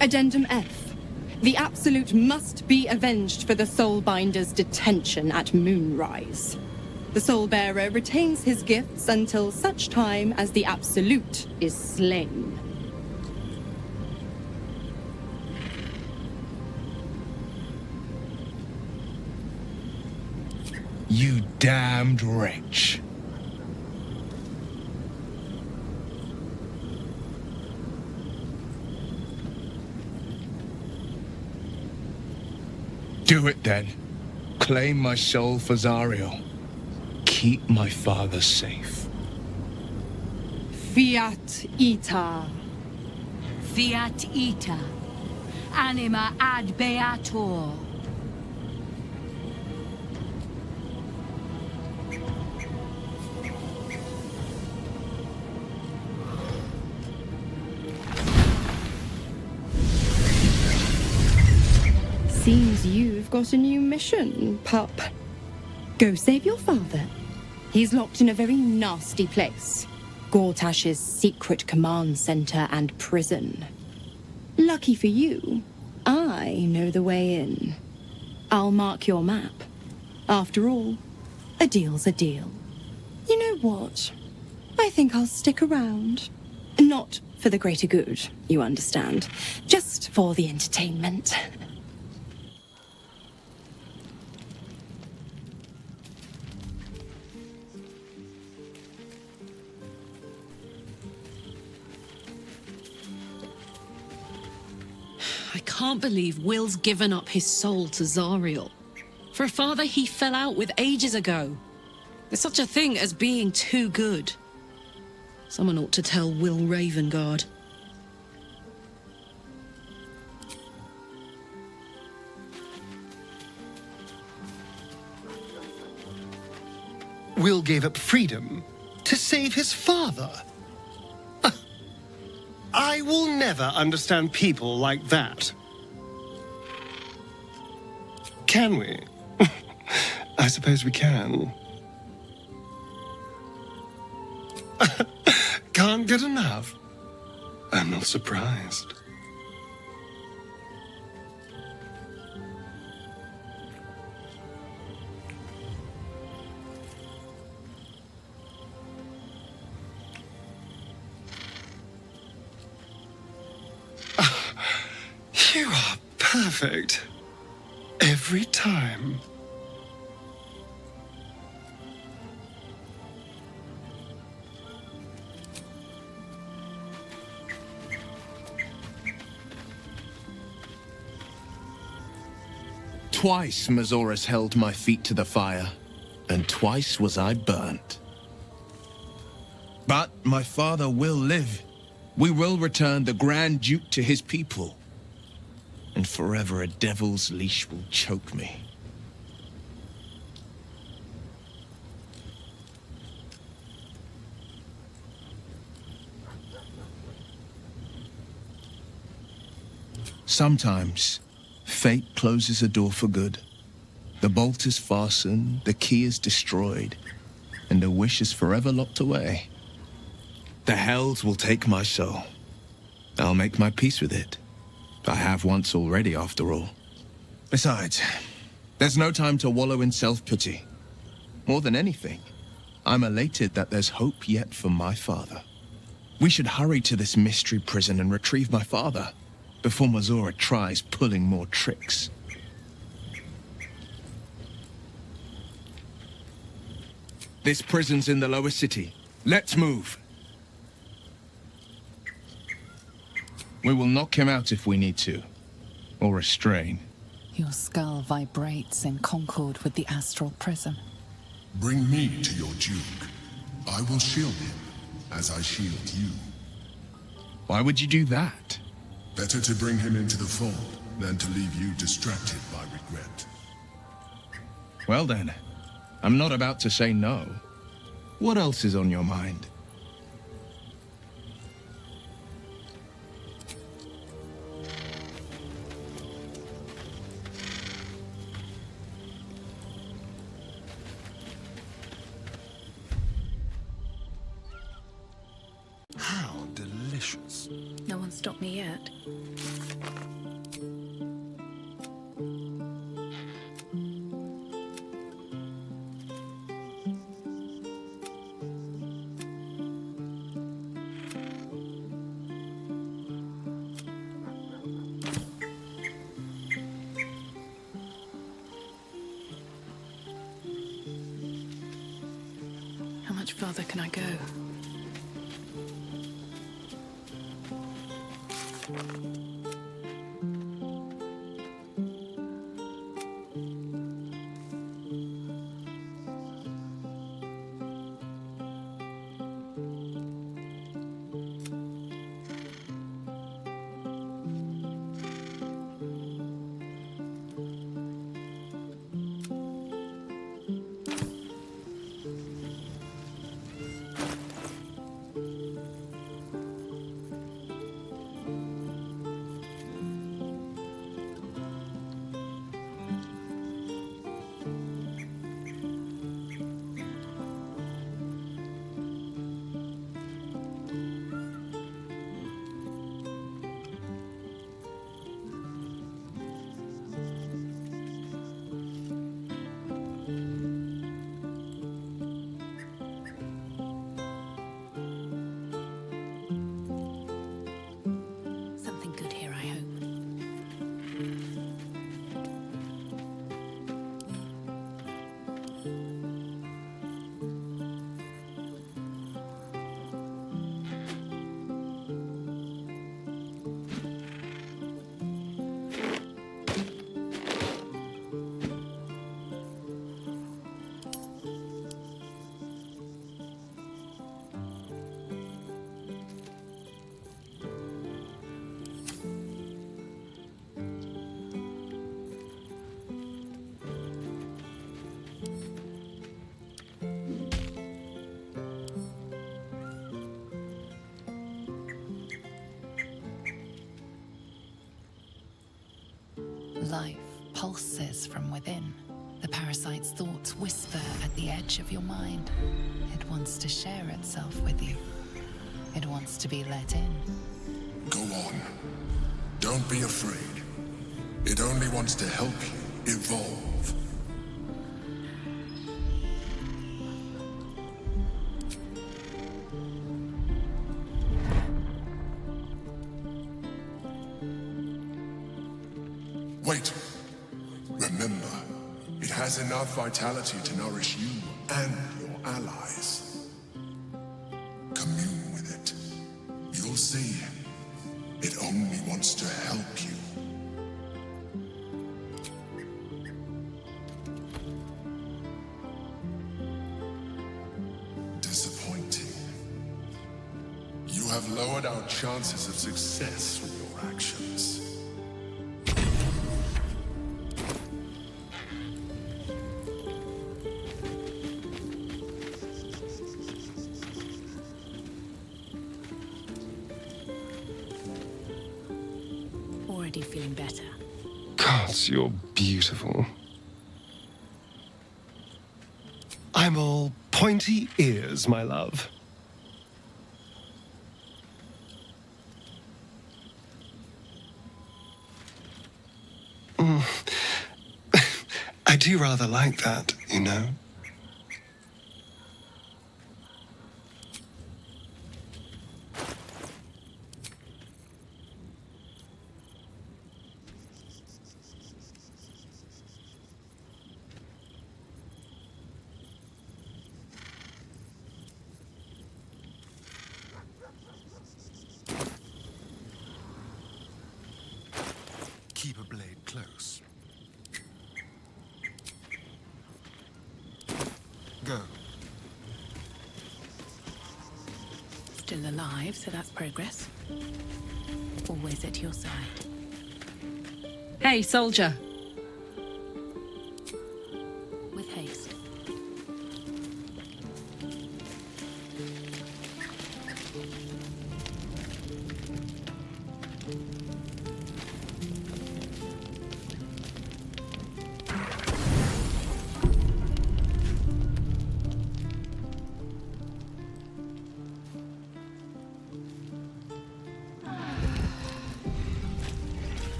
Addendum F. The Absolute must be avenged for the Soulbinder's detention at Moonrise. The Soulbearer retains his gifts until such time as the Absolute is slain. You damned wretch. Do it then. Claim my soul for Zariel. Keep my father safe. Fiat Ita. Fiat ita. Anima ad beator. Seems you've got a new mission, pup. Go save your father. He's locked in a very nasty place. Gortash's secret command center and prison. Lucky for you, I know the way in. I'll mark your map. After all, a deal's a deal. You know what? I think I'll stick around. Not for the greater good, you understand. Just for the entertainment. I can't believe Will's given up his soul to Zariel. For a father he fell out with ages ago. There's such a thing as being too good. Someone ought to tell Will Ravengard. Will gave up freedom to save his father. I I will never understand people like that. Can we? I suppose we can. Can't get enough. I'm not surprised. You are perfect. Every time. Twice Mazoras held my feet to the fire, and twice was I burnt. But my father will live. We will return the Grand Duke to his people. And forever a devil's leash will choke me. Sometimes, fate closes a door for good. The bolt is fastened, the key is destroyed, and a wish is forever locked away. The hells will take my soul. I'll make my peace with it. I have once already, after all. Besides, there's no time to wallow in self-pity. More than anything, I'm elated that there's hope yet for my father. We should hurry to this mystery prison and retrieve my father before Mazora tries pulling more tricks. This prison's in the lower city. Let's move. We will knock him out if we need to, or restrain. Your skull vibrates in concord with the astral prism. Bring me to your Duke. I will shield him, as I shield you. Why would you do that? Better to bring him into the fold than to leave you distracted by regret. Well then, I'm not about to say no. What else is on your mind? How delicious. No one stopped me yet. How much farther can I go? Life pulses from within. The parasite's thoughts whisper at the edge of your mind. It wants to share itself with you. It wants to be let in. Go on. Don't be afraid. It only wants to help you evolve. Wait. Remember, it has enough vitality to nourish you and your allies. Commune with it. You'll see. It only wants to help you. Disappointing. You have lowered our chances of success with your actions. Already feeling better. Gods, you're beautiful. I'm all pointy ears, my love. I do rather like that, you know. Keep a blade close. Go. Still alive, so that's progress. Always at your side. Hey, soldier. With haste.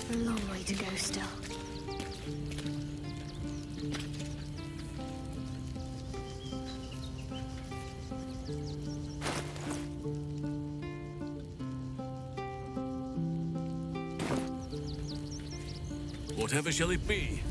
A long way to go still. Whatever shall it be?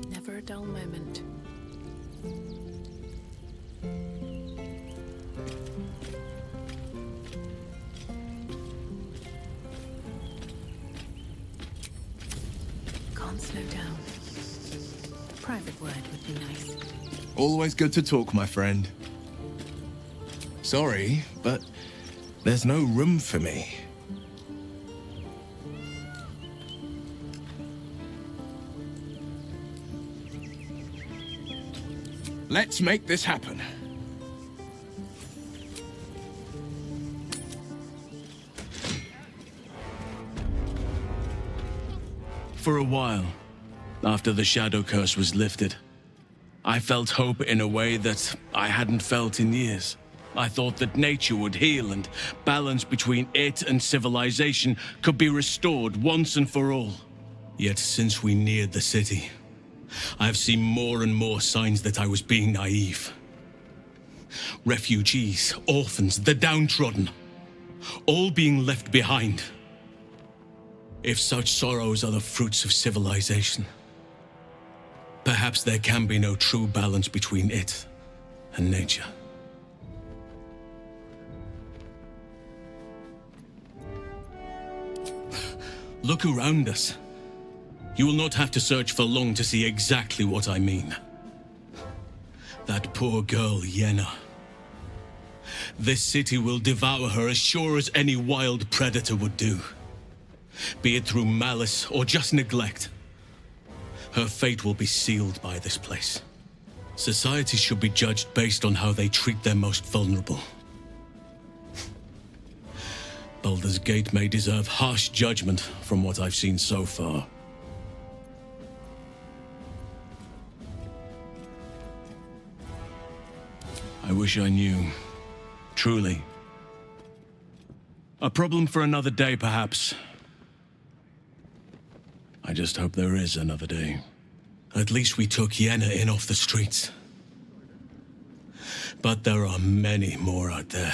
Never a dull moment. Can't slow down. A private word would be nice. Always good to talk, my friend. Sorry, but there's no room for me. Let's make this happen. For a while, after the Shadow Curse was lifted, I felt hope in a way that I hadn't felt in years. I thought that nature would heal and balance between it and civilization could be restored once and for all. Yet since we neared the city, I've seen more and more signs that I was being naive. Refugees, orphans, the downtrodden, all being left behind. If such sorrows are the fruits of civilization, perhaps there can be no true balance between it and nature. Look around us. You will not have to search for long to see exactly what I mean. That poor girl, Yenna. This city will devour her as sure as any wild predator would do. Be it through malice or just neglect. Her fate will be sealed by this place. Society should be judged based on how they treat their most vulnerable. Baldur's Gate may deserve harsh judgment from what I've seen so far. I wish I knew. Truly. A problem for another day, perhaps. I just hope there is another day. At least we took Yenna in off the streets. But there are many more out there.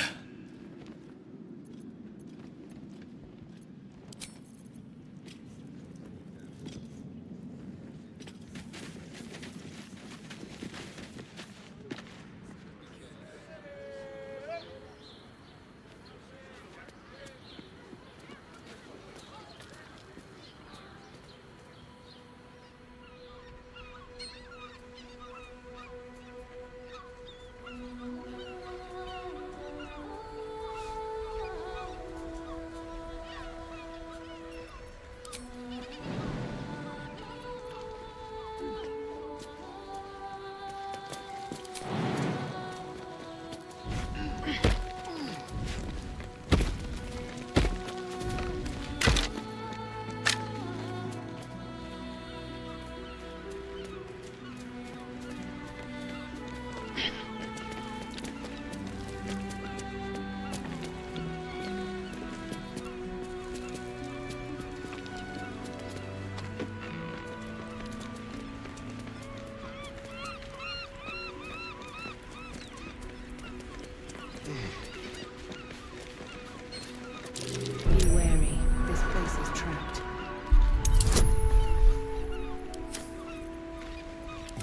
Be wary. This place is trapped.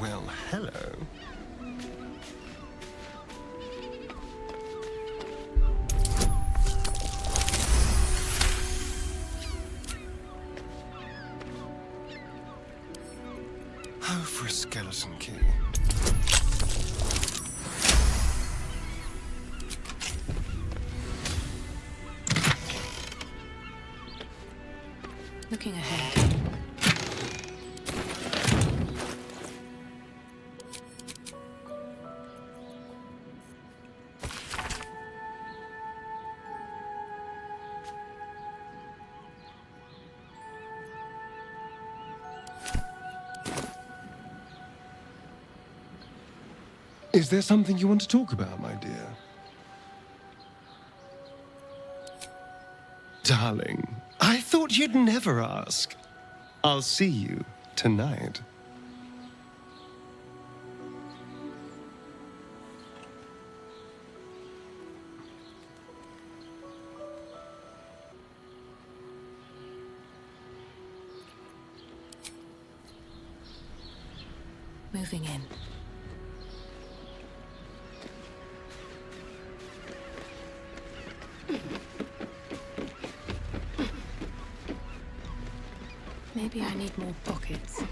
Well, hello. Oh, for a skeleton key. Looking ahead. Is there something you want to talk about, my dear? Darling, I thought you'd never ask. I'll see you tonight. Moving in. Maybe I need more pockets.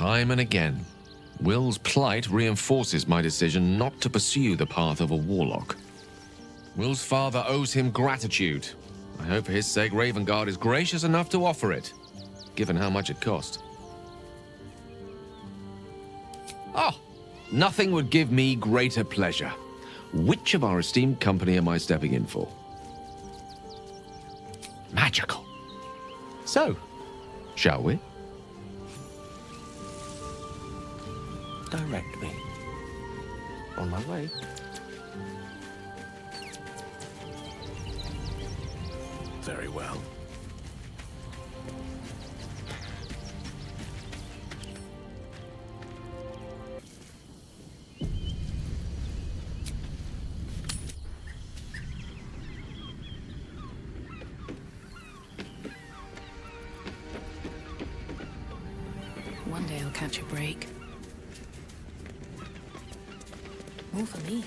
Time and again, Will's plight reinforces my decision not to pursue the path of a warlock. Will's father owes him gratitude. I hope for his sake Ravengard is gracious enough to offer it, given how much it cost. Oh, nothing would give me greater pleasure. Which of our esteemed company am I stepping in for? Magical. So, shall we? Direct me. On my way. Very well. One day I'll catch a break. More for me.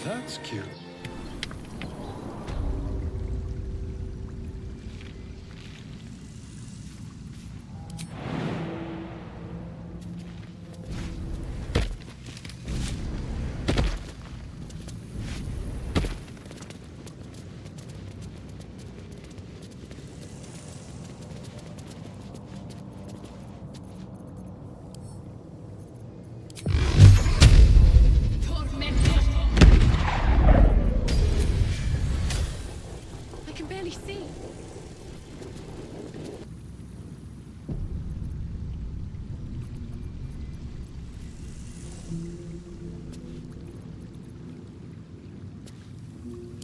That's cute. I can barely see.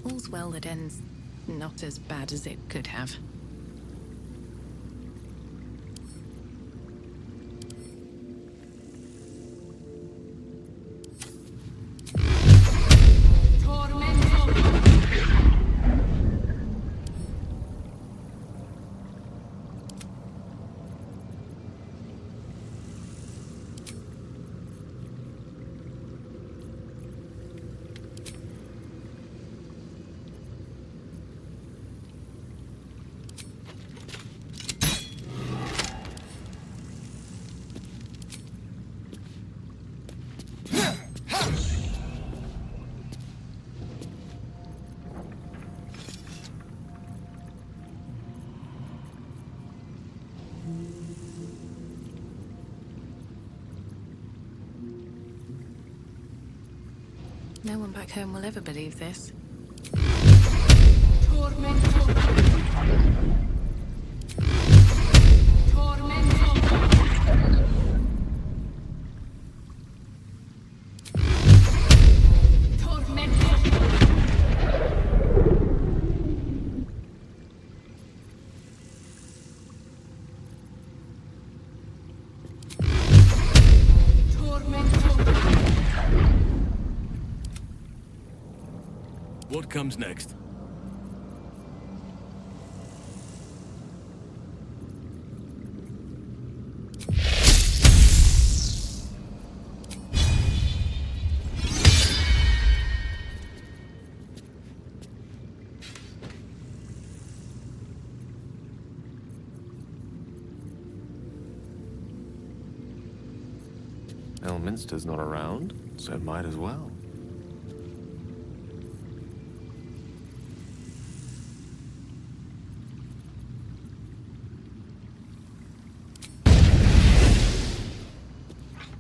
All's well that ends not as bad as it could have. No one back home will ever believe this. What comes next? Elminster's not around, so might as well.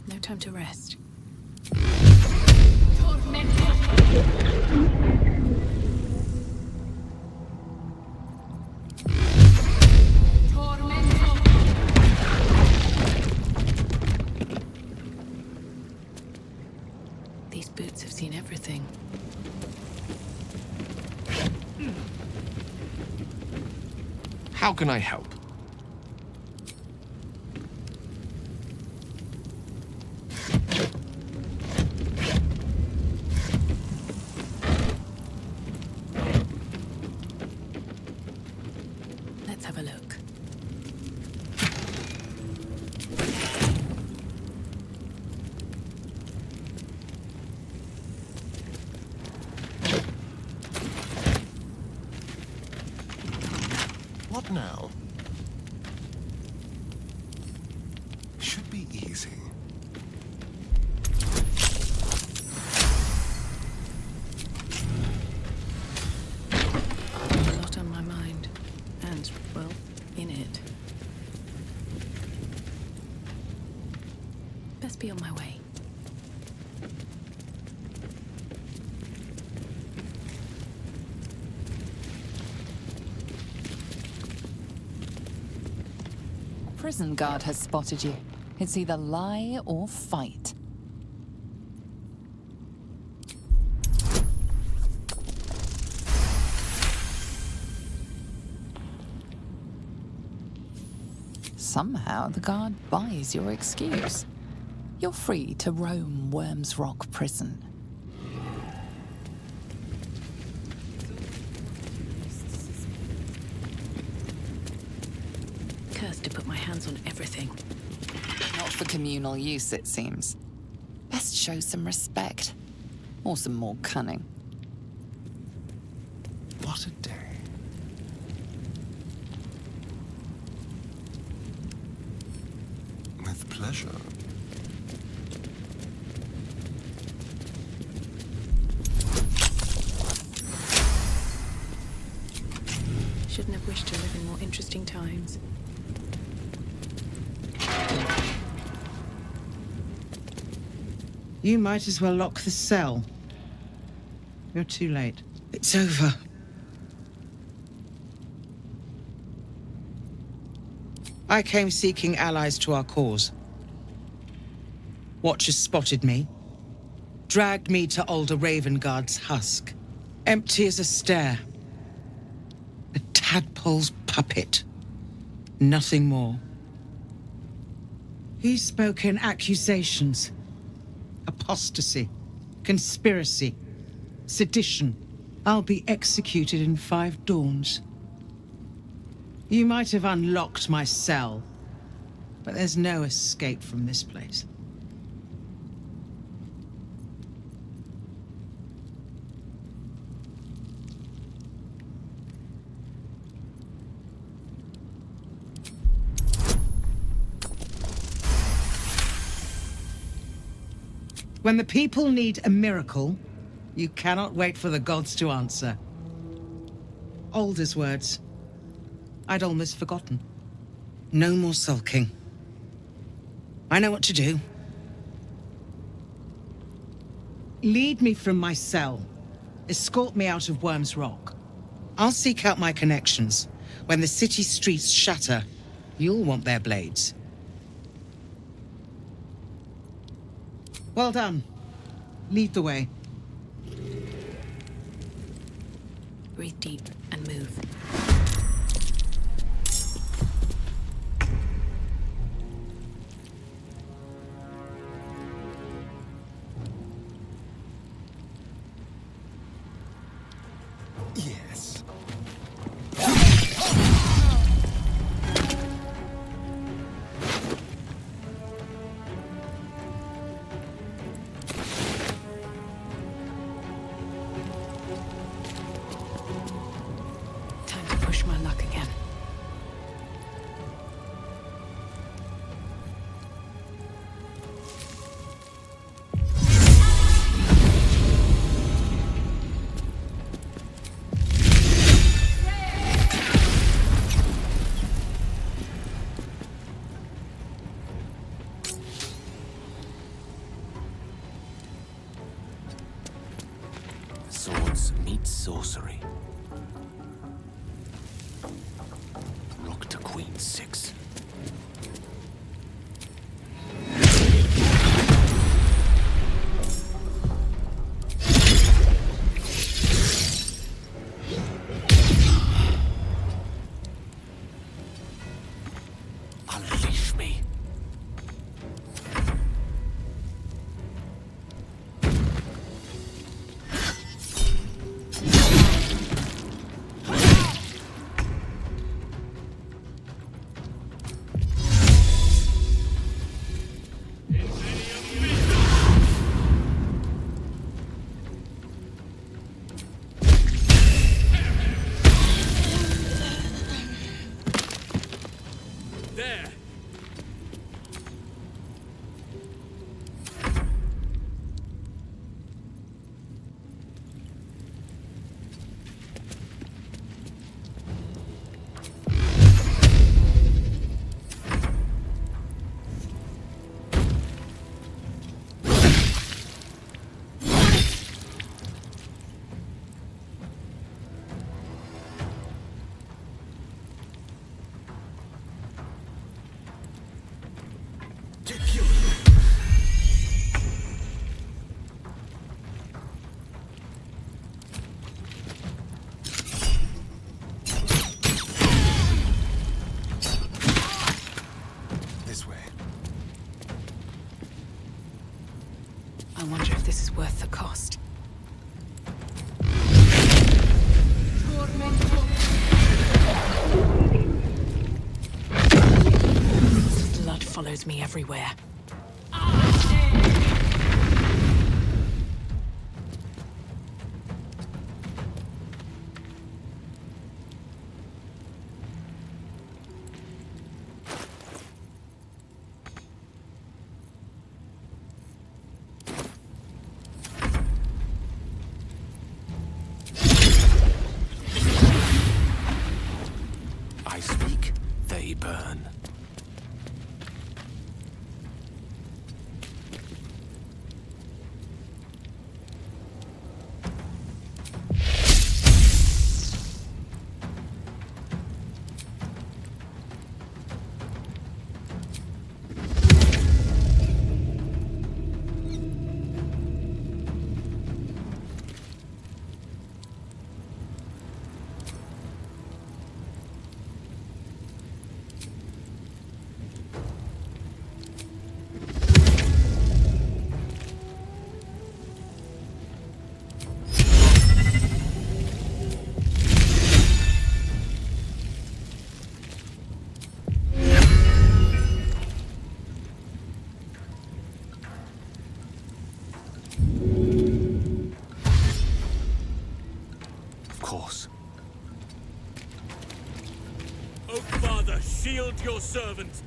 No time to rest. These boots have seen everything. How can I help? now. Should be easy. A lot on my mind. And, well, in it. Best be on my way. Prison guard has spotted you. It's either lie or fight. Somehow the guard buys your excuse. You're free to roam Worm's Rock Prison. Cursed to put my hands on everything. Not for communal use, it seems. Best show some respect. Or some more cunning. What a day. With pleasure. Shouldn't have wished to live in more interesting times. You might as well lock the cell. You're too late. It's over. I came seeking allies to our cause. Watchers spotted me, dragged me to Alder Ravengard's husk, empty as a stare. A tadpole's puppet. Nothing more. He spoke in accusations. Apostasy, conspiracy, sedition. I'll be executed in 5 dawns. You might have unlocked my cell, but there's no escape from this place. When the people need a miracle, you cannot wait for the gods to answer. Alder's words. I'd almost forgotten. No more sulking. I know what to do. Lead me from my cell. Escort me out of Worm's Rock. I'll seek out my connections. When the city streets shatter, you'll want their blades. Well done. Lead the way. Breathe deep and move. Yes. Time to push my luck again. Swords meet sorcery. Rook to Queen 6. Unleash me. Ridiculous! This way. I wonder if this is worth the cost. Blood follows me everywhere. I speak, they burn. Of course. Oak Father, shield your servant.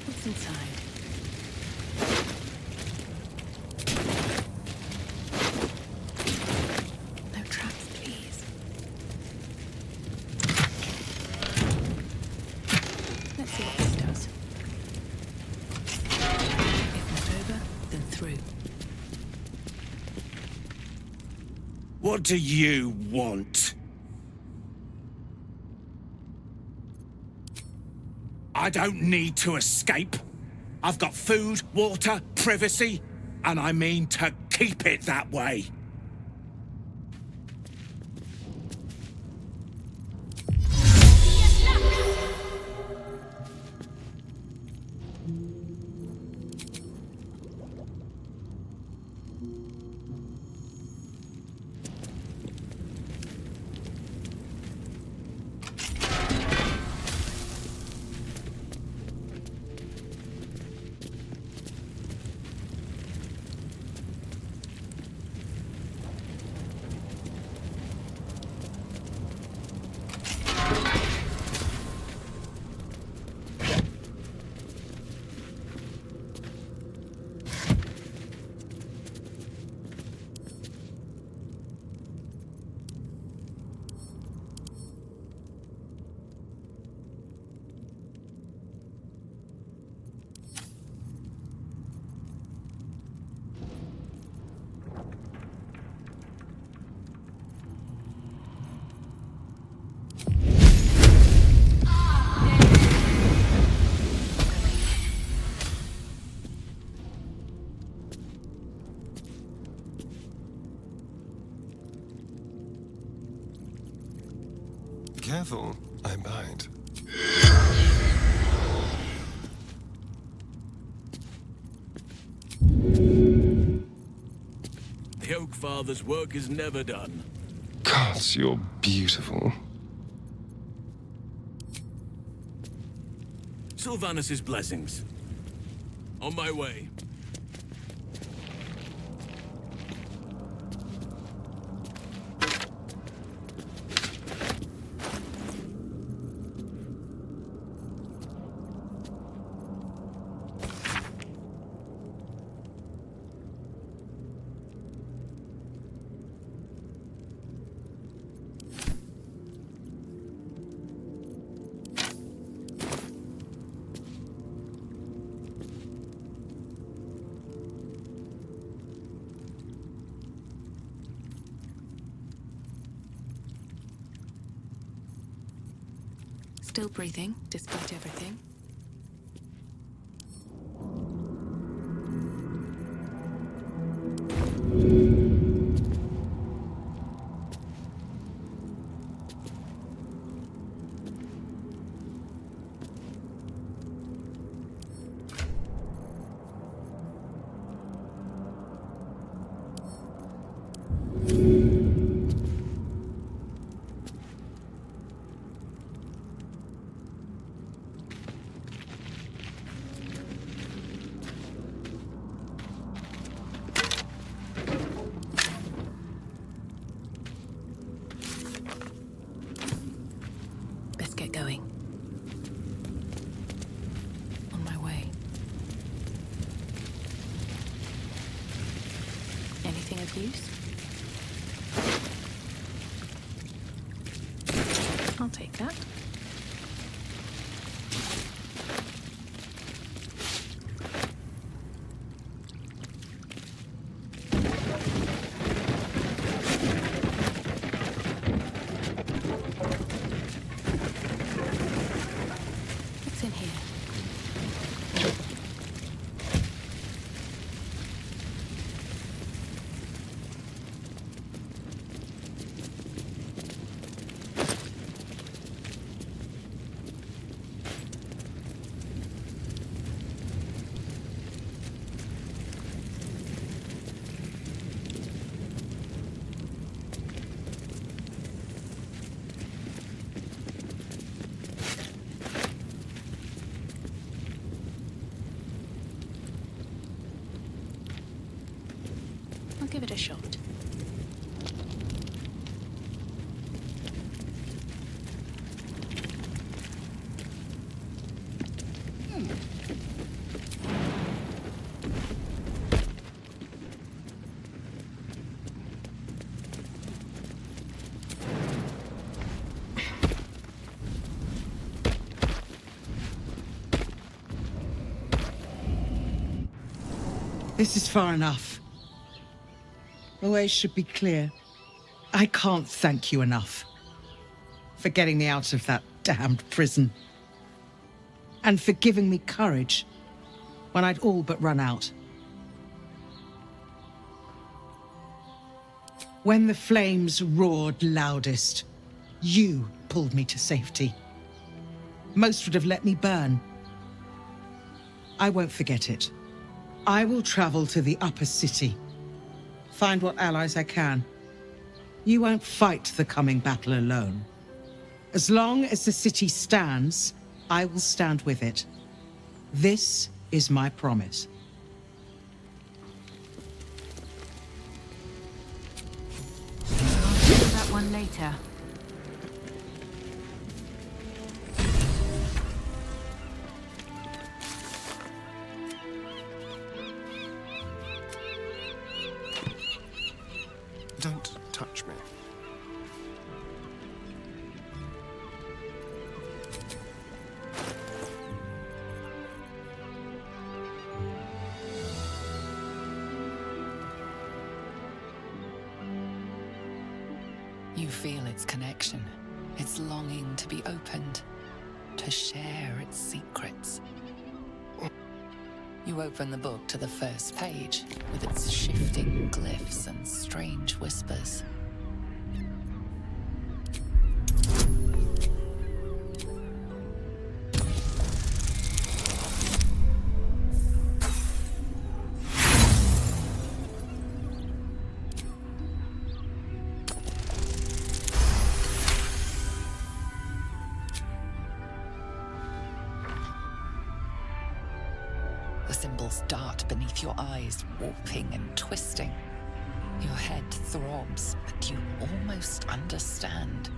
What's inside? No traps, please. Let's see what this does. If not over, then through. What do you want? I don't need to escape. I've got food, water, privacy, and I mean to keep it that way. Careful, I bite. The Oak Father's work is never done. Gods, you're beautiful. Sylvanus' blessings. On my way. Still breathing, despite everything. Best get going. On my way. Anything of use? I'll take that. What's in here? I'll give it a shot. This is far enough. The way should be clear. I can't thank you enough for getting me out of that damned prison. And for giving me courage when I'd all but run out. When the flames roared loudest, you pulled me to safety. Most would have let me burn. I won't forget it. I will travel to the upper city, find what allies I can. You won't fight the coming battle alone. As long as the city stands, I will stand with it. This is my promise. I'll do that one later. Don't touch me. You feel its connection, its longing to be opened, to share its secrets. You open the book to the first page, with its shifting glyphs and strange whispers. The symbols dart beneath your eyes, warping and twisting. Your head throbs, but you almost understand.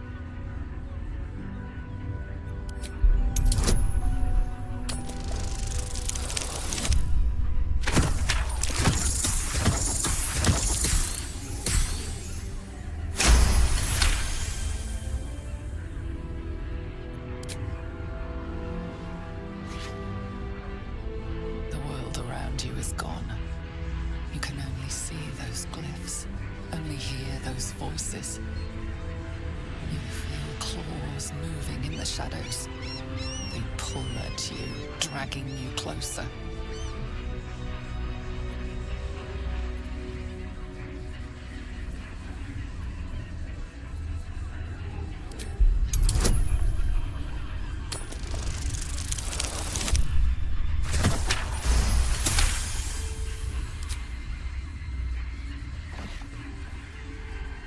You is gone. You can only see those glyphs, only hear those voices. You feel claws moving in the shadows. They pull at you, dragging you closer.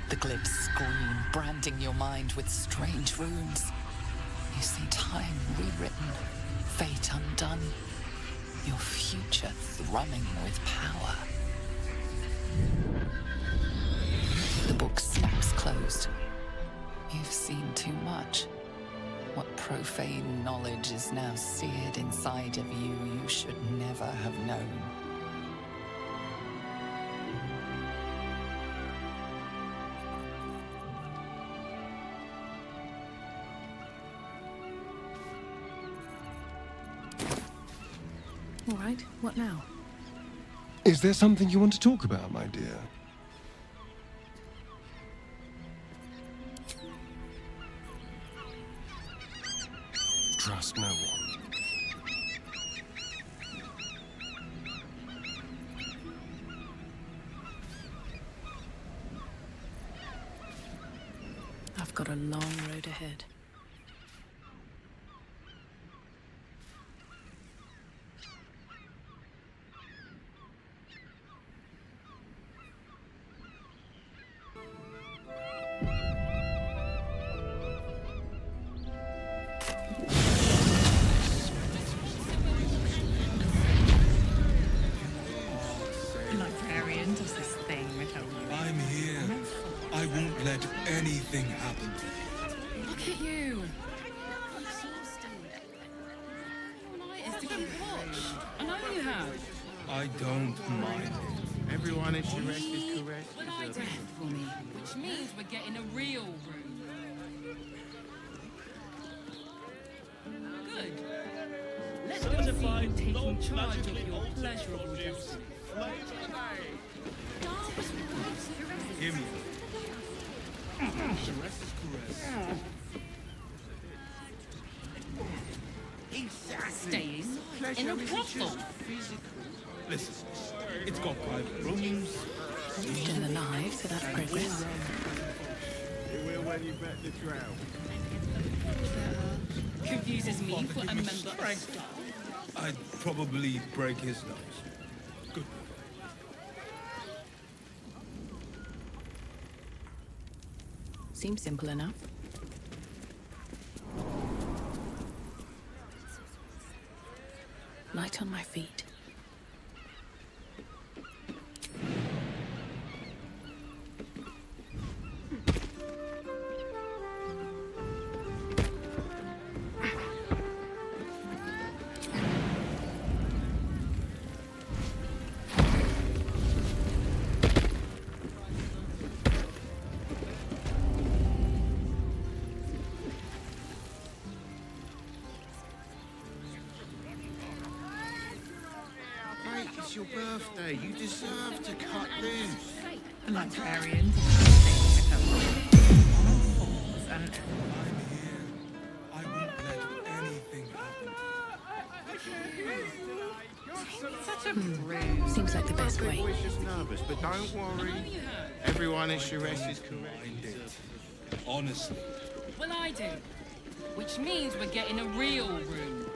The glyphs scream, branding your mind with strange runes. You see time rewritten, fate undone, your future thrumming with power. The book snaps closed. You've seen too much. What profane knowledge is now seared inside of you should never have known. All right, what now? Is there something you want to talk about, my dear? Trust no one. I've got a long road ahead. Librarian does this thing with her. I'm here. I won't let anything happen to you. Look at you. I know you have. I don't mind. Everyone is caressed is caressed. Well, I did for me, which means we're getting a real room. Good. Let's go see you taking charge of your pleasurable destiny. Hear me. Sorceress is caress. Staying in a brothel. Listen, it's got private rooms. Still alive, so that's progress. It will when you bet the trail. Confuses me for a member of staff. I'd probably break his nose. Good. Seems simple enough. Light on my feet. Mate, it's your birthday. You deserve to cut loose. The librarian does this thing with her. And I won't let anything happen. such a rude. Seems like the best way. Boy's just nervous, but don't worry. Everyone is caressed is correct. Honestly. Well, I do. Which means we're getting a real room.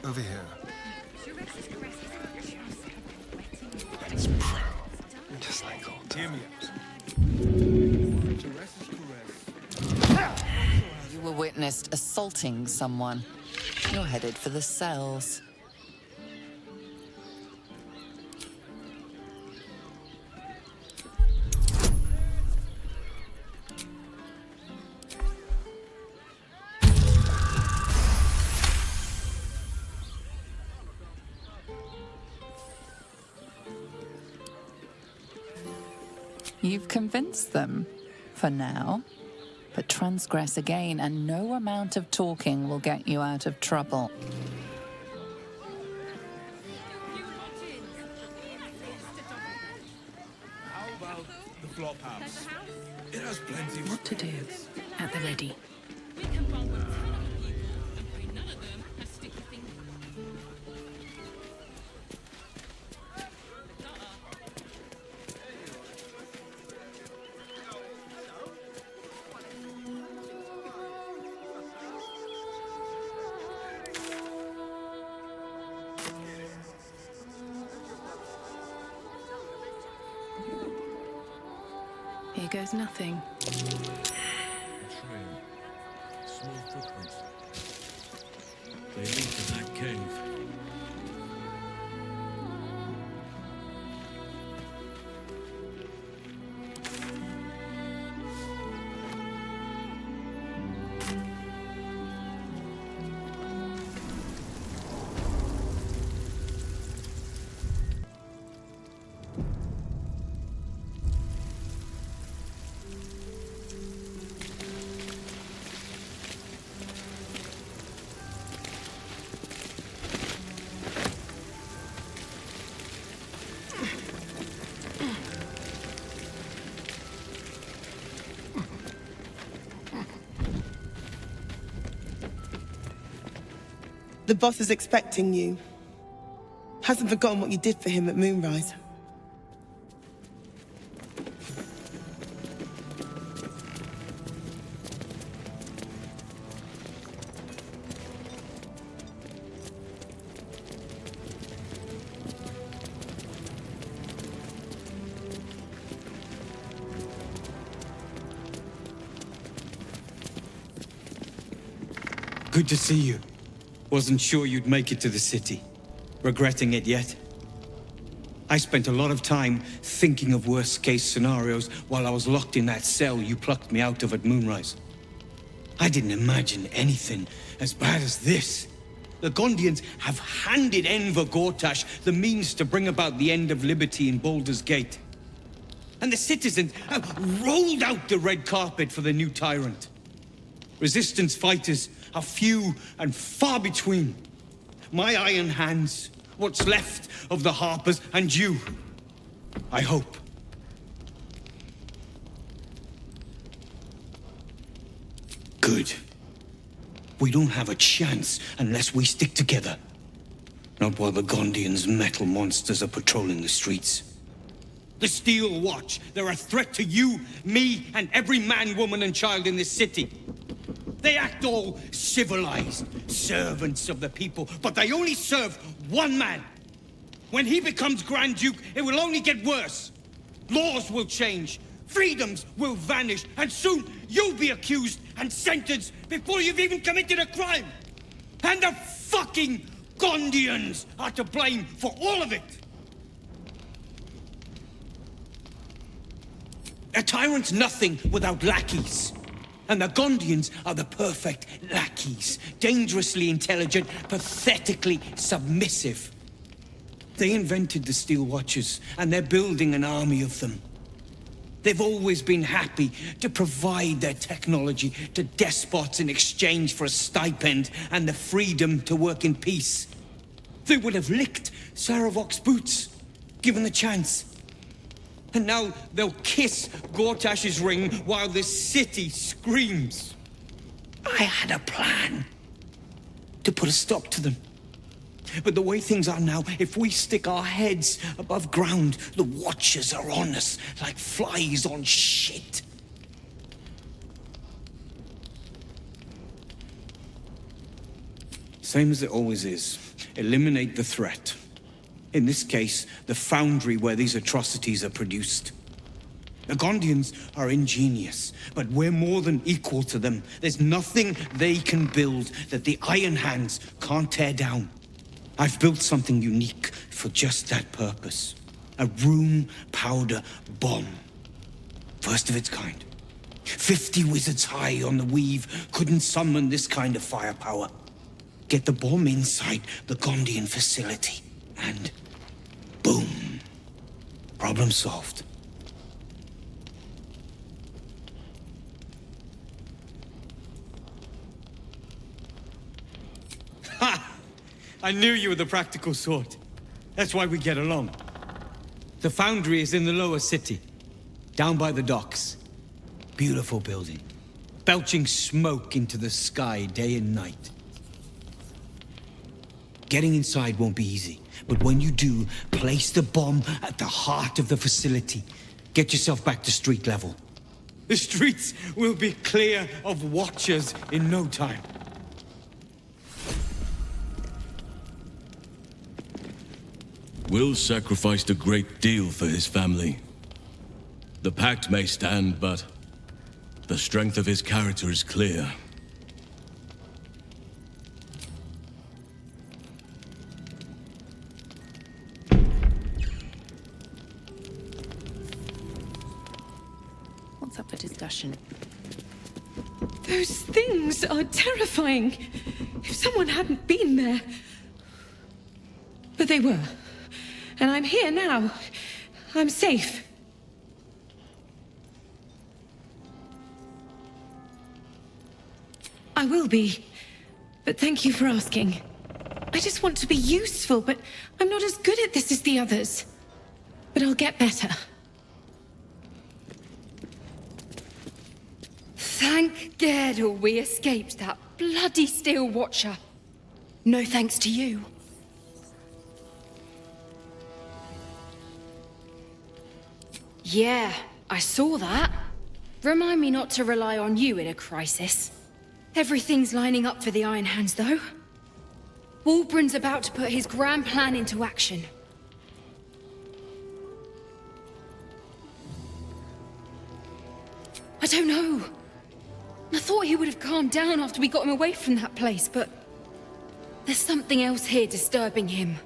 Over here. It's proud. Just like old Hear me times. Sorceress is caress. You were witnessed assaulting someone. You're headed for the cells. You've convinced them, for now. But transgress again, and no amount of talking will get you out of trouble. flop house. It has plenty of... What to do? At the ready. Here goes nothing. Small footprints. They lead to that cave. The boss is expecting you. Hasn't forgotten what you did for him at Moonrise. Good to see you. Wasn't sure you'd make it to the city. Regretting it yet? I spent a lot of time thinking of worst-case scenarios while I was locked in that cell you plucked me out of at Moonrise. I didn't imagine anything as bad as this. The Gondians have handed Enver Gortash the means to bring about the end of liberty in Baldur's Gate. And the citizens have rolled out the red carpet for the new tyrant. Resistance fighters are few and far between. My iron hands, what's left of the Harpers, and you, I hope. Good. We don't have a chance unless we stick together. Not while the Gondians' metal monsters are patrolling the streets. The Steel Watch, they're a threat to you, me, and every man, woman, and child in this city. They act all civilized, servants of the people, but they only serve one man. When he becomes Grand Duke, it will only get worse. Laws will change, freedoms will vanish, and soon you'll be accused and sentenced before you've even committed a crime. And the fucking Gondians are to blame for all of it. A tyrant's nothing without lackeys. And the Gondians are the perfect lackeys. Dangerously intelligent, pathetically submissive. They invented the Steel Watchers, and they're building an army of them. They've always been happy to provide their technology to despots in exchange for a stipend and the freedom to work in peace. They would have licked Saravok's boots, given the chance. And now they'll kiss Gortash's ring while the city screams. I had a plan to put a stop to them. But the way things are now, if we stick our heads above ground, the Watchers are on us like flies on shit. Same as it always is. Eliminate the threat. In this case, the foundry where these atrocities are produced. The Gondians are ingenious, but we're more than equal to them. There's nothing they can build that the Iron Hands can't tear down. I've built something unique for just that purpose. A room powder bomb. First of its kind. 50 wizards high on the weave couldn't summon this kind of firepower. Get the bomb inside the Gondian facility, and boom. Problem solved. Ha! I knew you were the practical sort. That's why we get along. The foundry is in the lower city. Down by the docks. Beautiful building. Belching smoke into the sky day and night. Getting inside won't be easy, but when you do, place the bomb at the heart of the facility. Get yourself back to street level. The streets will be clear of watchers in no time. Will sacrificed a great deal for his family. The pact may stand, but the strength of his character is clear. What's up for discussion? Those things are terrifying. If someone hadn't been there. But they were. And I'm here now. I'm safe. I will be. But thank you for asking. I just want to be useful, but I'm not as good at this as the others. But I'll get better. Thank Gerdle we escaped that bloody Steel Watcher. No thanks to you. Yeah, I saw that. Remind me not to rely on you in a crisis. Everything's lining up for the Iron Hands, though. Wulbren's about to put his grand plan into action. I don't know. I thought he would have calmed down after we got him away from that place, but there's something else here disturbing him.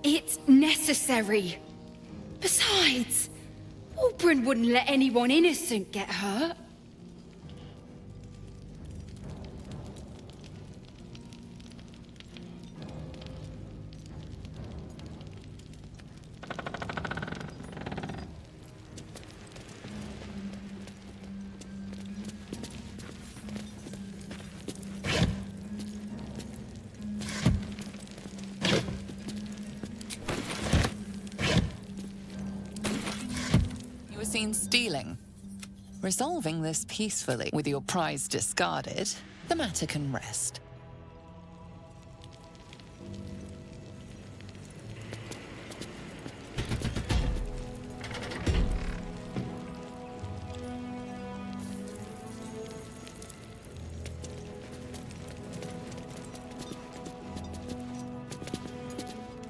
It's necessary. Besides, Wulbren wouldn't let anyone innocent get hurt. Seen stealing. Resolving this peacefully with your prize discarded, the matter can rest.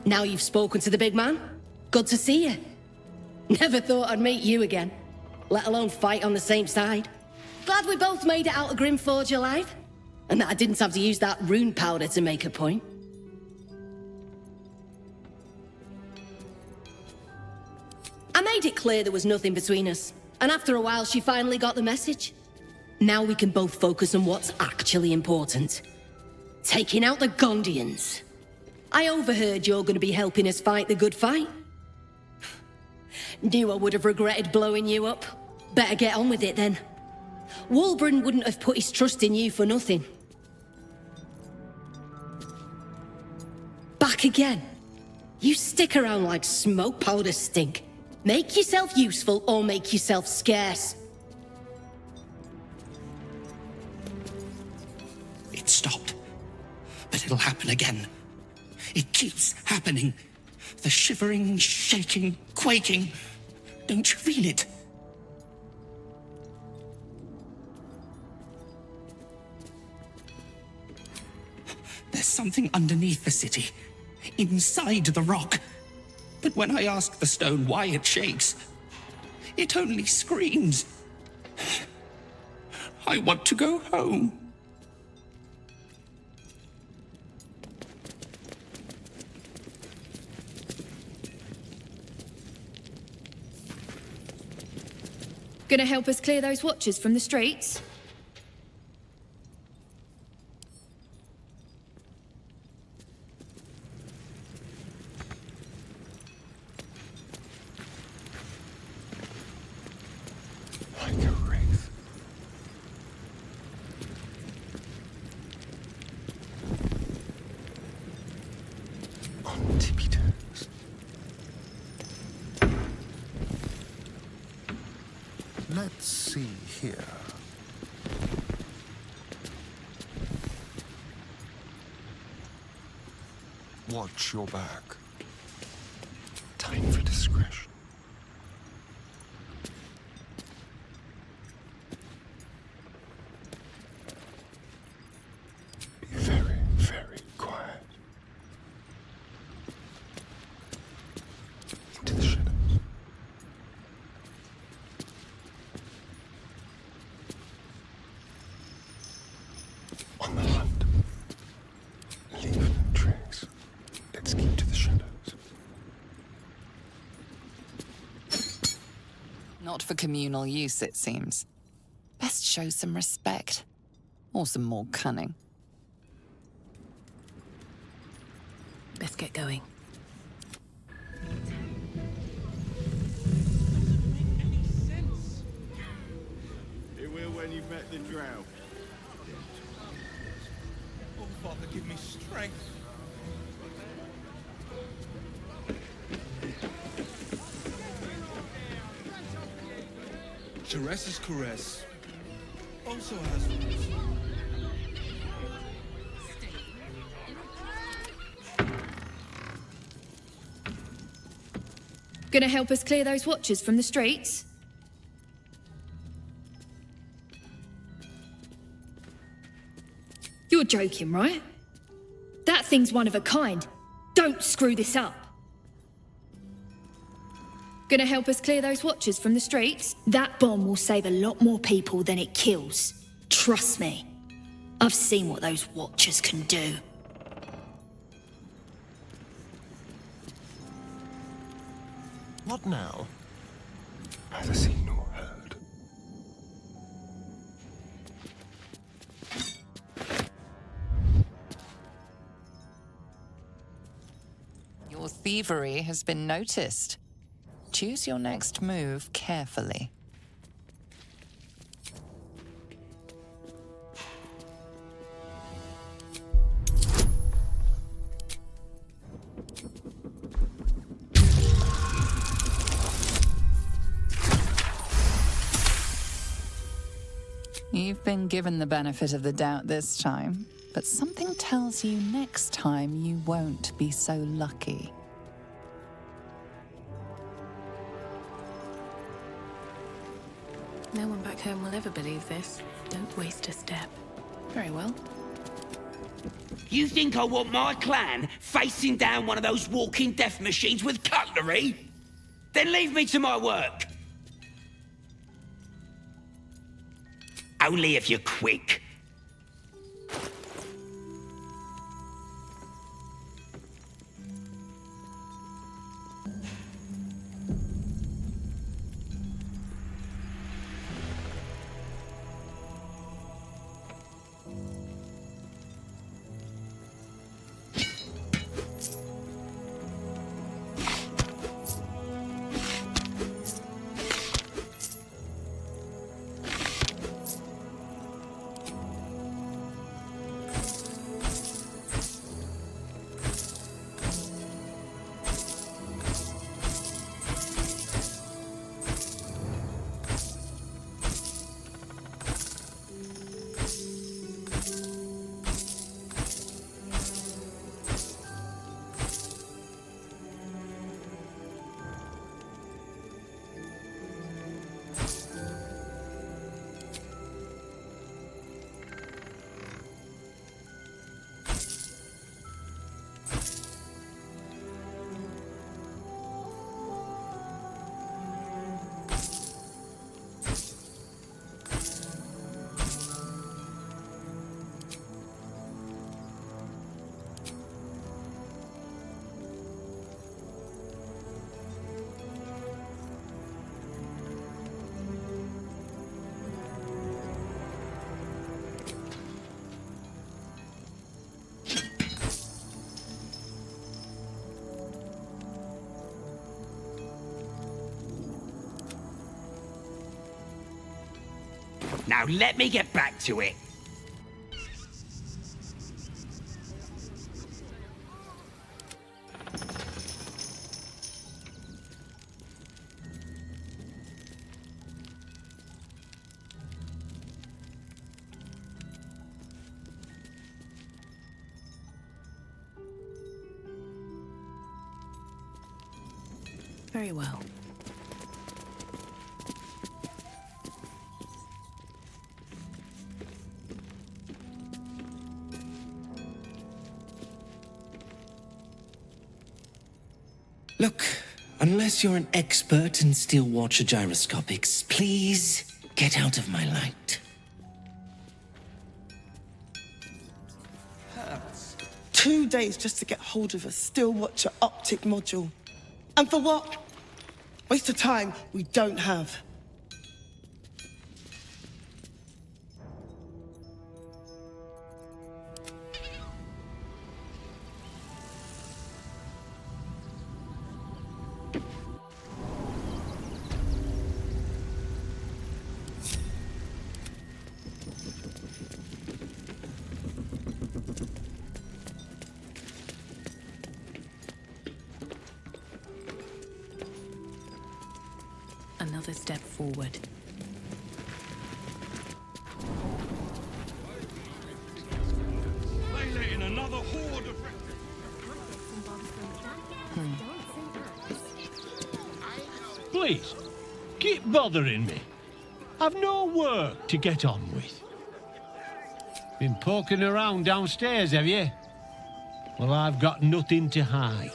Now you've spoken to the big man, good to see you. Never thought I'd meet you again, let alone fight on the same side. Glad we both made it out of Grimforge alive, and that I didn't have to use that rune powder to make a point. I made it clear there was nothing between us, and after a while she finally got the message. Now we can both focus on what's actually important. Taking out the Gondians. I overheard you're going to be helping us fight the good fight. Knew I would have regretted blowing you up. Better get on with it then. Wulbren wouldn't have put his trust in you for nothing. Back again. You stick around like smoke powder stink. Make yourself useful or make yourself scarce. It stopped. But it'll happen again. It keeps happening. The shivering, shaking, quaking. Don't you feel it? There's something underneath the city, inside the rock. But when I ask the stone why it shakes, it only screams. I want to go home. Gonna help us clear those watchers from the streets? tippy toes. Let's see here. Watch your back. Time for discretion. Be very, very quiet. Into the shadows. On the hunt. Leave no trace. Let's keep to the shadows. Not for communal use, it seems. Best show some respect. Or some more cunning. Best get going. It will when you've met the drow. Oh, Father, give me strength. Sorceress's caress also has rules. Gonna help us clear those watchers from the streets? You're joking, right? That thing's one of a kind. Don't screw this up. Gonna help us clear those watchers from the streets? That bomb will save a lot more people than it kills. Trust me. I've seen what those watchers can do. What now? Neither seen nor heard. Your thievery has been noticed. Choose your next move carefully. You've been given the benefit of the doubt this time, but something tells you next time you won't be so lucky. No one back home will ever believe this. Don't waste a step. Very well. You think I want my clan facing down one of those walking death machines with cutlery? Then leave me to my work. Only if you're quick. Now let me get back to it. Very well. Look, unless you're an expert in steel watcher gyroscopics, please get out of my light. 2 days just to get hold of a still watcher optic module. And for what? Waste of time we don't have. Another step forward. They let in another horde of... Please, keep bothering me. I've no work to get on with. Been poking around downstairs, have you? Well, I've got nothing to hide.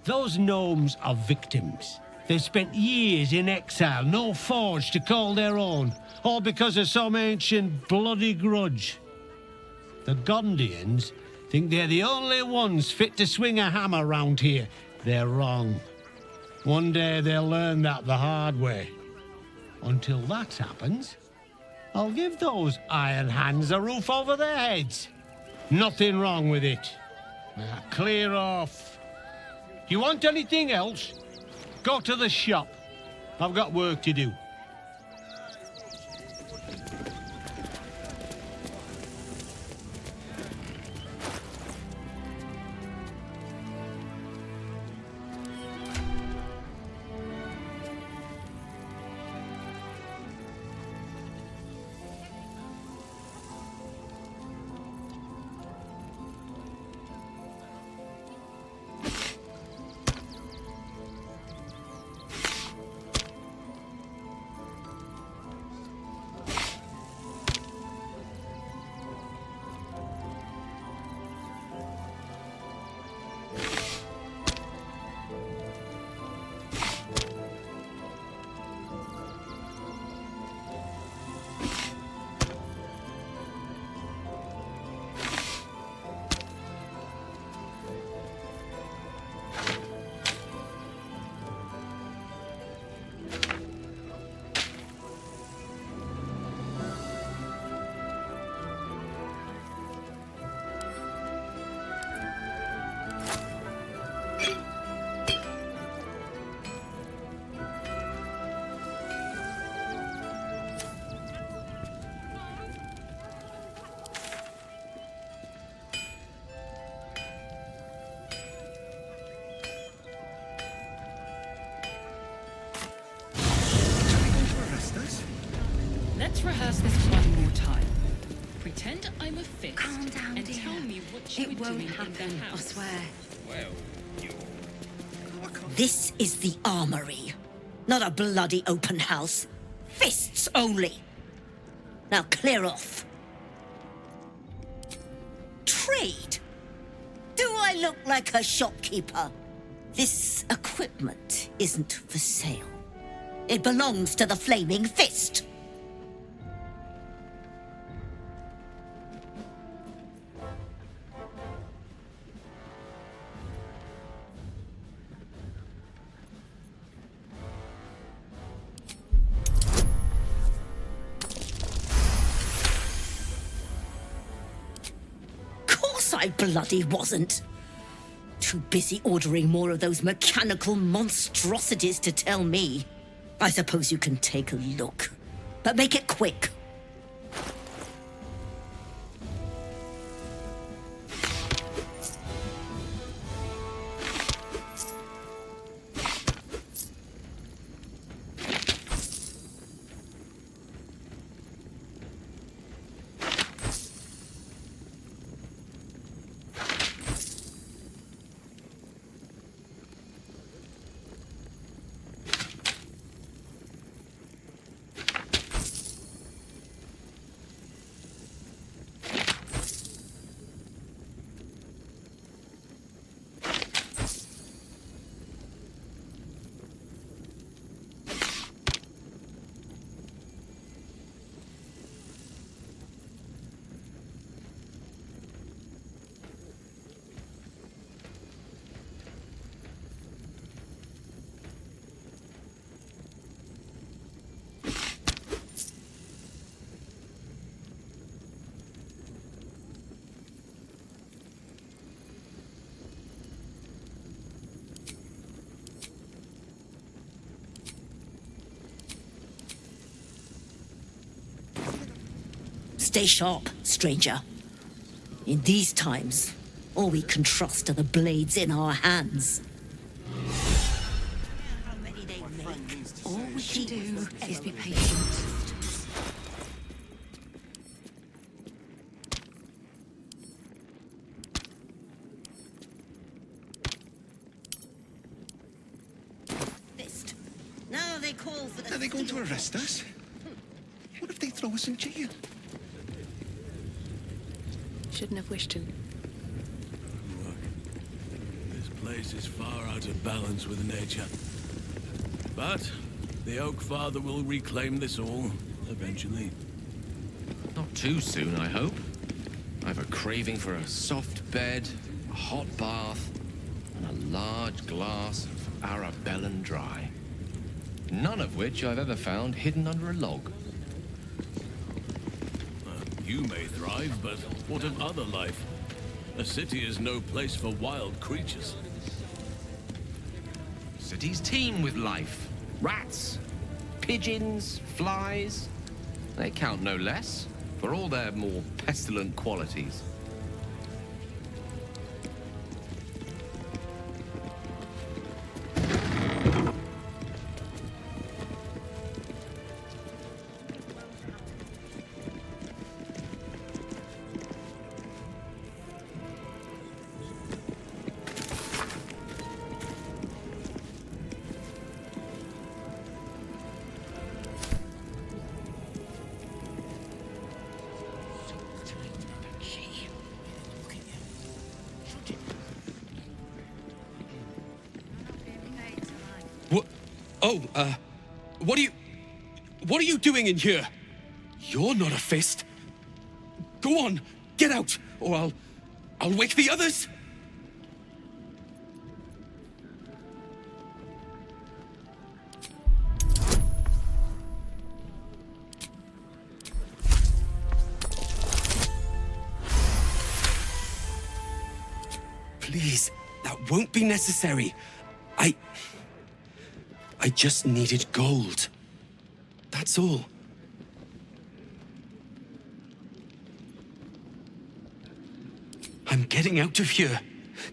Those gnomes are victims. They've spent years in exile, no forge to call their own, all because of some ancient bloody grudge. The Gondians think they're the only ones fit to swing a hammer round here. They're wrong. One day they'll learn that the hard way. Until that happens, I'll give those iron hands a roof over their heads. Nothing wrong with it. Now, clear off. You want anything else? Go to the shop. I've got work to do. Let's rehearse this one more time. Pretend I'm a fist. Calm down, and dear. tell me what you It were won't doing happen, in the I house. swear. Well, This is the armory, not a bloody open house. Fists only. Now clear off. Trade? Do I look like a shopkeeper? This equipment isn't for sale. It belongs to the Flaming Fist. I bloody wasn't. Too busy ordering more of those mechanical monstrosities to tell me. I suppose you can take a look, but make it quick. Stay sharp, stranger. In these times, all we can trust are the blades in our hands. All we can do is be patient. Now they call for the... Are they going to arrest us? What if they throw us in jail? Shouldn't have wished to. Look, this place is far out of balance with nature. But the Oak Father will reclaim this all, eventually. Not too soon, I hope. I have a craving for a soft bed, a hot bath, and a large glass of Arabellan Dry. None of which I've ever found hidden under a log. You may thrive, but what of other life? A city is no place for wild creatures. Cities teem with life. Rats, pigeons, flies. They count no less, for all their more pestilent qualities. What are you doing in here? You're not a fist. Go on, get out, or I'll wake the others. Please, that won't be necessary. I just needed gold. That's all. I'm getting out of here.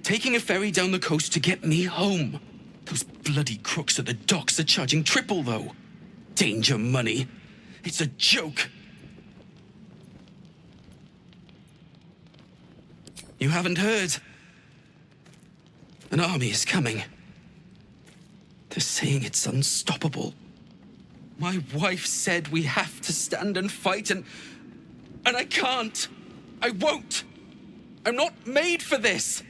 Taking a ferry down the coast to get me home. Those bloody crooks at the docks are charging triple, though. Danger money. It's a joke. You haven't heard? An army is coming. They're saying it's unstoppable. My wife said we have to stand and fight, and I can't. I won't. I'm not made for this.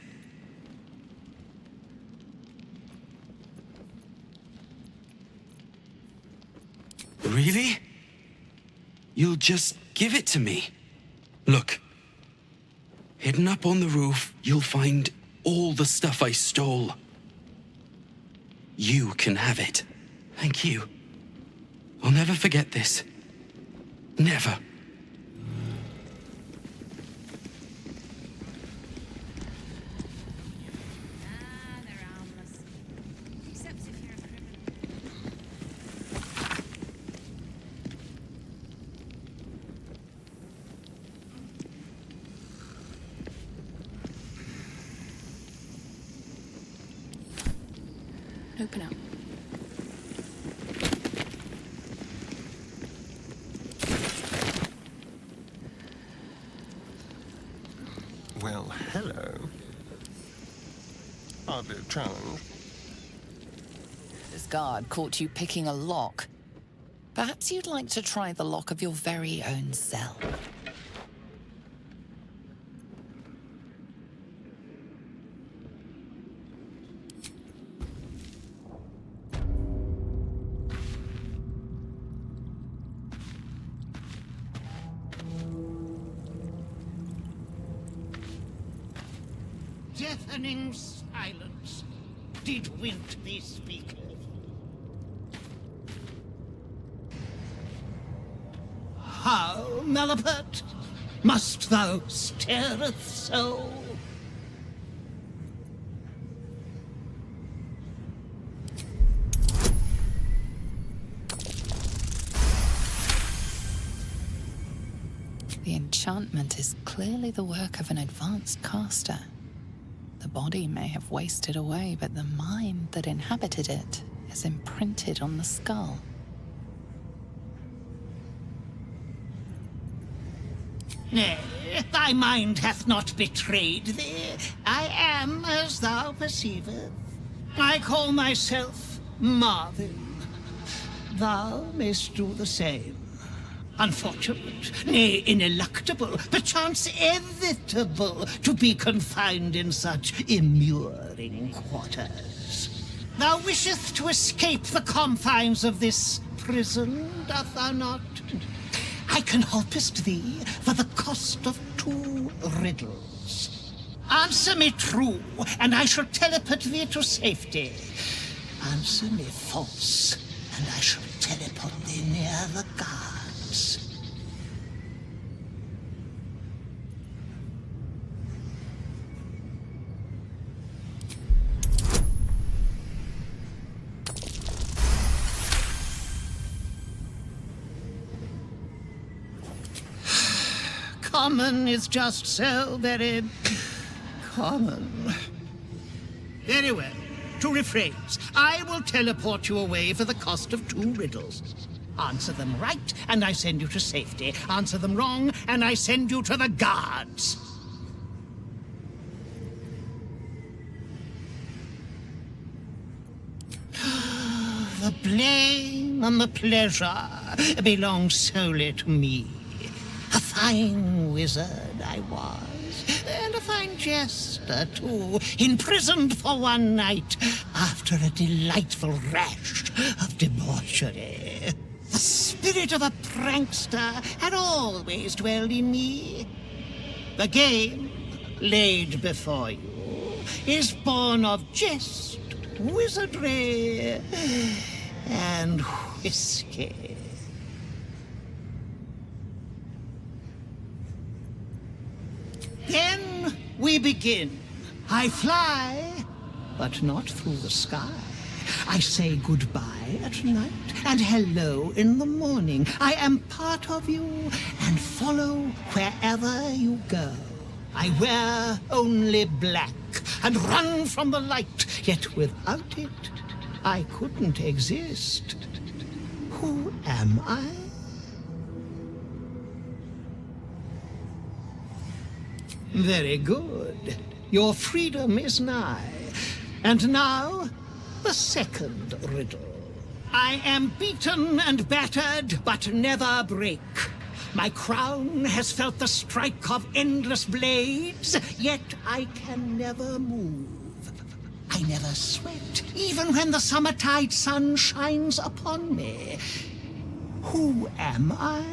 Really? You'll just give it to me? Look. Hidden up on the roof, you'll find all the stuff I stole. You can have it. Thank you. I'll never forget this. Never. Open up. Well, hello. Hardly a challenge. This guard caught you picking a lock. Perhaps you'd like to try the lock of your very own cell. Deafening silence. Did Wintney speak of? How, Malapert? Must thou stareth so? The enchantment is clearly the work of an advanced caster. The body may have wasted away, but the mind that inhabited it is imprinted on the skull. Nay, thy mind hath not betrayed thee. I am as thou perceivest. I call myself Marvin. Thou mayst do the same. Unfortunate, nay, ineluctable, perchance inevitable, to be confined in such immuring quarters. Thou wishest to escape the confines of this prison, doth thou not? I can helpest thee for the cost of 2 riddles. Answer me true, and I shall teleport thee to safety. Answer me false, and I shall teleport thee near the guards. Common is just so very common. Very well. To rephrase, I will teleport you away for the cost of 2 riddles. Answer them right, and I send you to safety. Answer them wrong, and I send you to the guards. The blame and the pleasure belong solely to me. A fine wizard I was, and a fine jester too, imprisoned for one night after a delightful rash of debauchery. The spirit of a prankster had always dwelled in me. The game laid before you is born of jest, wizardry, and whiskey. Then we begin. I fly, but not through the sky. I say goodbye at night and hello in the morning. I am part of you and follow wherever you go. I wear only black and run from the light, yet without it, I couldn't exist. Who am I? Very good. Your freedom is nigh. And now, the second riddle. I am beaten and battered, but never break. My crown has felt the strike of endless blades, yet I can never move. I never sweat, even when the summertide sun shines upon me. Who am I?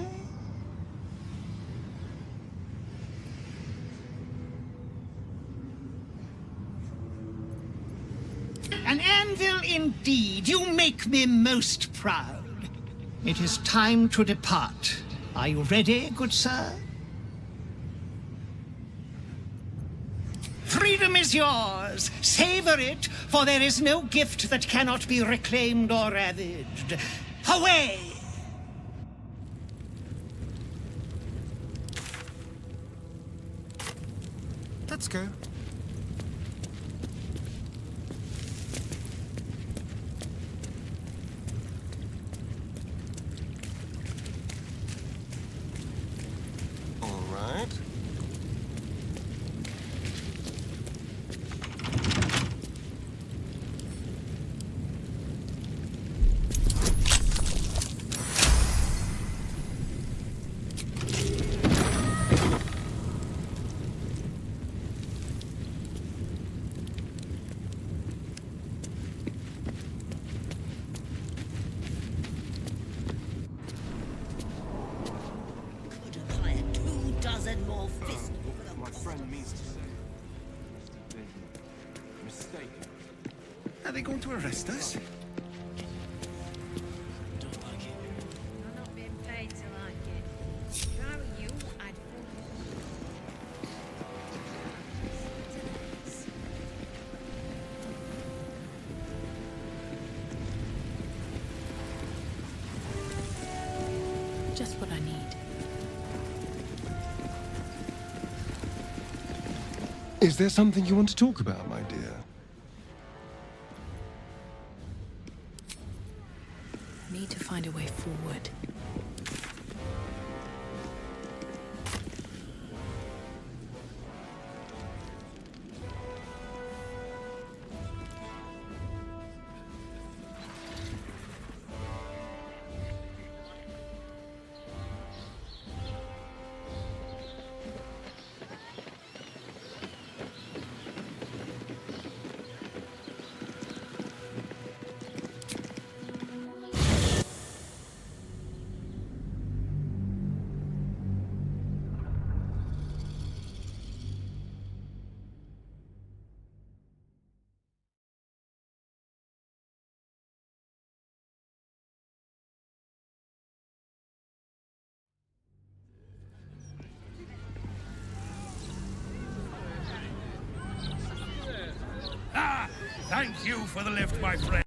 An anvil indeed. You make me most proud. It is time to depart. Are you ready, good sir? Freedom is yours. Savor it, for there is no gift that cannot be reclaimed or ravaged. Away! Let's go. All right. Are they going to arrest us? I'm not being paid to like it. If I were you, I'd Just what I need. Is there something you want to talk about, my dear? Need to find a way forward. Thank you for the lift, my friend.